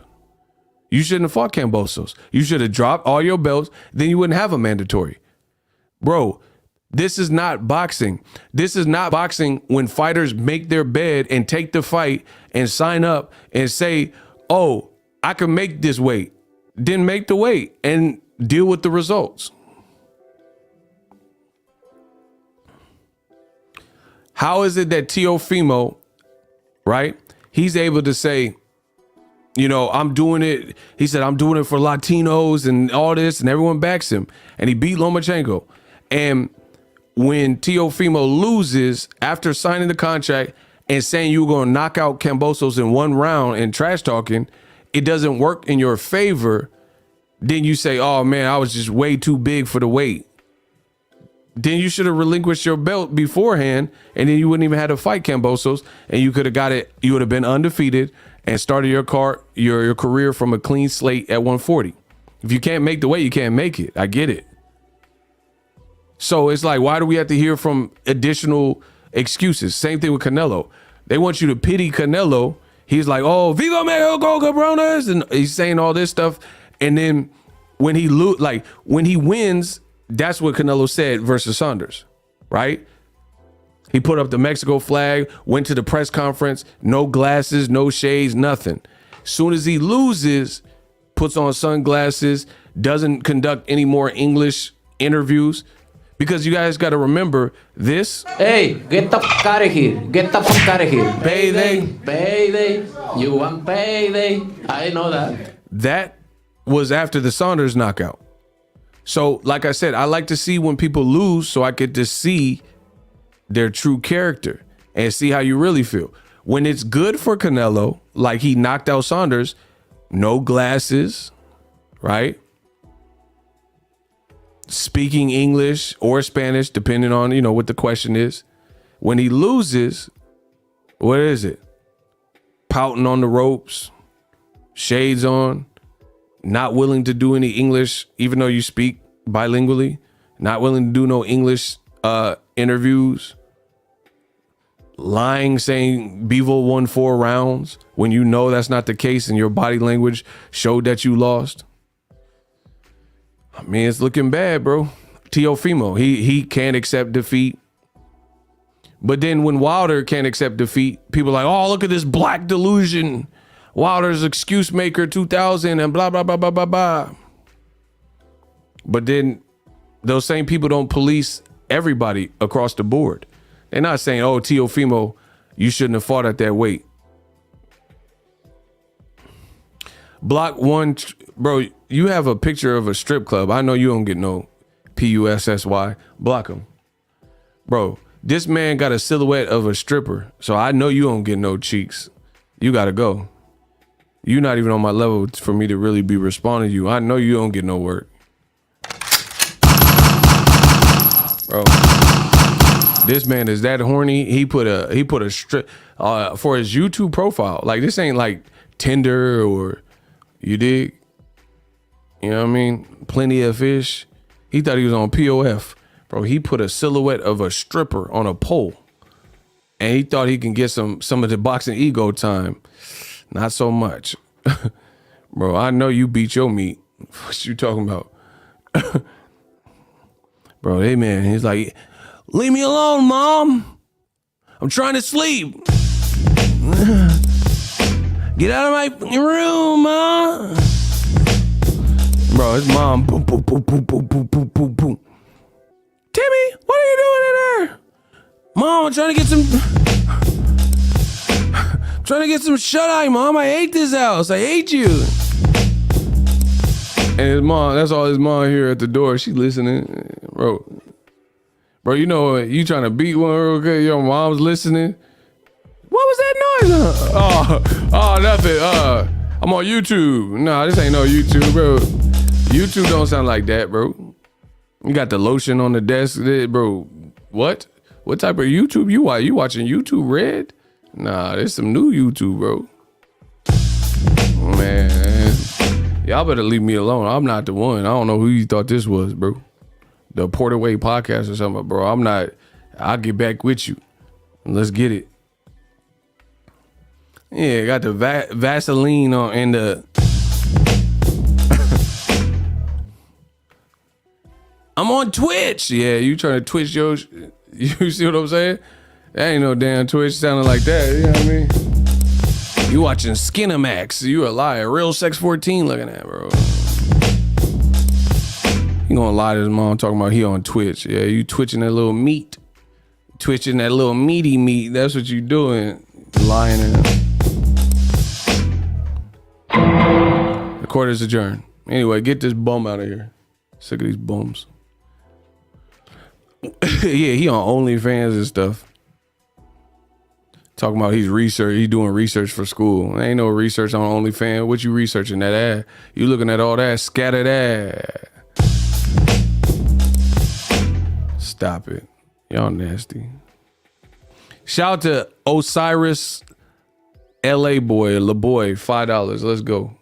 You shouldn't have fought Kambosos. You should have dropped all your belts. Then you wouldn't have a mandatory. Bro, this is not boxing. This is not boxing when fighters make their bed and take the fight and sign up and say, oh, I can make this weight. Then make the weight and deal with the results. How is it that Teofimo, right? He's able to say, I'm doing it. He said, I'm doing it for Latinos and all this, and everyone backs him. And he beat Lomachenko. And when Teofimo loses after signing the contract and saying you were going to knock out Kambosos in one round and trash talking, it doesn't work in your favor. Then you say, oh man, I was just way too big for the weight. Then you should have relinquished your belt beforehand, and then you wouldn't even have to fight Kambosos, and you could have got it. You would have been undefeated and started your career from a clean slate at 140. If you can't make the weight, you can't make it. I get it. So it's like, why do we have to hear from additional excuses? Same thing with Canelo. They want you to pity Canelo. He's like, oh, Viva Mexico, cabrones, and he's saying all this stuff. And then when he when he wins, that's what Canelo said versus Saunders, right? He put up the Mexico flag, went to the press conference, no glasses, no shades, nothing. Soon as he loses, puts on sunglasses, doesn't conduct any more English interviews. Because you guys got to remember this. Hey, get the fuck out of here. Get the fuck out of here. Payday. Payday. You want payday. I know that. That was after the Saunders knockout. So, like I said, I like to see when people lose so I get to see their true character and see how you really feel. When it's good for Canelo, like he knocked out Saunders, no glasses, right? Speaking English or Spanish, depending on, what the question is. When he loses, what is it? Pouting on the ropes, shades on, not willing to do any English, even though you speak bilingually, not willing to do no English interviews, lying, saying Bivol won 4 rounds when you know that's not the case and your body language showed that you lost. I mean, it's looking bad, bro. Teofimo, he can't accept defeat. But then when Wilder can't accept defeat, people are like, oh, look at this black delusion. Wilder's excuse maker 2000 and blah, blah, blah, blah, blah, blah. But then those same people don't police everybody across the board. They're not saying, oh, Teofimo, you shouldn't have fought at that weight. Block 1, bro, you have a picture of a strip club. I know you don't get no PUSSY. Block him. Bro, this man got a silhouette of a stripper, so I know you don't get no cheeks. You got to go. You're not even on my level for me to really be responding to you. I know you don't get no work. Bro, this man is that horny. He put a strip for his YouTube profile. Like, this ain't like tender or you dig? You know what I mean? Plenty of fish. He thought he was on POF. Bro, he put a silhouette of a stripper on a pole. And he thought he can get some of the boxing ego time. Not so much. Bro, I know you beat your meat. What you talking about? Bro, hey man, he's like, leave me alone, Mom. I'm trying to sleep. Get out of my room, Mom. Bro, his mom, boom, boom, boom, boom, boom, boom, boom, boom, boom. Timmy, what are you doing in there? Mom, I'm trying to get some shut-eye, Mom. I hate this house. I hate you. And his mom, that's all his mom here at the door. She listening. Bro, you know what? You trying to beat one real good. Your mom's listening. What was that noise? Oh, nothing. I'm on YouTube. Nah, this ain't no YouTube, bro. YouTube don't sound like that, bro. You got the lotion on the desk, bro. What? What type of YouTube you watch? You watching YouTube Red? Nah, there's some new YouTube, bro. Man, y'all better leave me alone. I'm not the one. I don't know who you thought this was, bro. The Porterway podcast or something, bro. I'm not. I'll get back with you. Let's get it. Yeah, got the Vaseline on and the. I'm on Twitch. Yeah, you trying to Twitch your. You see what I'm saying? That ain't no damn Twitch sounding like that. You know what I mean? You watching Skinamax. You a liar. Real Sex 14 looking at, bro. You gonna lie to his mom talking about he on Twitch. Yeah, you twitching that little meat. Twitching that little meaty meat. That's what you doing. Lying in it. The court is adjourned. Anyway, get this bum out of here. Sick of these bums. Yeah, he on OnlyFans and stuff. Talking about he's doing research for school. There ain't no research on OnlyFans. What you researching? That ad? You looking at all that scattered ad. Stop it. Y'all nasty. Shout out to Osiris LA boy, LaBoy, $5. Let's go.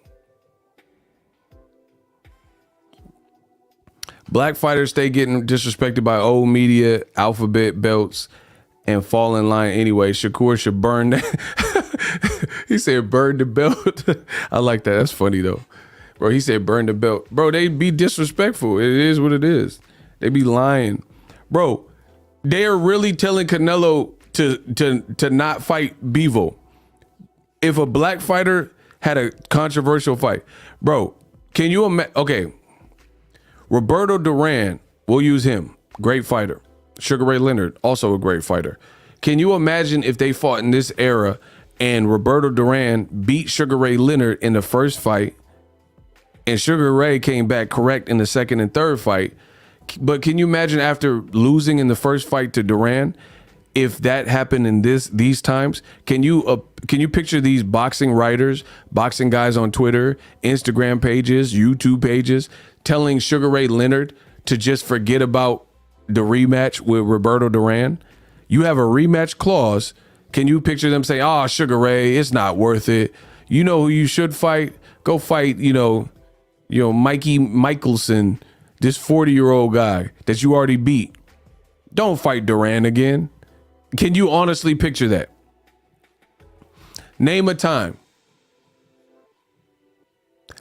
Black fighters stay getting disrespected by old media, alphabet belts, and fall in line anyway. Shakur should burn that. He said burn the belt. I like that. That's funny though. Bro, he said burn the belt. Bro, they be disrespectful. It is what it is. They be lying. Bro, they are really telling Canelo to not fight Bivol. If a black fighter had a controversial fight, bro, can you imagine? Okay, Roberto Duran, we'll use him. Great fighter. Sugar Ray Leonard, also a great fighter. Can you imagine if they fought in this era and Roberto Duran beat Sugar Ray Leonard in the first fight and Sugar Ray came back correct in the second and third fight? But can you imagine after losing in the first fight to Duran, if that happened in these times? Can you picture these boxing writers, boxing guys on Twitter, Instagram pages, YouTube pages, telling Sugar Ray Leonard to just forget about the rematch with Roberto Duran? You have a rematch clause. Can you picture them saying, "Oh, Sugar Ray, it's not worth it. You know who you should fight? Go fight, Mikey Michelson, this 40-year-old guy that you already beat. Don't fight Duran again." Can you honestly picture that? Name a time.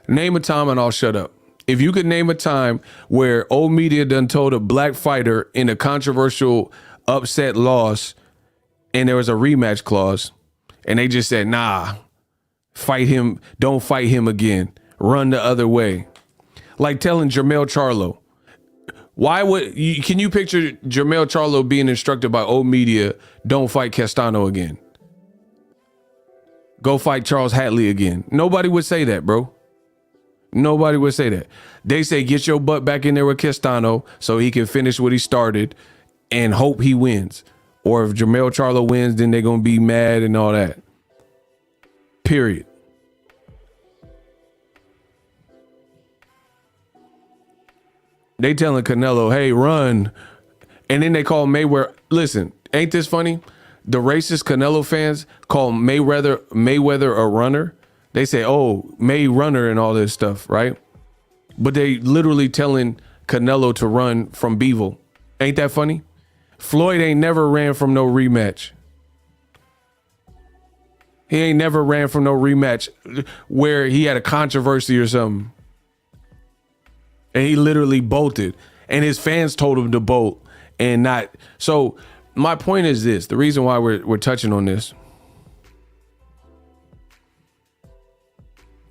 Name a time and I'll shut up. If you could name a time where old media done told a black fighter in a controversial upset loss and there was a rematch clause and they just said, nah, fight him, don't fight him again, run the other way. Like telling Jermell Charlo. Can you picture Jermell Charlo being instructed by old media, don't fight Castano again? Go fight Charles Hatley again. Nobody would say that, bro. Nobody would say that. They say, get your butt back in there with Castano so he can finish what he started and hope he wins. Or if Jermell Charlo wins, then they're going to be mad and all that. Period. They telling Canelo, hey, run. And then they call Mayweather. Listen, ain't this funny? The racist Canelo fans call Mayweather a runner. They say, oh, May runner and all this stuff, right? But they literally telling Canelo to run from Bivol. Ain't that funny? Floyd ain't never ran from no rematch. He ain't never ran from no rematch where he had a controversy or something. And he literally bolted. And his fans told him to bolt and not. So my point is this. The reason why we're touching on this.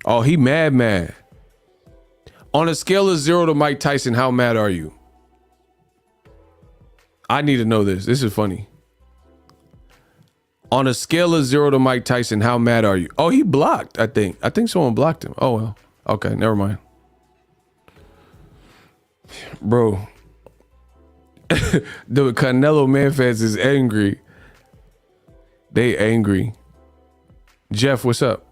Oh, he mad. On a scale of 0 to Mike Tyson, how mad are you? I need to know this. This is funny. On a scale of 0 to Mike Tyson, how mad are you? Oh, he blocked, I think. I think someone blocked him. Oh, well. Okay, never mind. Bro. The Canelo MANFANS is angry. They angry. Jeff, what's up?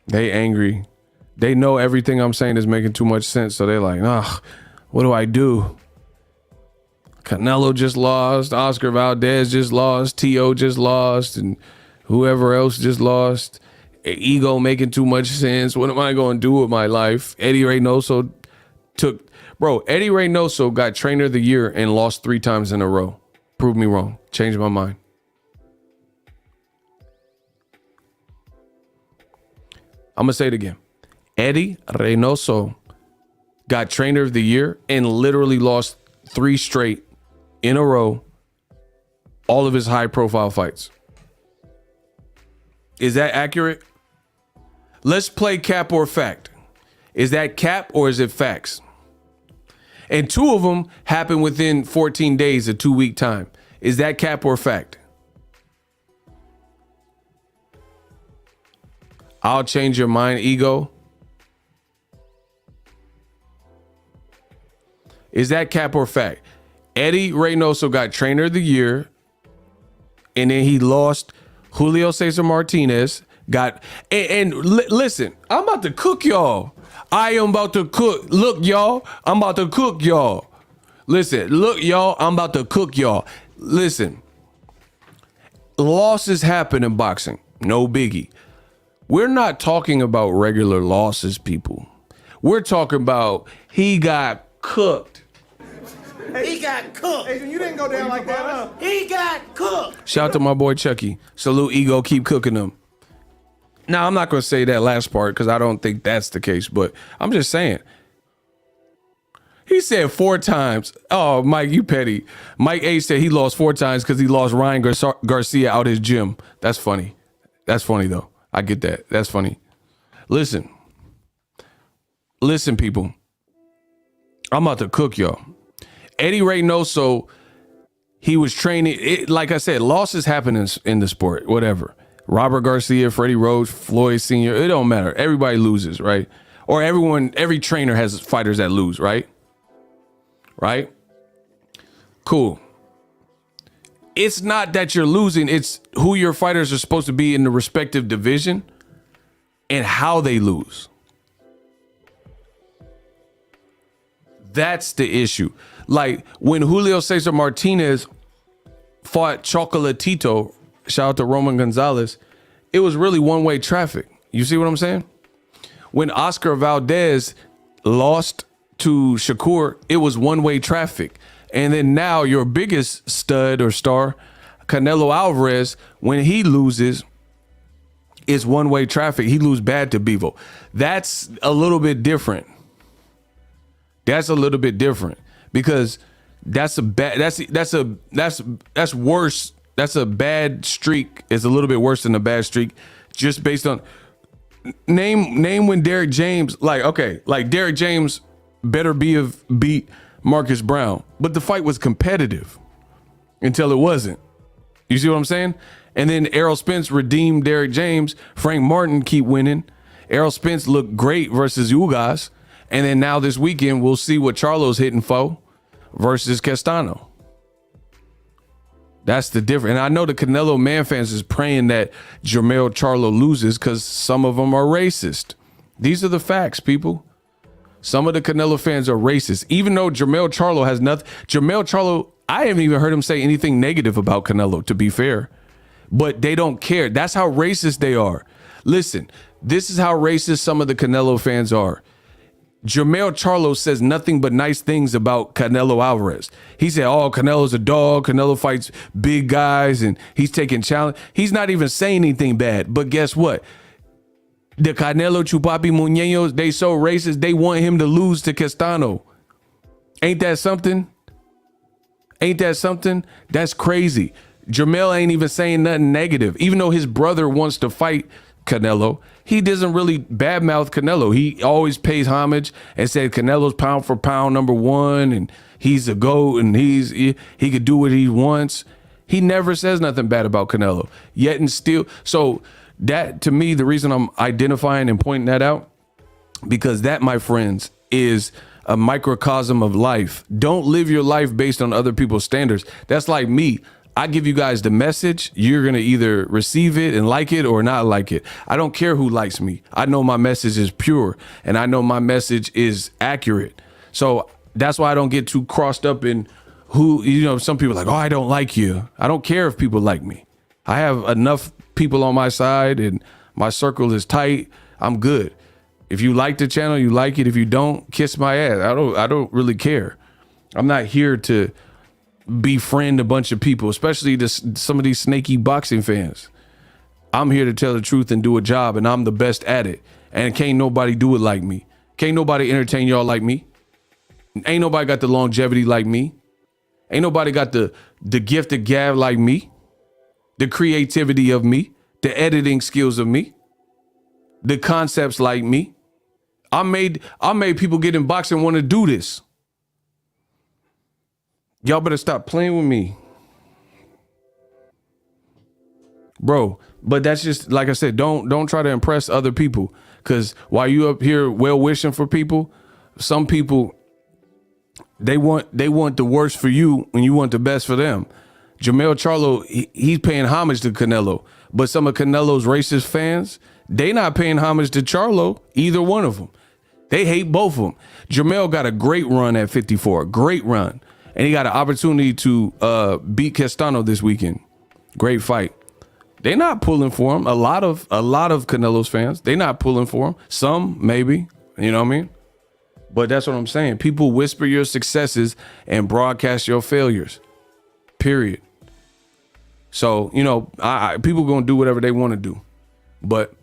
They angry. They know everything I'm saying is making too much sense. So they're like, what do I do? Canelo just lost. Oscar Valdez just lost. T.O. just lost. And whoever else just lost. Ego making too much sense. What am I going to do with my life? Eddie Reynoso Eddie Reynoso got trainer of the year and lost 3 times in a row. Prove me wrong. Changed my mind. I'm going to say it again. Eddie Reynoso got trainer of the year and literally lost 3 straight in a row, all of his high profile fights. Is that accurate? Let's play cap or fact. Is that cap or is it facts? And 2 of them happened within 14 days, a 2-week time. Is that cap or fact? I'll change your mind, Ego. Is that cap or fact? Eddie Reynoso got trainer of the year, and then he lost Julio Cesar Martinez. Listen, I'm about to cook y'all. I am about to cook. Look, y'all, I'm about to cook y'all. Listen, look, y'all, I'm about to cook y'all. Listen, losses happen in boxing. No biggie. We're not talking about regular losses, people. We're talking about he got cooked. He got cooked. Hey, you didn't go down like that, huh? He got cooked. Shout out to my boy Chucky. Salute, Ego, keep cooking them. Now, I'm not going to say that last part because I don't think that's the case, but I'm just saying. He said 4 times. Oh, Mike, you petty. Mike A said he lost 4 times because he lost Ryan Garcia out his gym. That's funny. That's funny, though. I get that. That's funny. Listen, people. I'm about to cook y'all. Eddie Reynoso, he was training. Like I said, losses happen in the sport, whatever. Robert Garcia, Freddie Roach, Floyd Sr., it don't matter. Everybody loses, right? Or every trainer has fighters that lose, right? Right? Cool. It's not that you're losing. It's who your fighters are supposed to be in the respective division and how they lose. That's the issue. Like when Julio Cesar Martinez fought Chocolatito, shout out to Roman Gonzalez, it was really one-way traffic. You see what I'm saying? When Oscar Valdez lost to Shakur, it was one-way traffic. And then now your biggest stud or star, Canelo Alvarez, when he loses, it's one-way traffic. He loses bad to Bivol. That's a little bit different. That's a little bit different because that's worse. That's a bad streak. It's a little bit worse than a bad streak, just based on name when Derek James, Derek James better beat Marcus Brown, but the fight was competitive until it wasn't. You see what I'm saying? And then Errol Spence redeemed Derek James. Frank Martin keep winning. Errol Spence looked great versus Ugas. And then now this weekend, we'll see what Charlo's hitting for versus Castano. That's the difference. And I know the Canelo MANFANS is praying that Jermell Charlo loses because some of them are racist. These are the facts, people. Some of the Canelo fans are racist. Even though Jermell Charlo has nothing. Jermell Charlo, I haven't even heard him say anything negative about Canelo, to be fair. But they don't care. That's how racist they are. Listen, this is how racist some of the Canelo fans are. Jermell Charlo says nothing but nice things about Canelo Alvarez. He said, oh, Canelo's a dog. Canelo fights big guys and he's taking challenge. He's not even saying anything bad. But guess what? The Canelo Chupapi Muñeños, they so racist, they want him to lose to Castano. Ain't that something? Ain't that something? That's crazy. Jermell ain't even saying nothing negative. Even though his brother wants to fight Canelo, he doesn't really badmouth Canelo. He always pays homage and said Canelo's pound for pound #1 and he's a GOAT and he could do what he wants. He never says nothing bad about Canelo. Yet and still, so that to me, the reason I'm identifying and pointing that out, because that, my friends, is a microcosm of life. Don't live your life based on other people's standards. That's like me. I give you guys the message. You're going to either receive it and like it or not like it. I don't care who likes me. I know my message is pure and I know my message is accurate. So that's why I don't get too crossed up in who, you know, some people are like, oh, I don't like you. I don't care if people like me. I have enough people on my side and my circle is tight. I'm good. If you like the channel, you like it. If you don't, kiss my ass. I don't really care. I'm not here to befriend a bunch of people, especially some of these snaky boxing fans. I'm here to tell the truth and do a job, and I'm the best at it. And can't nobody do it like me. Can't nobody entertain y'all like me. Ain't nobody got the longevity like me. Ain't nobody got the gift of gab like me. The creativity of me. The editing skills of me. The concepts like me. I made people get in boxing want to do this. Y'all better stop playing with me. Bro, but that's just, like I said, don't try to impress other people. Because while you up here well-wishing for people, some people, they want the worst for you when you want the best for them. Jermell Charlo, he's paying homage to Canelo. But some of Canelo's racist fans, they not paying homage to Charlo, either one of them. They hate both of them. Jermell got a great run at 54, great run. And he got an opportunity to beat Castano this weekend. Great fight. They're not pulling for him. A lot of Canelo's fans, they're not pulling for him. Some, maybe. You know what I mean? But that's what I'm saying. People whisper your successes and broadcast your failures. Period. So, you know, people going to do whatever they want to do. But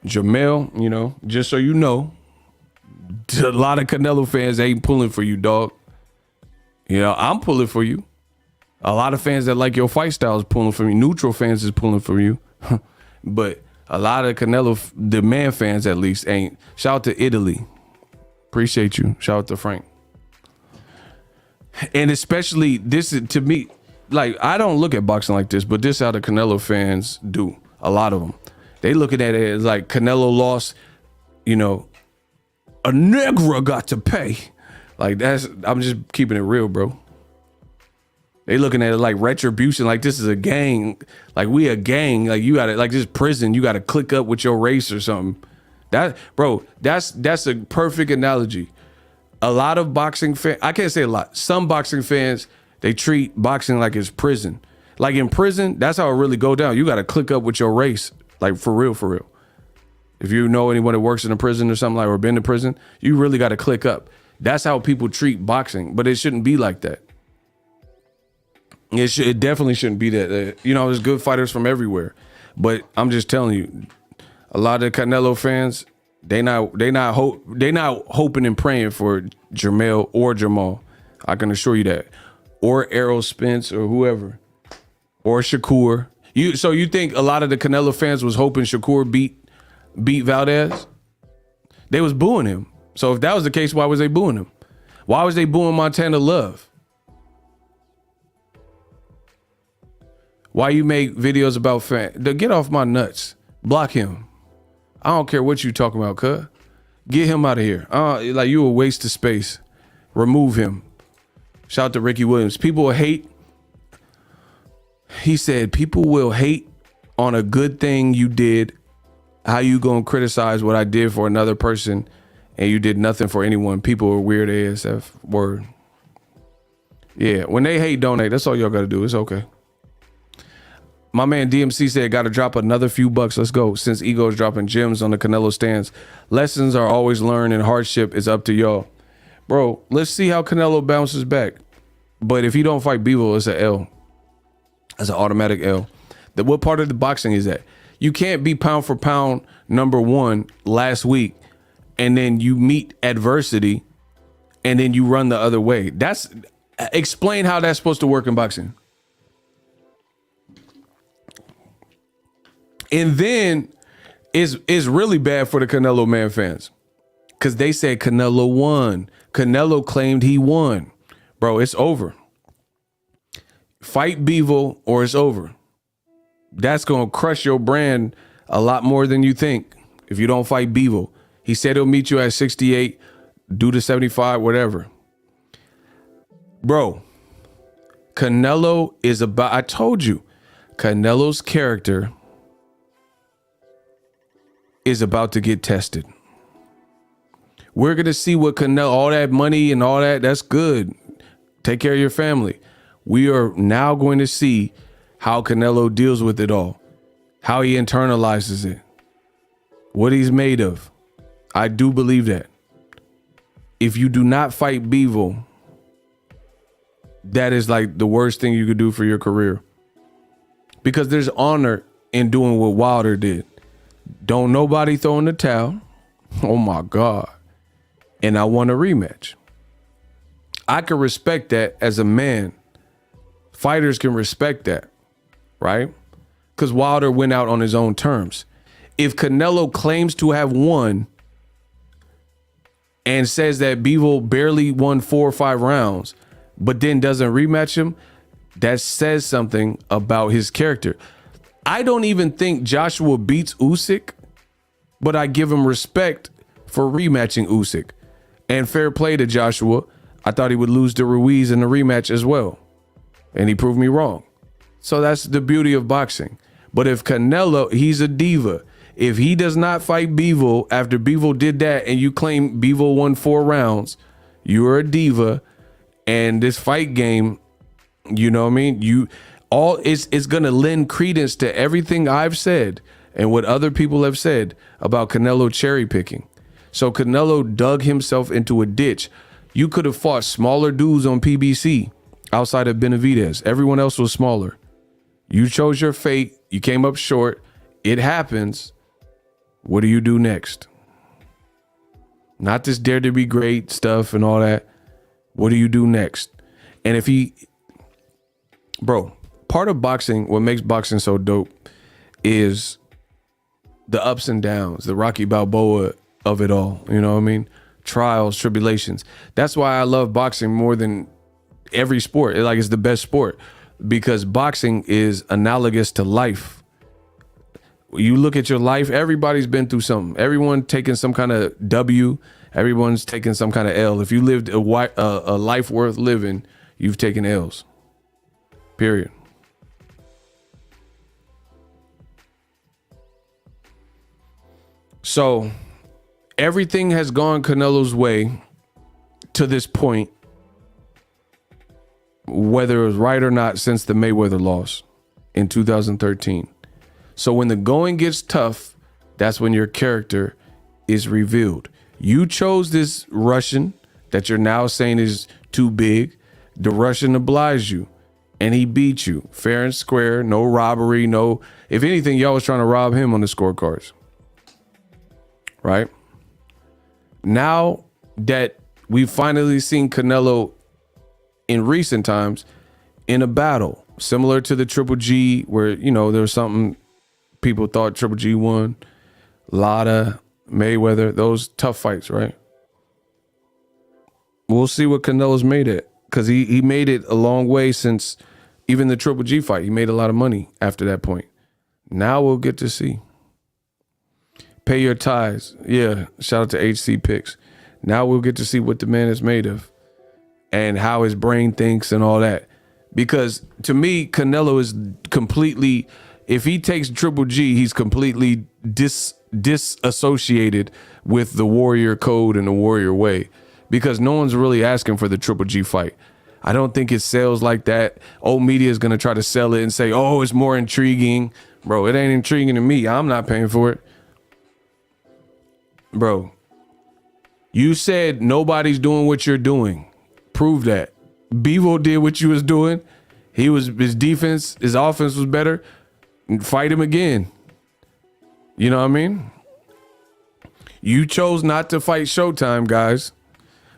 Jermell, you know, just so you know, a lot of Canelo fans ain't pulling for you, dog. You know, I'm pulling for you. A lot of fans that like your fight style is pulling for me. Neutral fans is pulling for you. But a lot of Canelo, the man fans at least, ain't. Shout out to Italy. Appreciate you. Shout out to Frank. And especially this, to me, like, I don't look at boxing like this, but this is how the Canelo fans do. A lot of them. They looking at it as like Canelo lost, you know, a Negra got to pay. Like, that's, I'm just keeping it real, bro. They looking at it like retribution, like this is a gang. Like, we a gang. Like, you gotta, like this prison, you gotta click up with your race or something. That, bro, that's a perfect analogy. A lot of boxing fans, I can't say a lot. Some boxing fans, they treat boxing like it's prison. Like in prison, that's how it really go down. You gotta click up with your race. Like, for real, for real. If you know anyone that works in a prison or something like, or been to prison, you really gotta click up. That's how people treat boxing, but it shouldn't be like that. It definitely shouldn't be that. You know, there's good fighters from everywhere, but I'm just telling you, a lot of Canelo fans, they not hoping and praying for Jermell or Jamal. I can assure you that, or Errol Spence or whoever, or Shakur. So you think a lot of the Canelo fans was hoping Shakur beat Valdez? They was booing him. So if that was the case, why was they booing him? Why was they booing Montana Love? Why you make videos about get off my nuts. Block him. I don't care what you talking about, cuz. Get him out of here. Like, you a waste of space. Remove him. Shout out to Ricky Williams. People will hate. He said, people will hate on a good thing you did. How you gonna criticize what I did for another person and you did nothing for anyone? People are weird ASF. Word. Yeah, when they hate, donate. That's all y'all gotta do. It's okay. My man DMC said, got to drop another few bucks. Let's go. Since Ego's dropping gems on the Canelo stands, lessons are always learned and hardship is up to y'all. Bro, let's see how Canelo bounces back. But if he don't fight Bivol, it's an L. That's an automatic L. What part of the boxing is that? You can't be pound for pound #1 last week and then you meet adversity and then you run the other way. Explain how that's supposed to work in boxing. And then it's really bad for the Canelo Man fans because they said Canelo won. Canelo claimed he won. Bro, it's over. Fight Bivol or it's over. That's going to crush your brand a lot more than you think if you don't fight Bivol. He said he'll meet you at 68, do the 75, whatever. Bro, Canelo is about, I told you, Canelo's character is about to get tested. We're going to see what Canelo, all that money and all that, that's good. Take care of your family. We are now going to see how Canelo deals with it all, how he internalizes it, what he's made of. I do believe that. If you do not fight Bivol, that is like the worst thing you could do for your career. Because there's honor in doing what Wilder did. Don't nobody throw in the towel. Oh my God. And I want a rematch. I can respect that as a man. Fighters can respect that, right? Because Wilder went out on his own terms. If Canelo claims to have won and says that Bivol barely won 4 or 5 rounds, but then doesn't rematch him, that says something about his character. I don't even think Joshua beats Usyk, but I give him respect for rematching Usyk. And fair play to Joshua. I thought he would lose to Ruiz in the rematch as well. And he proved me wrong. So that's the beauty of boxing. But if Canelo, he's a diva. If he does not fight Bivol after Bivol did that and you claim Bivol won 4 rounds, you're a diva. And this fight game, you know what I mean? It's gonna lend credence to everything I've said and what other people have said about Canelo cherry picking. So Canelo dug himself into a ditch. You could have fought smaller dudes on PBC outside of Benavidez. Everyone else was smaller. You chose your fate. You came up short. It happens. What do you do next? Not this dare to be great stuff and all that. What do you do next? And if bro, part of boxing, what makes boxing so dope is the ups and downs, the Rocky Balboa of it all. You know what I mean? Trials, tribulations. That's why I love boxing more than every sport. It's the best sport because boxing is analogous to life. You look at your life, everybody's been through something. Everyone taking some kind of W. Everyone's taking some kind of L. If you lived a life worth living, you've taken L's. Period. So everything has gone Canelo's way to this point, whether it was right or not, since the Mayweather loss in 2013. So when the going gets tough, that's when your character is revealed. You chose this Russian that you're now saying is too big. The Russian obliged you and he beat you fair and square. No robbery. No, if anything, y'all was trying to rob him on the scorecards. Right? Now that we've finally seen Canelo in recent times in a battle similar to the Triple G, where, there was something people thought Triple G won, Lada, Mayweather, those tough fights, right? We'll see what Canelo's made it, because he made it a long way since even the Triple G fight. He made a lot of money after that point. Now we'll get to see. Pay your ties. Yeah, shout out to HC Picks. Now we'll get to see what the man is made of and how his brain thinks and all that. Because to me, Canelo is completely, if he takes Triple G, he's completely disassociated with the warrior code and the warrior way, because no one's really asking for the Triple G fight. I don't think it sells like that. Old media is going to try to sell it and say, oh, it's more intriguing. Bro, it ain't intriguing to me. I'm not paying for it. Bro, you said nobody's doing what you're doing. Prove that. Bivol did what you was doing. His defense, his offense was better. Fight him again. You know what I mean? You chose not to fight Showtime, guys.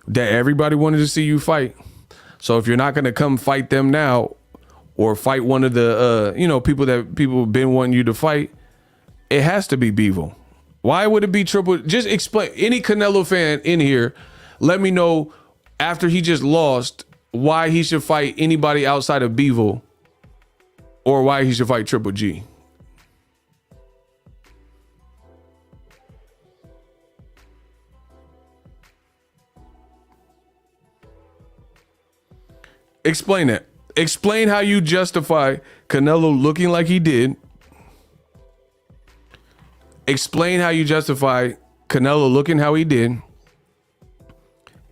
That everybody wanted to see you fight. So if you're not going to come fight them now or fight one of the, people have been wanting you to fight, it has to be Bivol. Why would it be Triple? Just explain. Any Canelo fan in here, let me know after he just lost why he should fight anybody outside of Bivol or why he should fight Triple G. Explain that. Explain how you justify Canelo looking like he did. Explain how you justify Canelo looking how he did.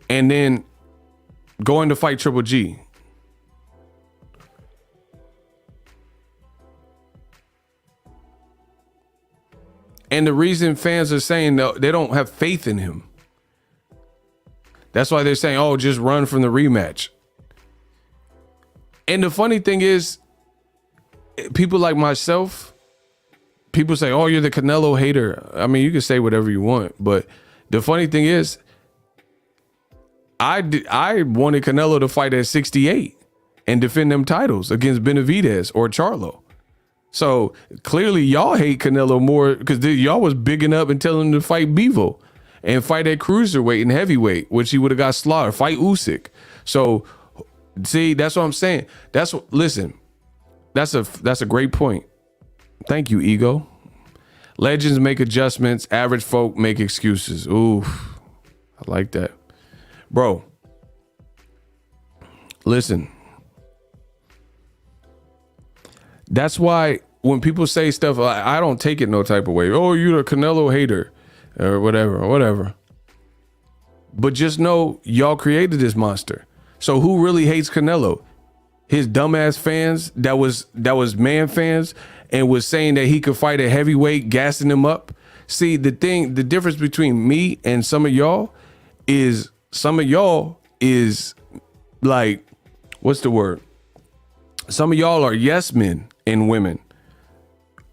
And then going to fight Triple G. And the reason fans are saying they don't have faith in him. That's why they're saying, oh, just run from the rematch. And the funny thing is, people like myself, people say, oh, you're the Canelo hater. I mean, you can say whatever you want. But the funny thing is, I wanted Canelo to fight at 68 and defend them titles against Benavidez or Charlo. So clearly y'all hate Canelo more because y'all was bigging up and telling him to fight Bivol and fight at cruiserweight and heavyweight, which he would have got slaughtered. Fight Usyk. So see, that's what I'm saying. Listen, that's a great point. Thank you, Ego. Legends make adjustments. Average folk make excuses. Ooh, I like that. Bro, listen. That's why when people say stuff, I don't take it no type of way. Oh, you're a Canelo hater or whatever. But just know y'all created this monster. So who really hates Canelo? His dumbass fans that was man fans and was saying that he could fight at heavyweight, gassing him up. See, the difference between me and some of y'all is like, what's the word? Some of y'all are yes men and women.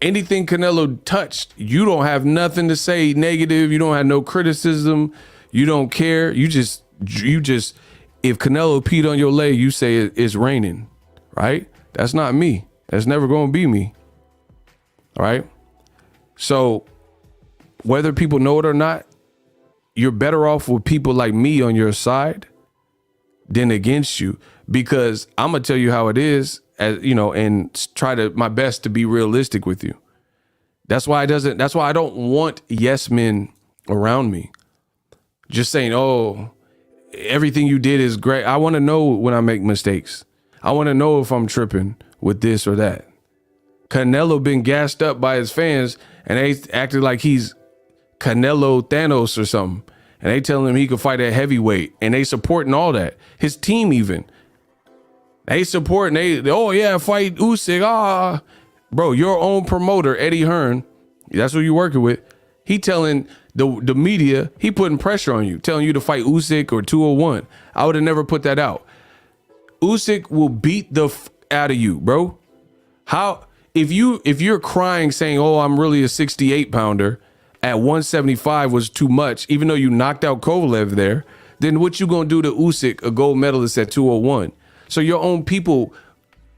Anything Canelo touched, you don't have nothing to say negative. You don't have no criticism. You don't care. You just, if Canelo peed on your leg, you say it's raining, right? That's not me. That's never going to be me. All right. So whether people know it or not, you're better off with people like me on your side than against you, because I'm going to tell you how it is, as you know, and try my best to be realistic with you. That's why I don't want yes men around me. Just saying, oh, everything you did is great. I want to know when I make mistakes. I want to know if I'm tripping with this or that. Canelo been gassed up by his fans and they acted like he's Canelo Thanos or something. And they telling him he could fight at heavyweight and they supporting all that. His team even. They supporting, oh yeah, fight Usyk. Bro, your own promoter, Eddie Hearn, that's who you working with. He telling the media, he putting pressure on you, telling you to fight Usyk or 201. I would have never put that out. Usyk will beat the out of you, bro. How if you're crying saying, oh, I'm really a 68 pounder at 175 was too much, even though you knocked out Kovalev there, then what you gonna do to Usyk, a gold medalist at 201? So your own people,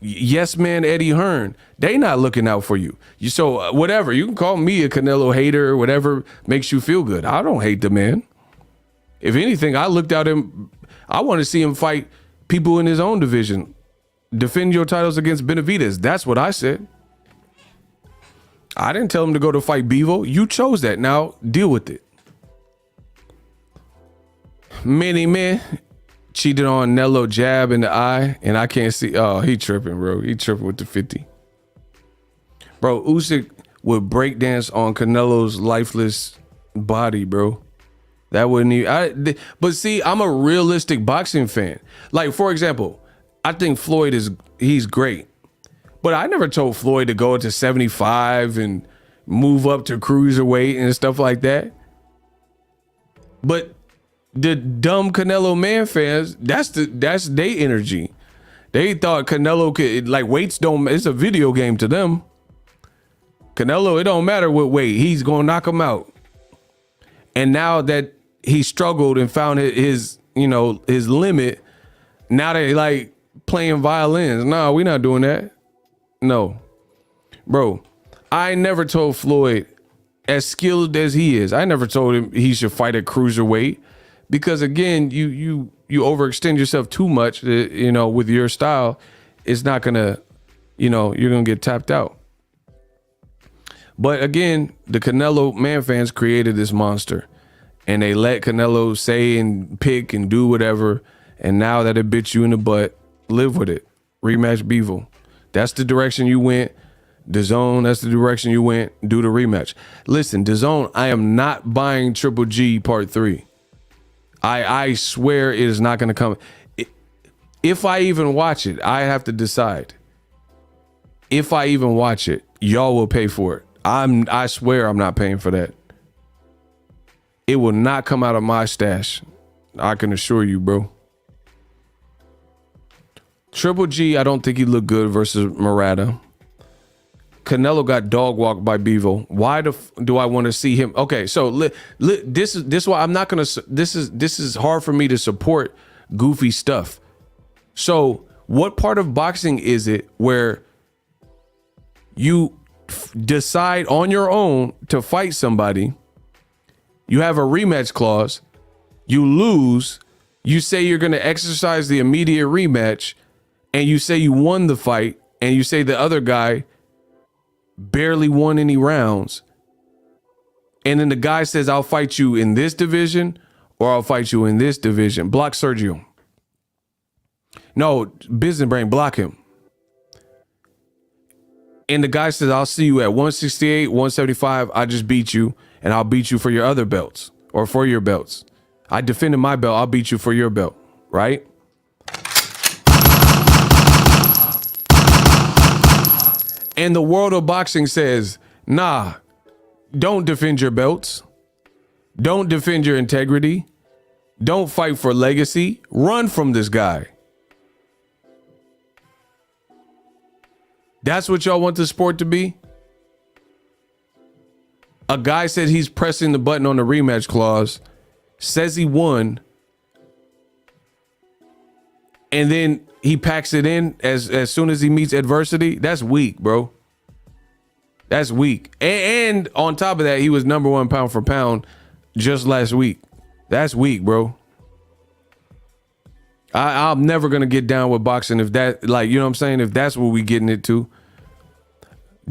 yes man, Eddie Hearn, they not looking out for you. So whatever, you can call me a Canelo hater or whatever makes you feel good. I don't hate the man. If anything, I looked at him, I want to see him fight people in his own division. Defend your titles against Benavidez. That's what I said. I didn't tell him to go to fight Bivol. You chose that. Now deal with it. Many men cheated on Nello jab in the eye, and I can't see. Oh, he tripping, bro. He tripping with the 50. Bro, Usyk would breakdance on Canelo's lifeless body, bro. That wouldn't even. But see, I'm a realistic boxing fan. Like, for example, I think Floyd he's great. But I never told Floyd to go to 75 and move up to cruiserweight and stuff like that. But the dumb Canelo Man fans, that's their energy. They thought Canelo could, like, weights don't, it's a video game to them. Canelo, it don't matter what weight, he's gonna knock him out. And now that he struggled and found his limit, now they like playing violins. No, we're not doing that. No. Bro, I never told Floyd, as skilled as he is, I never told him he should fight at cruiserweight, because again, you overextend yourself too much, with your style. It's not gonna, you're gonna get tapped out. But again, the Canelo Man fans created this monster, and they let Canelo say and pick and do whatever. And now that it bit you in the butt, live with it. Rematch Bivol. That's the direction you went. DAZN, that's the direction you went. Do the rematch. Listen, DAZN, I am not buying Triple G Part 3. I swear it is not going to come. If I even watch it, I have to decide. If I even watch it, y'all will pay for it. I swear I'm not paying for that. It will not come out of my stash. I can assure you, bro. Triple G, I don't think he looked good versus Murata. Canelo got dog walked by Bivol. Why do I want to see him? Okay, so this is why I'm not gonna. This is hard for me to support goofy stuff. So what part of boxing is it where you decide on your own to fight somebody? You have a rematch clause. You lose. You say you're gonna exercise the immediate rematch, and you say you won the fight, and you say the other guy barely won any rounds. And then the guy says, I'll fight you in this division, or I'll fight you in this division. Block Sergio. No, business brain, block him. And the guy says, I'll see you at 168, 175. I just beat you, and I'll beat you for your other belts, or for your belts. I defended my belt. I'll beat you for your belt, right? And the world of boxing says, nah, don't defend your belts. Don't defend your integrity. Don't fight for legacy. Run from this guy. That's what y'all want the sport to be? A guy said he's pressing the button on the rematch clause, says he won, and then he packs it in as soon as he meets adversity. That's weak, bro. That's weak. And on top of that, he was #1 pound for pound just last week. That's weak, bro. I'm never gonna get down with boxing if that, like, you know what I'm saying? If that's what we getting it to.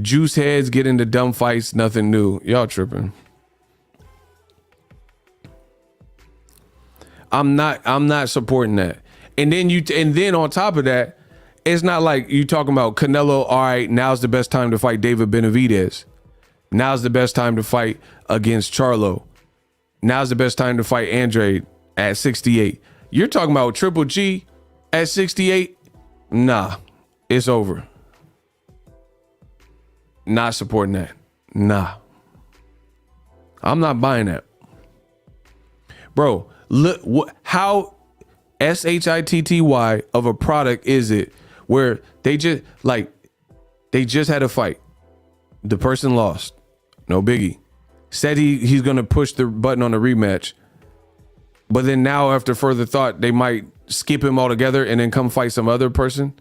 Juice heads get into dumb fights, nothing new. Y'all tripping. I'm not supporting that. And then on top of that, it's not like you talking about Canelo, all right, now's the best time to fight David Benavidez. Now's the best time to fight against Charlo. Now's the best time to fight Andre at 68. You're talking about Triple G at 68? Nah, it's over. Not supporting that. Nah. I'm not buying that. Bro, look how SHITTY of a product is it where they just had a fight. The person lost. No biggie. Said he's gonna push the button on the rematch. But then now, after further thought, they might skip him altogether and then come fight some other person.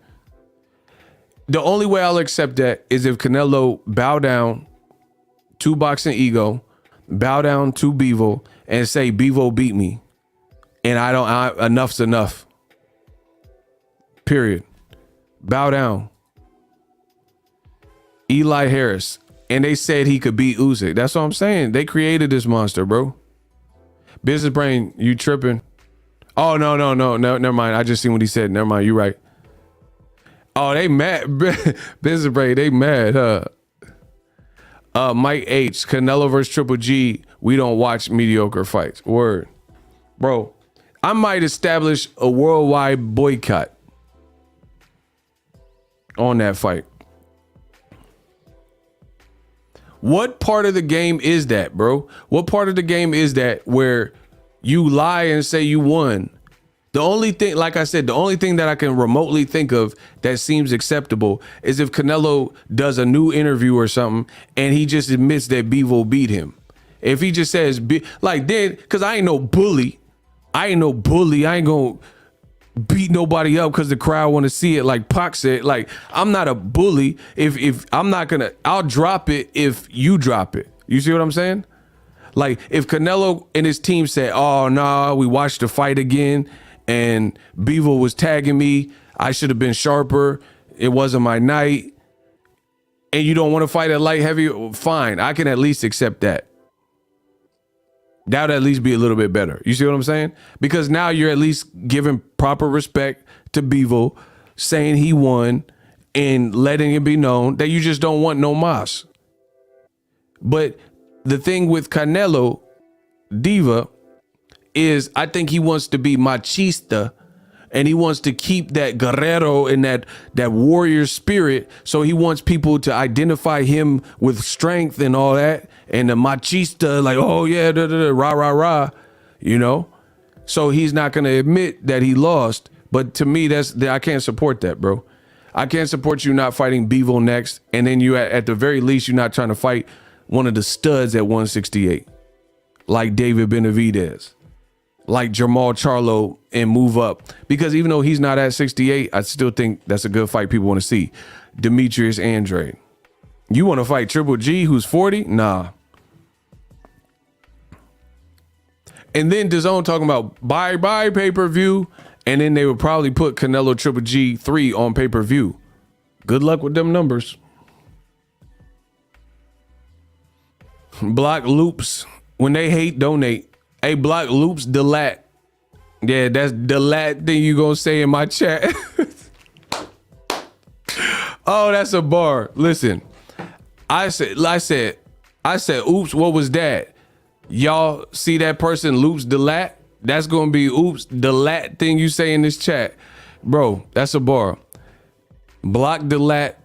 The only way I'll accept that is if Canelo bow down to Boxing Ego, bow down to Bivol, and say Bivol beat me, and enough's enough. Period. Bow down. Eli Harris, and they said he could beat Usyk. That's what I'm saying. They created this monster, bro. Business brain, you tripping? Oh no, never mind. I just seen what he said. Never mind. You right. Oh, they mad. Business brain, they mad, huh? Mike H, Canelo versus Triple G. We don't watch mediocre fights. Word. Bro, I might establish a worldwide boycott on that fight. What part of the game is that, bro? What part of the game is that where you lie and say you won? The only thing, like I said, the only thing that I can remotely think of that seems acceptable is if Canelo does a new interview or something and he just admits that Bivol beat him. If he just says, like, then, because I ain't no bully. I ain't gonna beat nobody up because the crowd want to see it. Like Pac said, like, I'm not a bully. If I'm not gonna, I'll drop it if you drop it. You see what I'm saying? Like, if Canelo and his team said, oh, nah, we watched the fight again and Bivol was tagging me, I should have been sharper, it wasn't my night, and you don't want to fight at light heavy, fine, I can at least accept that. That would at least be a little bit better. You see what I'm saying? Because now you're at least giving proper respect to Bivol, saying he won, and letting it be known that you just don't want no mas. But the thing with Canelo, Diva, is I think he wants to be machista and he wants to keep that guerrero and that warrior spirit. So he wants people to identify him with strength and all that. And the machista, like, oh yeah, rah, rah, rah, you know? So he's not going to admit that he lost. But to me, I can't support that, bro. I can't support you not fighting Bivol next. And then you, at the very least, you're not trying to fight one of the studs at 168, like David Benavidez, like Jamal Charlo, and move up. Because even though he's not at 68, I still think that's a good fight people want to see. Demetrius Andrade. You want to fight Triple G, who's 40? Nah. And then DAZN talking about buy pay-per-view, and then they would probably put Canelo Triple G 3 on pay-per-view. Good luck with them numbers. Block loops. When they hate, donate. Hey, block loops, delat. Yeah, that's delat thing you gonna say in my chat. Oh, that's a bar. Listen, I said, oops, what was that? Y'all see that person loops delat? That's gonna be oops, delat thing you say in this chat. Bro, that's a bar. Block delat.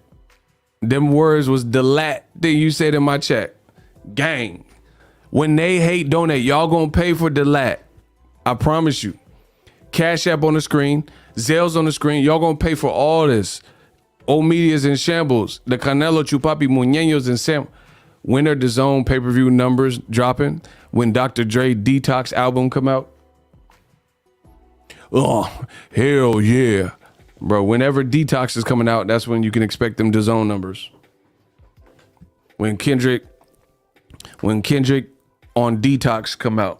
Them words was delat thing you said in my chat. Gang. When they hate, donate. Y'all gonna pay for delat. I promise you. Cash App on the screen. Zelle's on the screen. Y'all gonna pay for all this. Old Media's in shambles. The Canelo Chupapi Muñeños in Sam. When are DAZN pay-per-view numbers dropping? When Dr. Dre Detox album come out? Oh, hell yeah. Bro, whenever Detox is coming out, that's when you can expect them DAZN numbers. When Kendrick on Detox come out.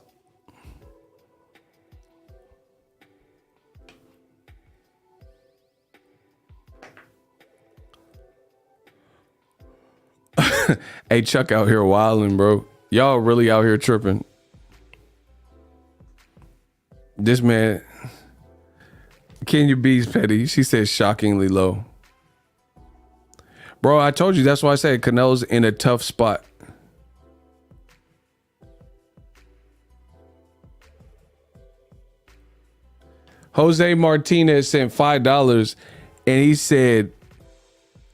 Hey, Chuck out here wilding, bro. Y'all really out here tripping. This man, Kenya B's petty. She said shockingly low. Bro, I told you, that's why I said Canelo's in a tough spot. Jose Martinez sent $5 and he said,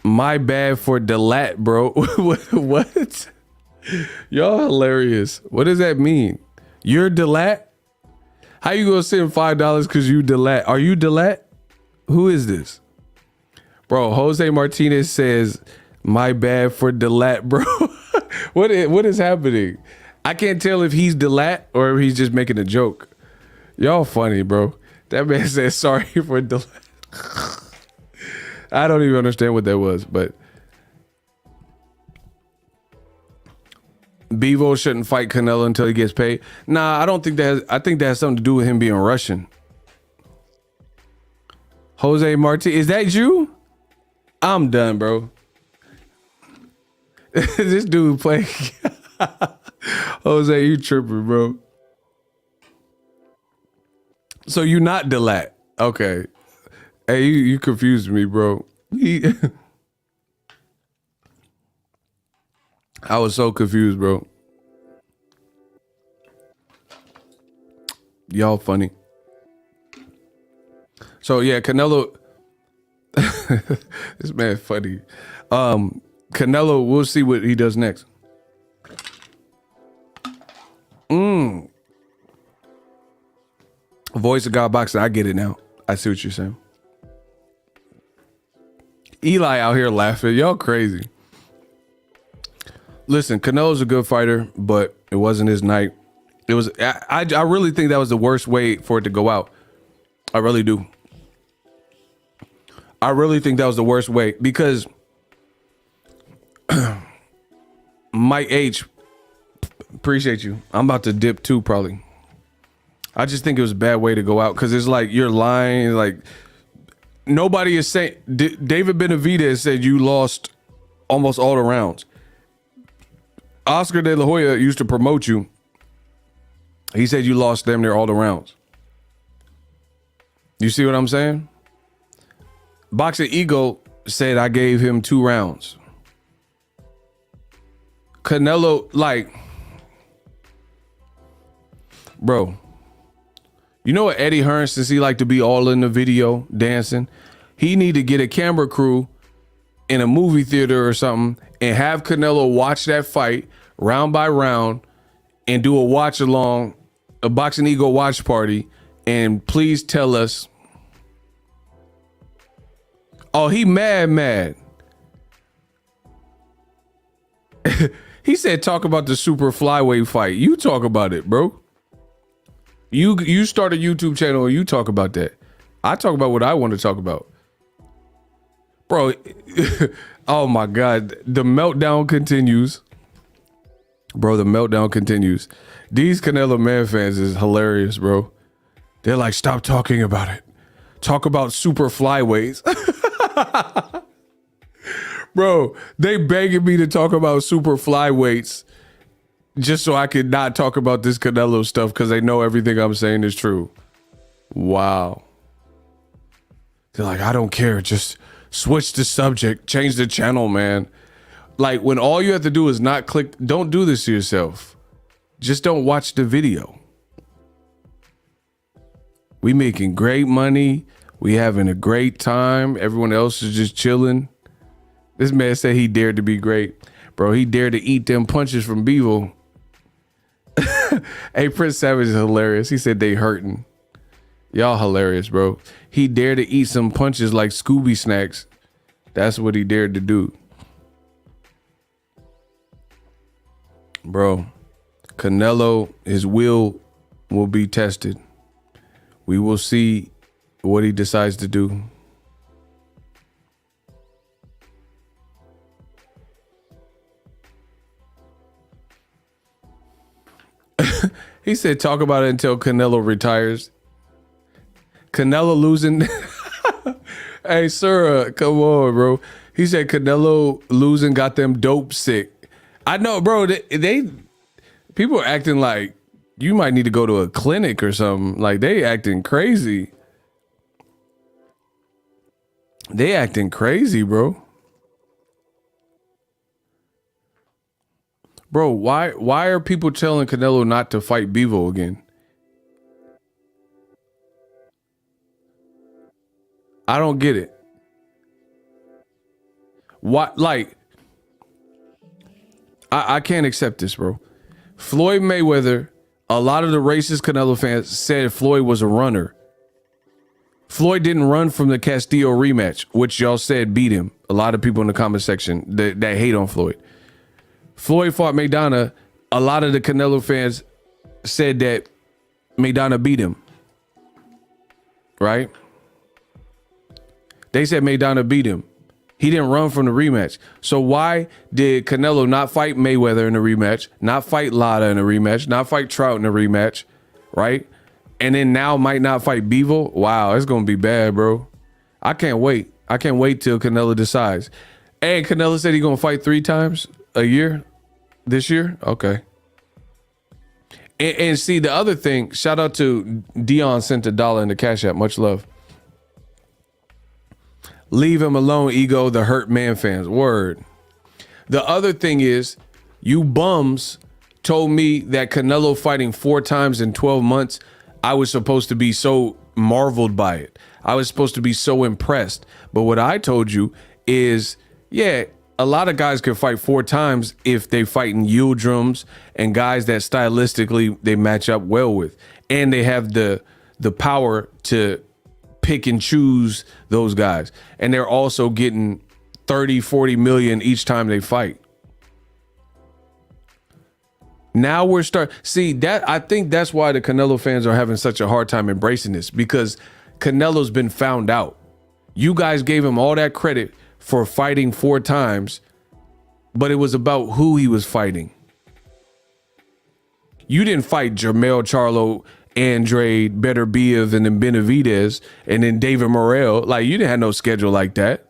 my bad for delat, bro. What? Y'all hilarious. What does that mean? You're delat? How you gonna send $5 because you delat? Are you delat? Who is this? Bro, Jose Martinez says, my bad for delat, bro. What is happening? I can't tell if he's delat or if he's just making a joke. Y'all funny, bro. That man said sorry for delat. I don't even understand what that was, but Bivol shouldn't fight Canelo until he gets paid. Nah, I don't think that I think that has something to do with him being Russian. Jose Marti, is that you? I'm done, bro. This dude playing. Jose, you tripping, bro. So you not delat. Okay. Hey, you confused me, bro. I was so confused, bro. Y'all funny. So yeah, Canelo. This man funny. Canelo, we'll see what he does next. Voice of God Boxing. I get it now. I see what you're saying. Eli out here laughing. Y'all crazy. Listen, Canelo's a good fighter, but it wasn't his night. It was. I really think that was the worst way for it to go out. I really do. I really think that was the worst way because Mike H, appreciate you. I'm about to dip too, probably. I just think it was a bad way to go out because it's like you're lying. Like nobody is saying. David Benavidez said you lost almost all the rounds. Oscar De La Hoya used to promote you. He said you lost damn near all the rounds. You see what I'm saying? Boxing Ego said I gave him 2 rounds. Canelo, like, bro, you know what Eddie Hearn, since he like to be all in the video dancing, he need to get a camera crew in a movie theater or something and have Canelo watch that fight round by round and do a watch along, a Boxing Ego watch party, and please tell us. Oh, he mad. He said talk about the super flyweight fight. You talk about it, bro. You start a YouTube channel and you talk about that. I talk about what I want to talk about. Bro, oh my God. The meltdown continues. Bro, the meltdown continues. These Canelo MANFANS is hilarious, bro. They're like, stop talking about it. Talk about super flyweights. Bro, they begging me to talk about super flyweights just so I could not talk about this Canelo stuff because they know everything I'm saying is true. Wow. They're like, I don't care. Just switch the subject. Change the channel, man. Like when all you have to do is not click. Don't do this to yourself. Just don't watch the video. We making great money. We having a great time. Everyone else is just chilling. This man said he dared to be great. Bro, he dared to eat them punches from Bivol. Hey, Prince Savage is hilarious. He said they hurting. Y'all hilarious, bro. He dared to eat some punches like Scooby snacks. That's what he dared to do. Bro, Canelo, his will be tested. We will see what he decides to do. He said, talk about it until Canelo retires. Canelo losing. Hey, sir, come on, bro. He said Canelo losing got them dope sick. I know, bro. They people are acting like you might need to go to a clinic or something. Like they acting crazy. They acting crazy, bro. Bro, why are people telling Canelo not to fight Bivol again? I don't get it. Why? Like, I can't accept this, bro. Floyd Mayweather, a lot of the racist Canelo fans said Floyd was a runner. Floyd didn't run from the Castillo rematch, which y'all said beat him. A lot of people in the comment section that hate on Floyd. Floyd fought Maidana. A lot of the Canelo fans said that Maidana beat him. Right? They said Maidana beat him. He didn't run from the rematch. So why did Canelo not fight Mayweather in the rematch, not fight Lara in the rematch, not fight Trout in the rematch, right? And then now might not fight Bivol? Wow, it's going to be bad, bro. I can't wait. I can't wait till Canelo decides. And Canelo said he's going to fight 3 times a year this year? Okay. And see, the other thing, shout out to Dion sent $1 in the Cash App. Much love. Leave him alone, Ego, the hurt MANFANS. Word. The other thing is, you bums told me that Canelo fighting 4 times in 12 months, I was supposed to be so marveled by it. I was supposed to be so impressed. But what I told you is, yeah, a lot of guys could fight 4 times if they fight in Yildirim's and guys that stylistically they match up well with. And they have the power to pick and choose those guys. And they're also getting 30, 40 million each time they fight. Now we're I think that's why the Canelo fans are having such a hard time embracing this, because Canelo's been found out. You guys gave him all that credit for fighting 4 times, but it was about who he was fighting. You didn't fight Jermell Charlo, Andrade, Beterbiev, and then Benavidez, and then David Morrell. Like, you didn't have no schedule like that.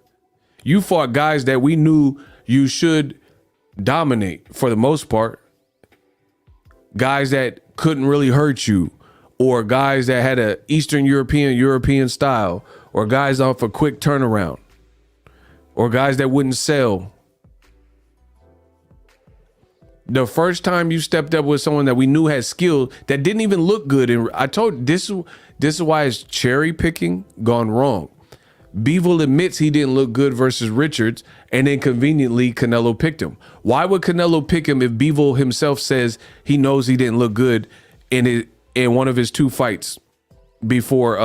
You fought guys that we knew you should dominate for the most part. Guys that couldn't really hurt you, or guys that had a Eastern European style, or guys off a quick turnaround, or guys that wouldn't sell. The first time you stepped up with someone that we knew had skill that didn't even look good, and I told this is why it's cherry picking gone wrong. Bivol admits he didn't look good versus Richards, and then conveniently Canelo picked him. Why would Canelo pick him if Bivol himself says he knows he didn't look good in one of his 2 fights before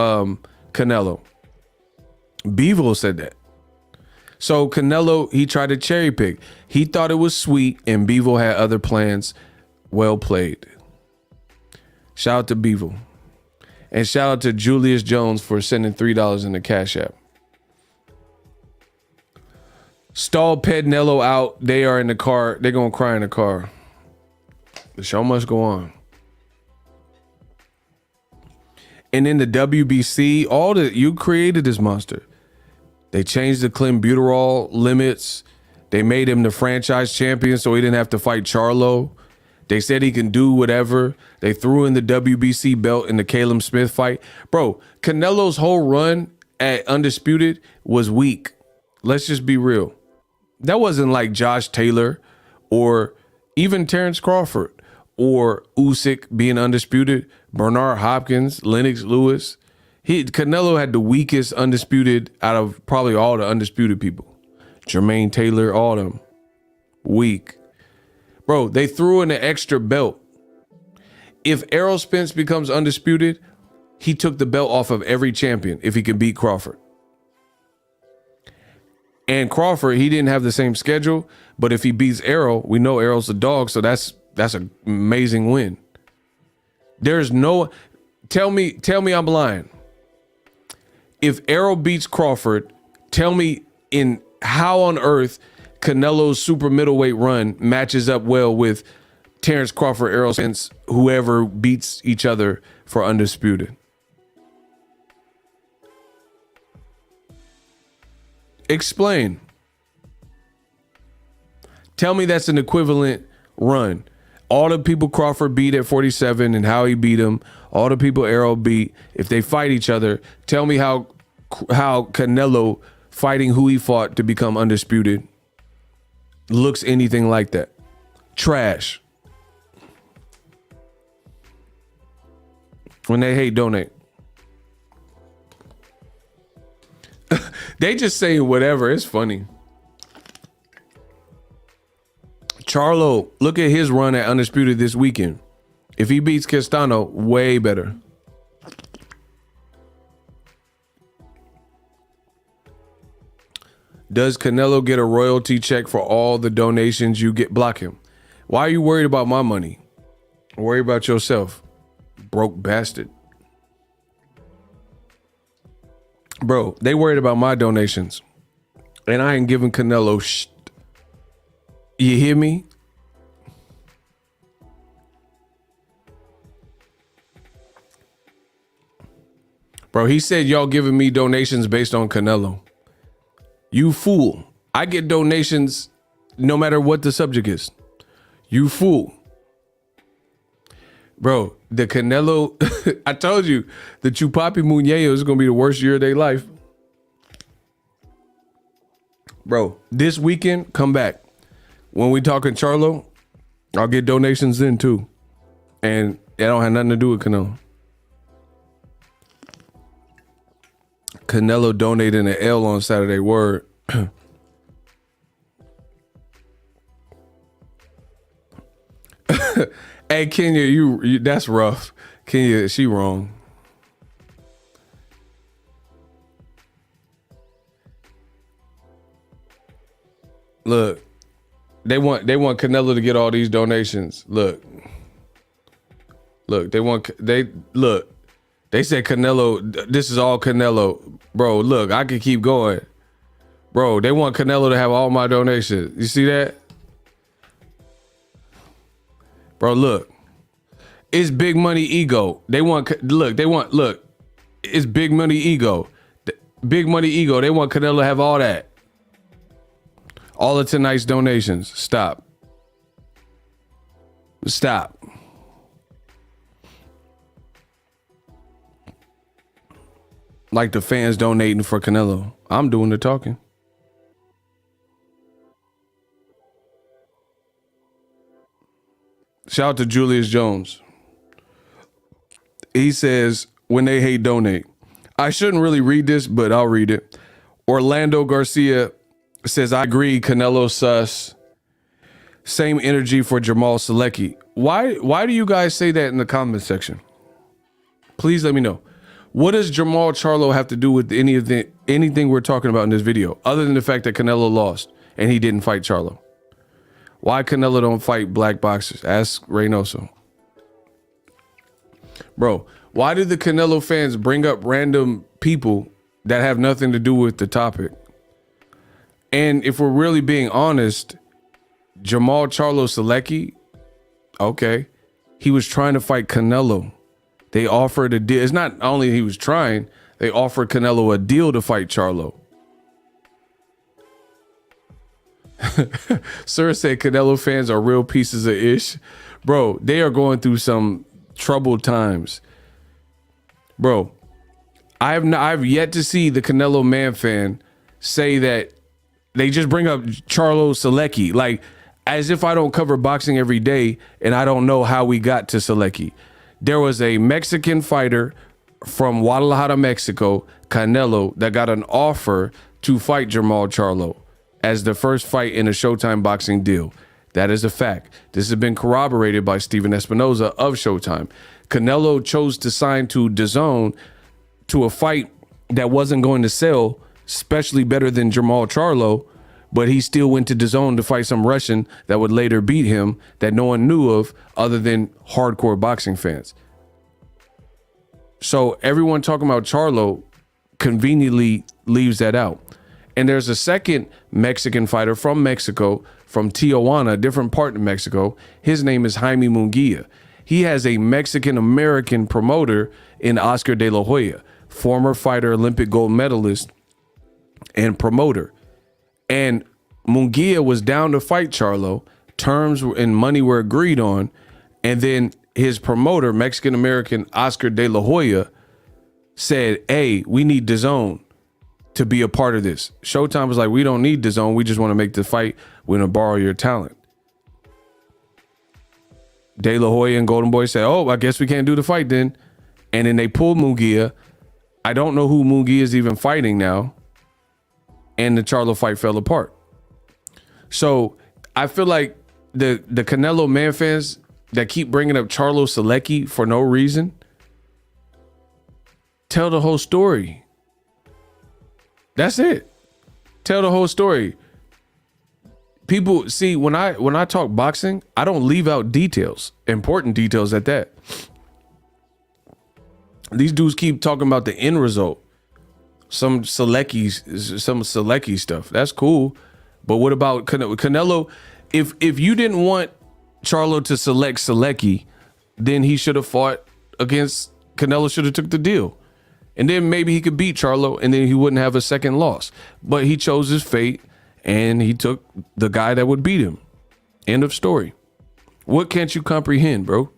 Canelo? Bivol said that. So Canelo, he tried to cherry pick. He thought it was sweet, and Bivol had other plans. Well played. Shout out to Bivol. And shout out to Julius Jones for sending $3 in the Cash App. Stalled Pednello out. They are in the car. They're going to cry in the car. The show must go on. And in the WBC, you created this monster. They changed the clenbuterol limits. They made him the franchise champion so he didn't have to fight Charlo. They said he can do whatever. They threw in the WBC belt in the Caleb Smith fight. Bro, Canelo's whole run at Undisputed was weak. Let's just be real. That wasn't like Josh Taylor or even Terrence Crawford or Usyk being undisputed, Bernard Hopkins, Lennox Lewis. Canelo had the weakest undisputed out of probably all the undisputed people. Jermaine Taylor, all them. Weak. Bro, they threw in an extra belt. If Errol Spence becomes undisputed, he took the belt off of every champion if he could beat Crawford. And Crawford, he didn't have the same schedule, but if he beats Errol, we know Errol's the dog, so that's an amazing win. There's no, tell me I'm lying. If Errol beats Crawford, tell me in how on earth Canelo's super middleweight run matches up well with Terrence Crawford, Errol Spence, whoever beats each other for undisputed. Explain. Tell me that's an equivalent run. All the people Crawford beat at 47 and how he beat him, all the people Errol beat, if they fight each other, tell me how Canelo fighting who he fought to become undisputed looks anything like that. Trash. When they hate, donate. They just saying whatever. It's funny. Charlo, look at his run at Undisputed this weekend. If he beats Castano, way better. Does Canelo get a royalty check for all the donations you get? Block him. Why are you worried about my money? Worry about yourself. Broke bastard. Bro, they worried about my donations. And I ain't giving Canelo shit. You hear me? Bro, he said y'all giving me donations based on Canelo. You fool. I get donations no matter what the subject is. You fool. Bro, the Canelo, I told you, the Chupapi Muñeño is going to be the worst year of their life. Bro, this weekend, come back. When we talking Charlo, I'll get donations then too. And it don't have nothing to do with Canelo. Canelo donating an L on Saturday. Word. Hey, Kenya, you that's rough. Kenya, she wrong. Look, they want Canelo to get all these donations. Look, they said Canelo, this is all Canelo. Bro, look, I could keep going. Bro, they want Canelo to have all my donations. You see that? Bro, look. It's big money ego. Look, it's big money ego. Big money ego. They want Canelo to have all that. All of tonight's donations. Stop. Like the fans donating for Canelo. I'm doing the talking. Shout out to Julius Jones. He says, when they hate, donate. I shouldn't really read this, but I'll read it. Orlando Garcia says, I agree, Canelo sus. Same energy for Jamal Selecki. Why do you guys say that in the comment section? Please let me know. What does Jamal Charlo have to do with anything we're talking about in this video, other than the fact that Canelo lost and he didn't fight Charlo? Why Canelo don't fight black boxers? Ask Reynoso. Bro, why did the Canelo fans bring up random people that have nothing to do with the topic? And if we're really being honest, Jamal Charlo Selecki, okay, he was trying to fight Canelo. They offered a deal. It's not only he was trying, they offered Canelo a deal to fight Charlo. Sir said Canelo fans are real pieces of ish. Bro, they are going through some troubled times. Bro, I've yet to see the Canelo Man fan say that they just bring up Charlo Selecki, like as if I don't cover boxing every day and I don't know how we got to Selecki. There was a Mexican fighter from Guadalajara, Mexico, Canelo, that got an offer to fight Jamal Charlo as the first fight in a Showtime boxing deal. That is a fact. This has been corroborated by Steven Espinoza of Showtime. Canelo chose to sign to DAZN to a fight that wasn't going to sell, especially better than Jamal Charlo, but he still went to DAZN to fight some Russian that would later beat him that no one knew of other than hardcore boxing fans. So everyone talking about Charlo conveniently leaves that out. And there's a second Mexican fighter from Mexico, from Tijuana, different part of Mexico. His name is Jaime Munguia. He has a Mexican-American promoter in Oscar De La Hoya, former fighter, Olympic gold medalist, and promoter. And Munguia was down to fight Charlo. Terms and money were agreed on. And then his promoter, Mexican-American Oscar De La Hoya, said, hey, we need DAZN to be a part of this. Showtime was like, we don't need DAZN. We just want to make the fight. We're going to borrow your talent. De La Hoya and Golden Boy said, oh, I guess we can't do the fight then. And then they pulled Munguia. I don't know who Munguia is even fighting now. And the Charlo fight fell apart. So I feel like the Canelo Man fans that keep bringing up Charlo Selecki for no reason, tell the whole story. That's it. Tell the whole story. People see, when I talk boxing, I don't leave out details, important details at that. These dudes keep talking about the end result. Some Selecki stuff. That's cool. But what about Canelo? If you didn't want Charlo to select Selecki, then he should have fought against Canelo, should have took the deal. And then maybe he could beat Charlo and then he wouldn't have a second loss. But he chose his fate and he took the guy that would beat him. End of story. What can't you comprehend, bro?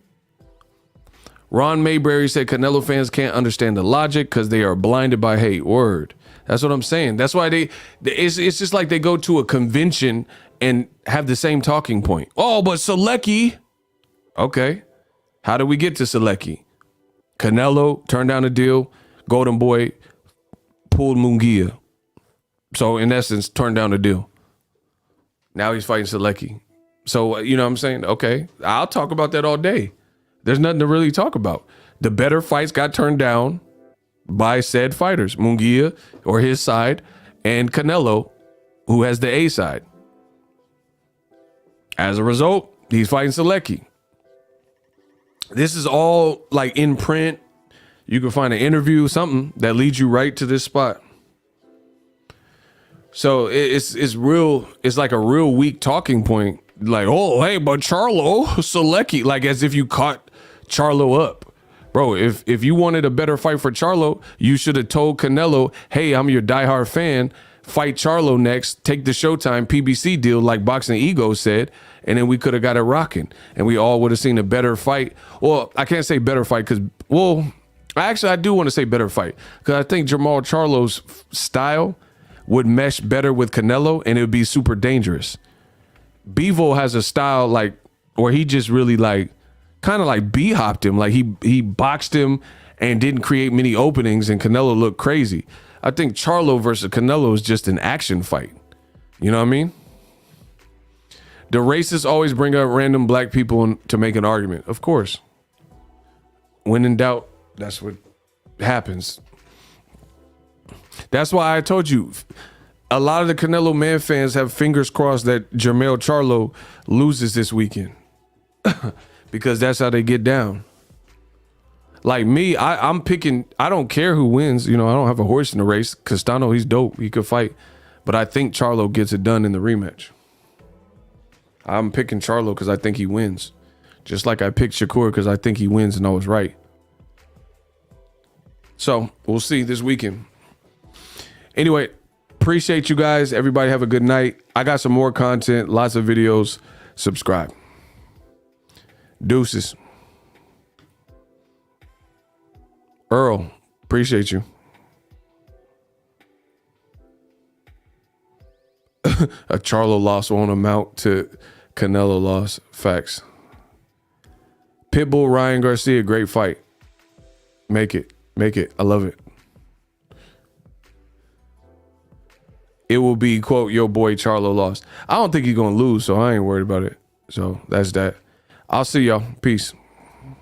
Ron Mayberry said Canelo fans can't understand the logic because they are blinded by hate. Word. That's what I'm saying. That's why it's just like they go to a convention and have the same talking point. Oh, but Selecki. Okay. How did we get to Selecki? Canelo turned down a deal. Golden Boy pulled Munguia. So in essence, turned down the deal. Now he's fighting Selecki. So, you know what I'm saying? Okay, I'll talk about that all day. There's nothing to really talk about. The better fights got turned down by said fighters, Munguia or his side, and Canelo, who has the A side. As a result, he's fighting Selecki. This is all like in print. You can find an interview, something that leads you right to this spot. So it's real. It's like a real weak talking point. Like, oh, hey, but Charlo, Selecki, like as if you caught Charlo up. Bro, if you wanted a better fight for Charlo, you should have told Canelo, hey, I'm your diehard fan. Fight Charlo next. Take the Showtime PBC deal like BOXINGEGO said. And then we could have got it rocking. And we all would have seen a better fight. Well, I can't say better fight because, well, I do want to say better fight. Because I think Jamal Charlo's style would mesh better with Canelo and it would be super dangerous. Bivol has a style like where he just really like kind of like b-hopped him. Like he boxed him and didn't create many openings and Canelo looked crazy. I think Charlo versus Canelo is just an action fight. You know what I mean? The racists always bring up random black people to make an argument. Of course. When in doubt, that's what happens. That's why I told you, a lot of the Canelo Man fans have fingers crossed that Jermell Charlo loses this weekend. Because that's how they get down. Like me, I'm picking, I don't care who wins. You know, I don't have a horse in the race. Castano, he's dope. He could fight. But I think Charlo gets it done in the rematch. I'm picking Charlo because I think he wins. Just like I picked Shakur because I think he wins and I was right. So we'll see this weekend. Anyway, appreciate you guys. Everybody have a good night. I got some more content, lots of videos. Subscribe. Deuces. Earl, appreciate you. A Charlo loss won't amount to Canelo loss. Facts. Pitbull, Ryan Garcia, great fight. Make it. Make it. I love it. It will be, quote, your boy Charlo lost. I don't think he's going to lose, so I ain't worried about it. So that's that. I'll see y'all. Peace.